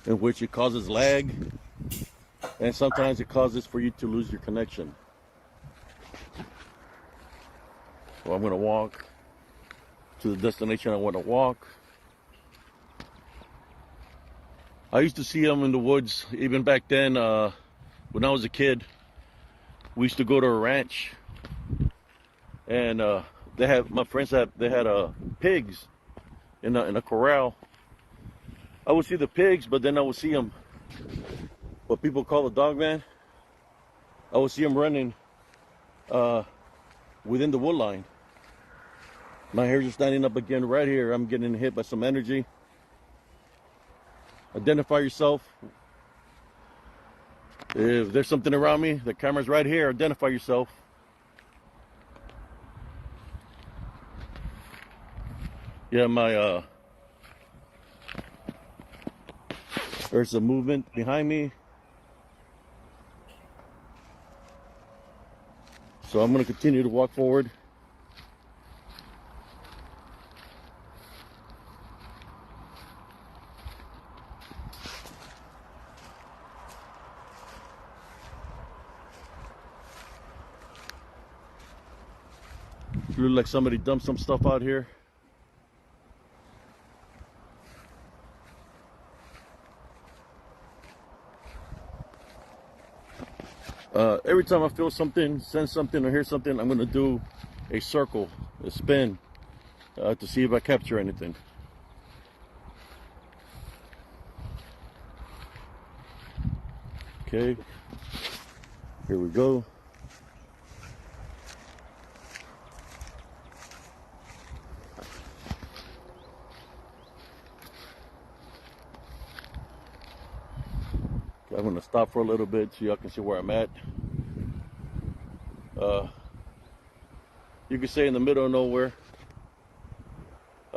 in which it causes lag, and sometimes it causes for you to lose your connection. So I'm going to walk to the destination I want to walk. I used to see them in the woods even back then. When I was a kid, we used to go to a ranch, and my friends had pigs in a corral. I would see the pigs, but then I would see them, what people call the dog man. I would see them running within the wood line. My hairs are standing up again right here. I'm getting hit by some energy. Identify yourself. If there's something around me, the camera's right here. Identify yourself. Yeah, there's a movement behind me. So I'm going to continue to walk forward. Look like somebody dumped some stuff out here. Every time I feel something, sense something, or hear something, I'm going to do a circle, a spin, to see if I capture anything. Okay, here we go. I'm gonna stop for a little bit so y'all can see where I'm at. You can say in the middle of nowhere.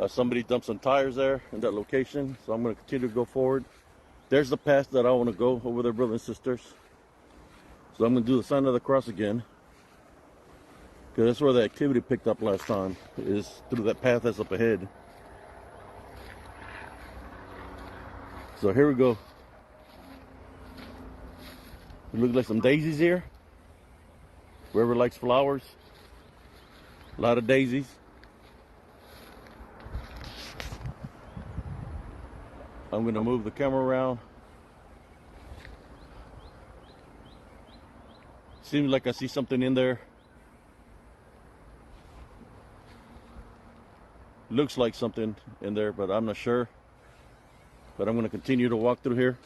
Somebody dumped some tires there in that location, so I'm gonna continue to go forward. There's the path that I want to go over there, brothers and sisters. So I'm gonna do the sign of the cross again, because that's where the activity picked up last time, is through that path that's up ahead. So here we go. It looks like some daisies here. Whoever likes flowers, a lot of daisies. I'm gonna move the camera around. Seems like I see something in there. Looks like something in there, but I'm not sure. But I'm gonna continue to walk through here.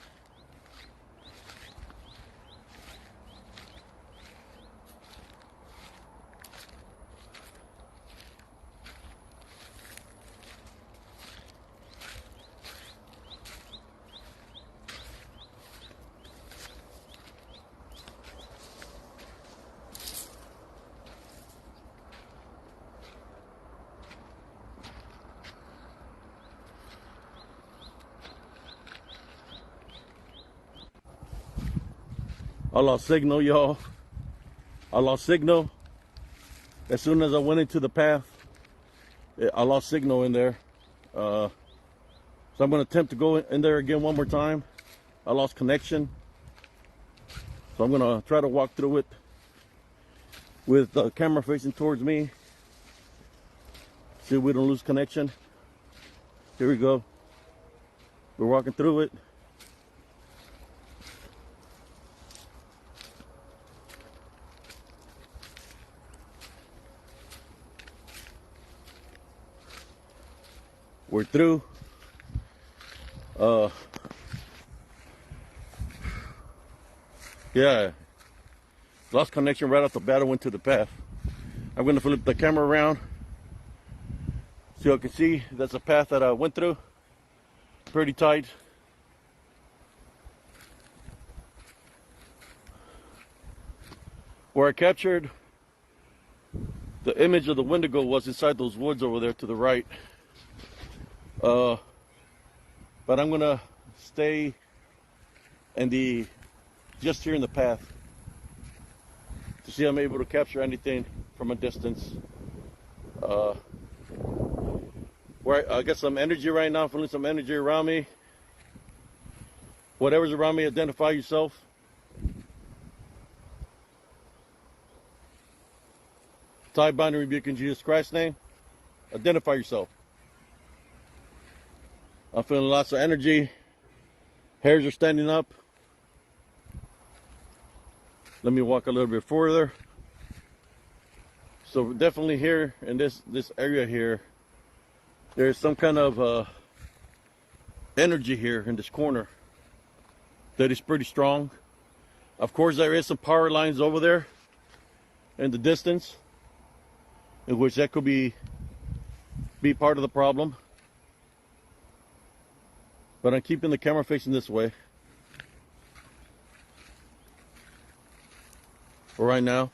I lost signal, y'all. I lost signal. As soon as I went into the path, I lost signal in there. So I'm going to attempt to go in there again one more time. I lost connection. So I'm going to try to walk through it with the camera facing towards me. See if we don't lose connection. Here we go. We're walking through it. We're through. Yeah, lost connection right off the bat. I went to the path. I'm gonna flip the camera around so you can see that's a path that I went through. Pretty tight. Where I captured the image of the Wendigo was inside those woods over there to the right. But I'm gonna stay in just here in the path to see if I'm able to capture anything from a distance. Where I got some energy right now, feeling some energy around me. Whatever's around me, identify yourself. Tie, bind, and rebuke in Jesus Christ's name. Identify yourself. I'm feeling lots of energy. Hairs are standing up. Let me walk a little bit further. So definitely here in this area here, there's some kind of energy here in this corner that is pretty strong. Of course, there is some power lines over there in the distance, in which that could be part of the problem. But I'm keeping the camera facing this way for right now.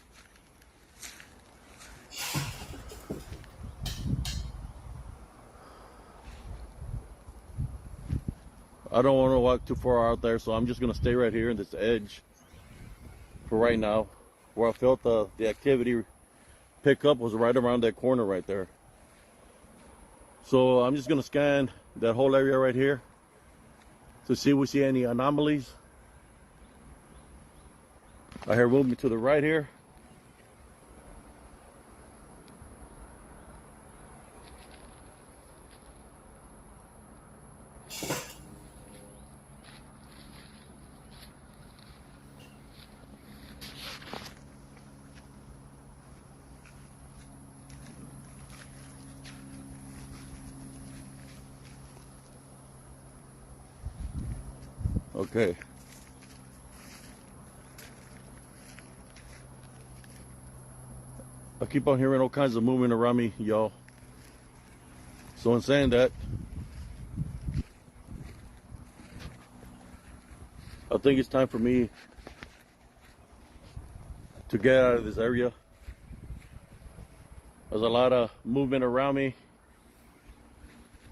I don't want to walk too far out there, so I'm just going to stay right here in this edge for right now. Where I felt the activity pick up was right around that corner right there. So I'm just going to scan that whole area right here to see if we see any anomalies. I hear movement to the right here. Okay. I keep on hearing all kinds of movement around me, y'all. So in saying that, I think it's time for me to get out of this area. There's a lot of movement around me.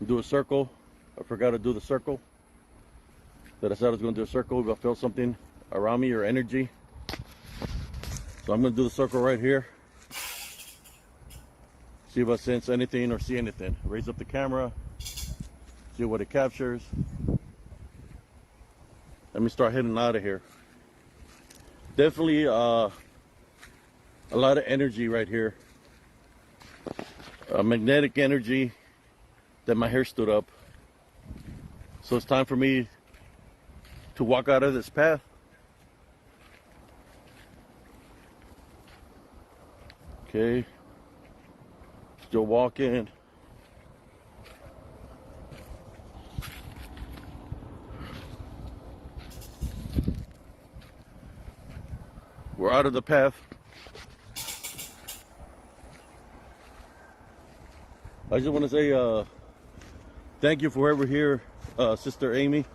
Do a circle. I forgot to do the circle. That I said I was going to do a circle if I felt something around me or energy. So I'm going to do the circle right here. See if I sense anything or see anything. Raise up the camera. See what it captures. Let me start heading out of here. Definitely a lot of energy right here. Magnetic energy that my hair stood up. So it's time for me to walk out of this path. Okay. Still walking. We're out of the path. I just want to say thank you for whoever here, Sister Amy.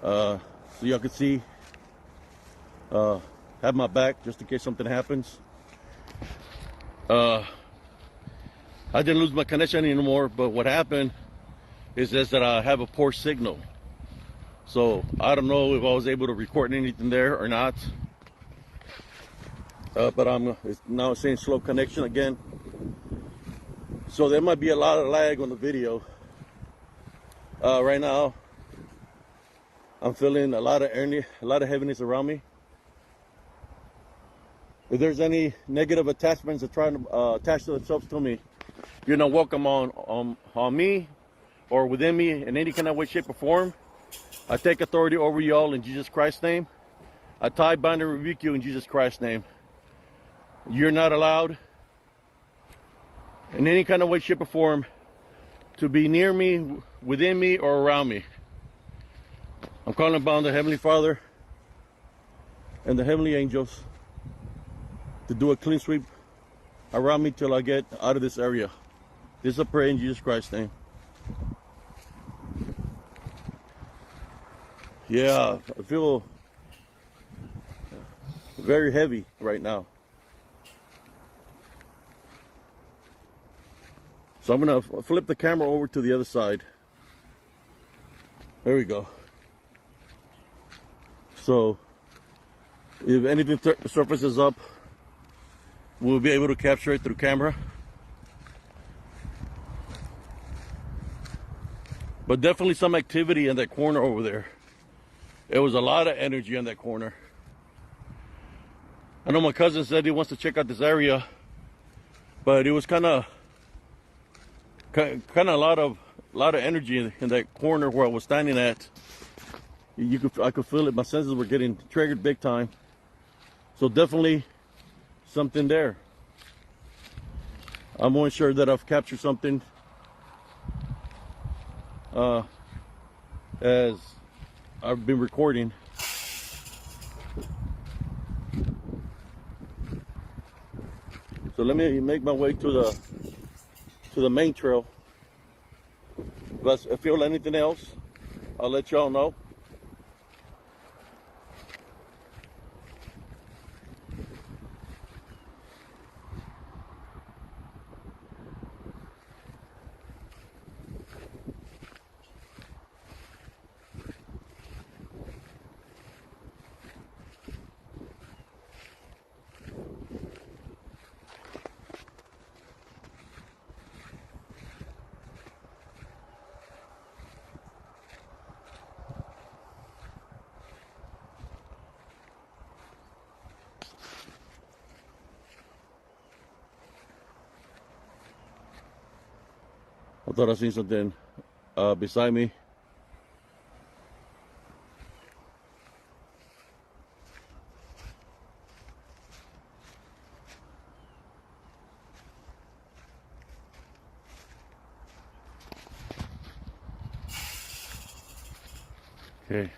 So y'all can see, have my back just in case something happens. I didn't lose my connection anymore, but what happened is just that I have a poor signal. So I don't know if I was able to record anything there or not. But it's now saying slow connection again. So there might be a lot of lag on the video. Right now, I'm feeling a lot of heaviness around me. If there's any negative attachments that try to attach themselves to me, you're not welcome on me or within me in any kind of way, shape, or form. I take authority over y'all in Jesus Christ's name. I tie, bind, and rebuke you in Jesus Christ's name. You're not allowed in any kind of way, shape, or form to be near me, within me, or around me. I'm calling upon the Heavenly Father and the heavenly angels to do a clean sweep around me till I get out of this area. This I pray in Jesus Christ's name. Yeah, I feel very heavy right now. So I'm gonna flip the camera over to the other side. There we go. So if anything surfaces up, we'll be able to capture it through camera. But definitely some activity in that corner over there. There was a lot of energy in that corner. I know my cousin said he wants to check out this area, but it was kind of a lot of energy in that corner where I was standing at. I could feel it. My senses were getting triggered big time. So definitely something there. I'm more sure that I've captured something as I've been recording. So let me make my way to the main trail. If I feel anything else, I'll let y'all know. I thought I seen something beside me. Okay.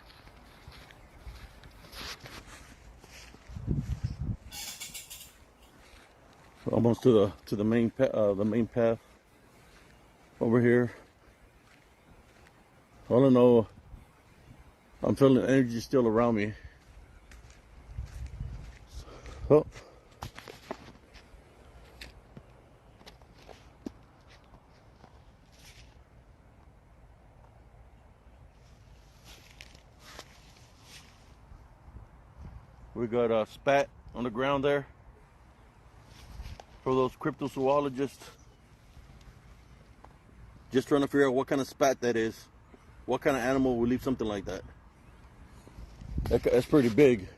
Almost to the main path over here. All I know, I'm feeling energy still around me. Oh. We got a spat on the ground there for those cryptozoologists. Just trying to figure out what kind of spat that is. What kind of animal would leave something like that? That's pretty big.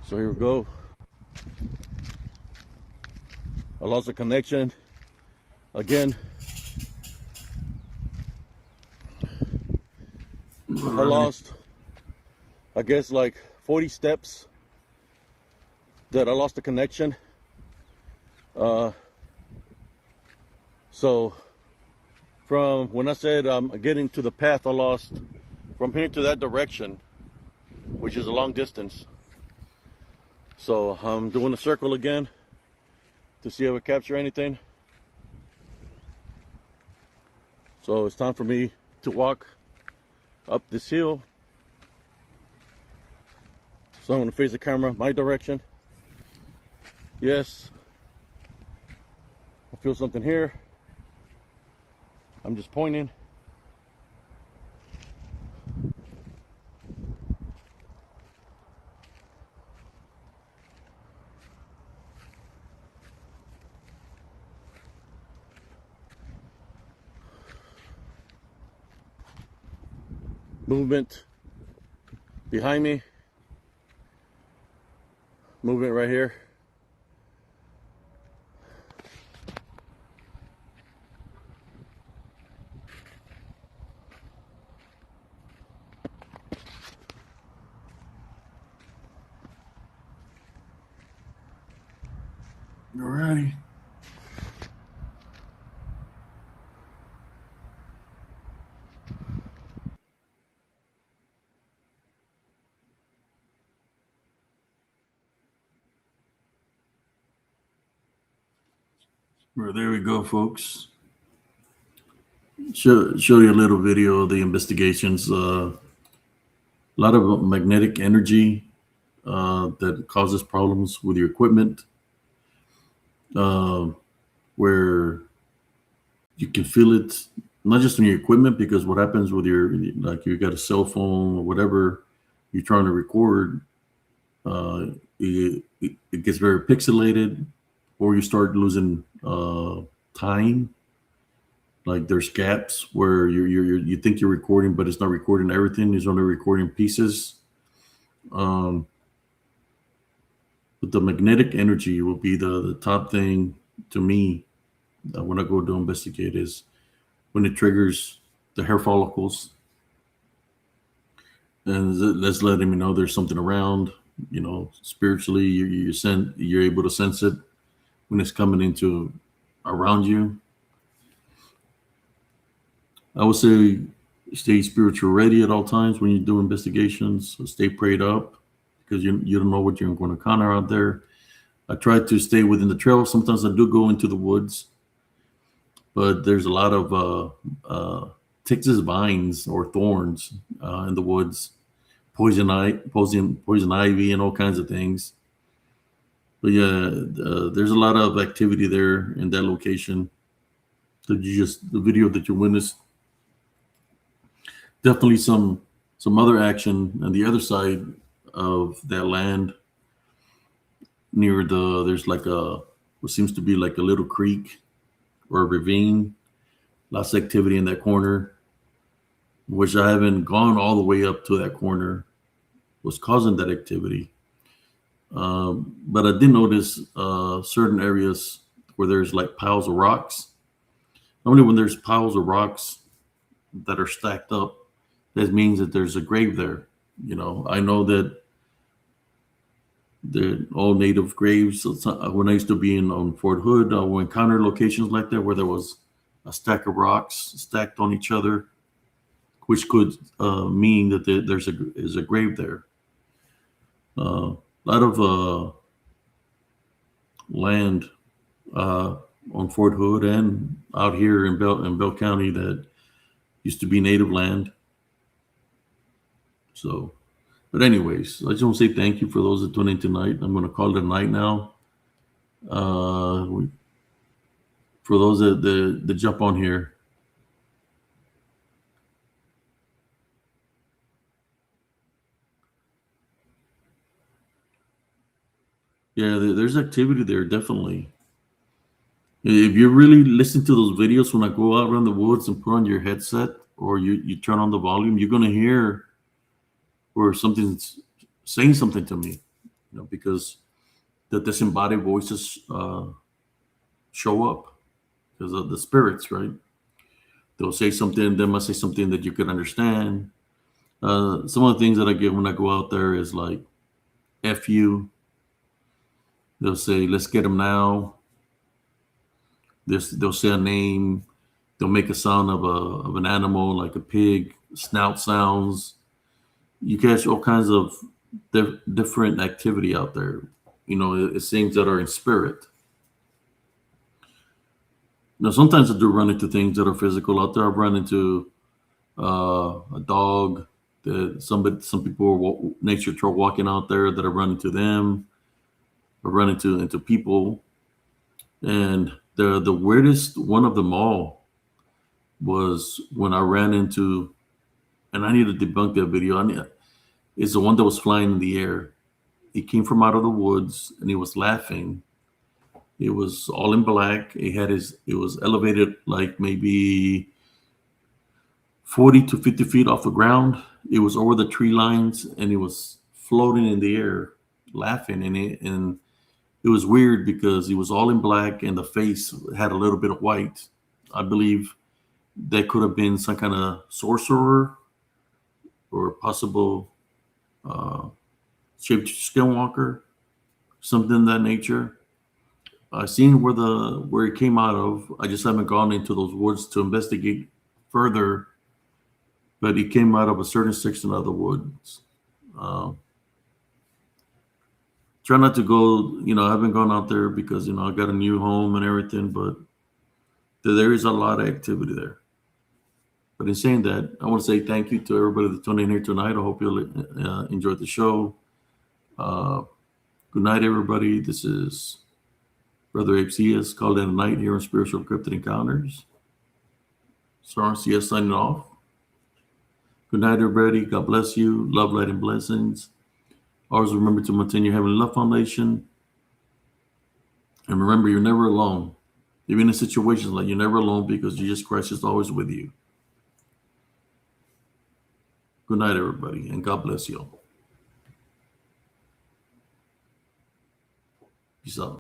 So here we go. I lost a connection again. I lost, I guess, like 40 steps that I lost the connection. So from when I said I'm getting to the path, I lost from here to that direction, which is a long distance. So I'm doing a circle again to see if I capture anything. So it's time for me to walk up this hill. So I'm gonna face the camera my direction. Yes, I feel something here. I'm just pointing. Movement behind me. Movement right here. Alrighty. Well, there we go, folks. Show you a little video of the investigations. A lot of magnetic energy that causes problems with your equipment, where you can feel it not just on your equipment, because what happens with your, like, you got a cell phone or whatever you're trying to record, it gets very pixelated, or you start losing time. Like there's gaps where you think you're recording, but it's not recording everything. It's only recording pieces. But the magnetic energy will be the top thing to me when I go to investigate, is when it triggers the hair follicles, and that's letting me know there's something around. You know, spiritually, you're able to sense it when it's coming into around you. I would say stay spiritual ready at all times when you do investigations. So stay prayed up, because you don't know what you're going to encounter out there. I try to stay within the trail. Sometimes I do go into the woods, but there's a lot of Texas vines or thorns in the woods, poison ivy, and all kinds of things. But yeah, there's a lot of activity there in that location. The video that you witnessed, definitely some other action on the other side of that land, near there's like what seems to be like a little creek or a ravine. Lots of activity in that corner, which I haven't gone all the way up to that corner, was causing that activity. But I did notice certain areas where there's like piles of rocks. Normally when there's piles of rocks that are stacked up, that means that there's a grave there. You know, I know that the all native graves. When I used to be on Fort Hood, I would encounter locations like that where there was a stack of rocks stacked on each other, which could mean that there's a grave there. A lot of land on Fort Hood and out here in Bell County that used to be native land. So, but anyways, I just want to say thank you for those that tuned in tonight. I'm going to call it a night now. For those that jump on here, yeah, there's activity there, definitely. If you really listen to those videos when I go out around the woods and put on your headset or you turn on the volume, you're going to hear where something's saying something to me, because the disembodied voices show up because of the spirits, right? They'll say something, they must say something that you could understand. Some of the things that I get when I go out there is like, F you. They'll say, let's get them now. They'll say a name. They'll make a sound of an animal, like a pig, snout sounds. You catch all kinds of different activity out there. It's things that are in spirit. Now, sometimes I do run into things that are physical out there. I've run into a dog that some people nature trail walking out there that I run into them. I run into people, and the weirdest one of them all was when I ran into, and I need to debunk that video. It's the one that was flying in the air. He came from out of the woods and he was laughing. It was all in black. It was elevated like maybe 40 to 50 feet off the ground. It was over the tree lines and it was floating in the air, laughing. And it was weird because he was all in black and the face had a little bit of white. I believe that could have been some kind of sorcerer or possible shaped skinwalker, something of that nature. I've seen where it came out of. I just haven't gone into those woods to investigate further, but it came out of a certain section of the woods. Try not to go, I haven't gone out there because, I got a new home and everything, but there is a lot of activity there. But in saying that, I want to say thank you to everybody that tuned in here tonight. I hope you enjoyed the show. Good night, everybody. This is Brother Abe CS, called in a night here on Spiritual Cryptid Encounters. Star CS signing off. Good night, everybody. God bless you. Love, light, and blessings. Always remember to maintain your Heavenly Love Foundation. And remember, you're never alone. Even in situations like you're never alone because Jesus Christ is always with you. Good night, everybody, and God bless you all. Peace out.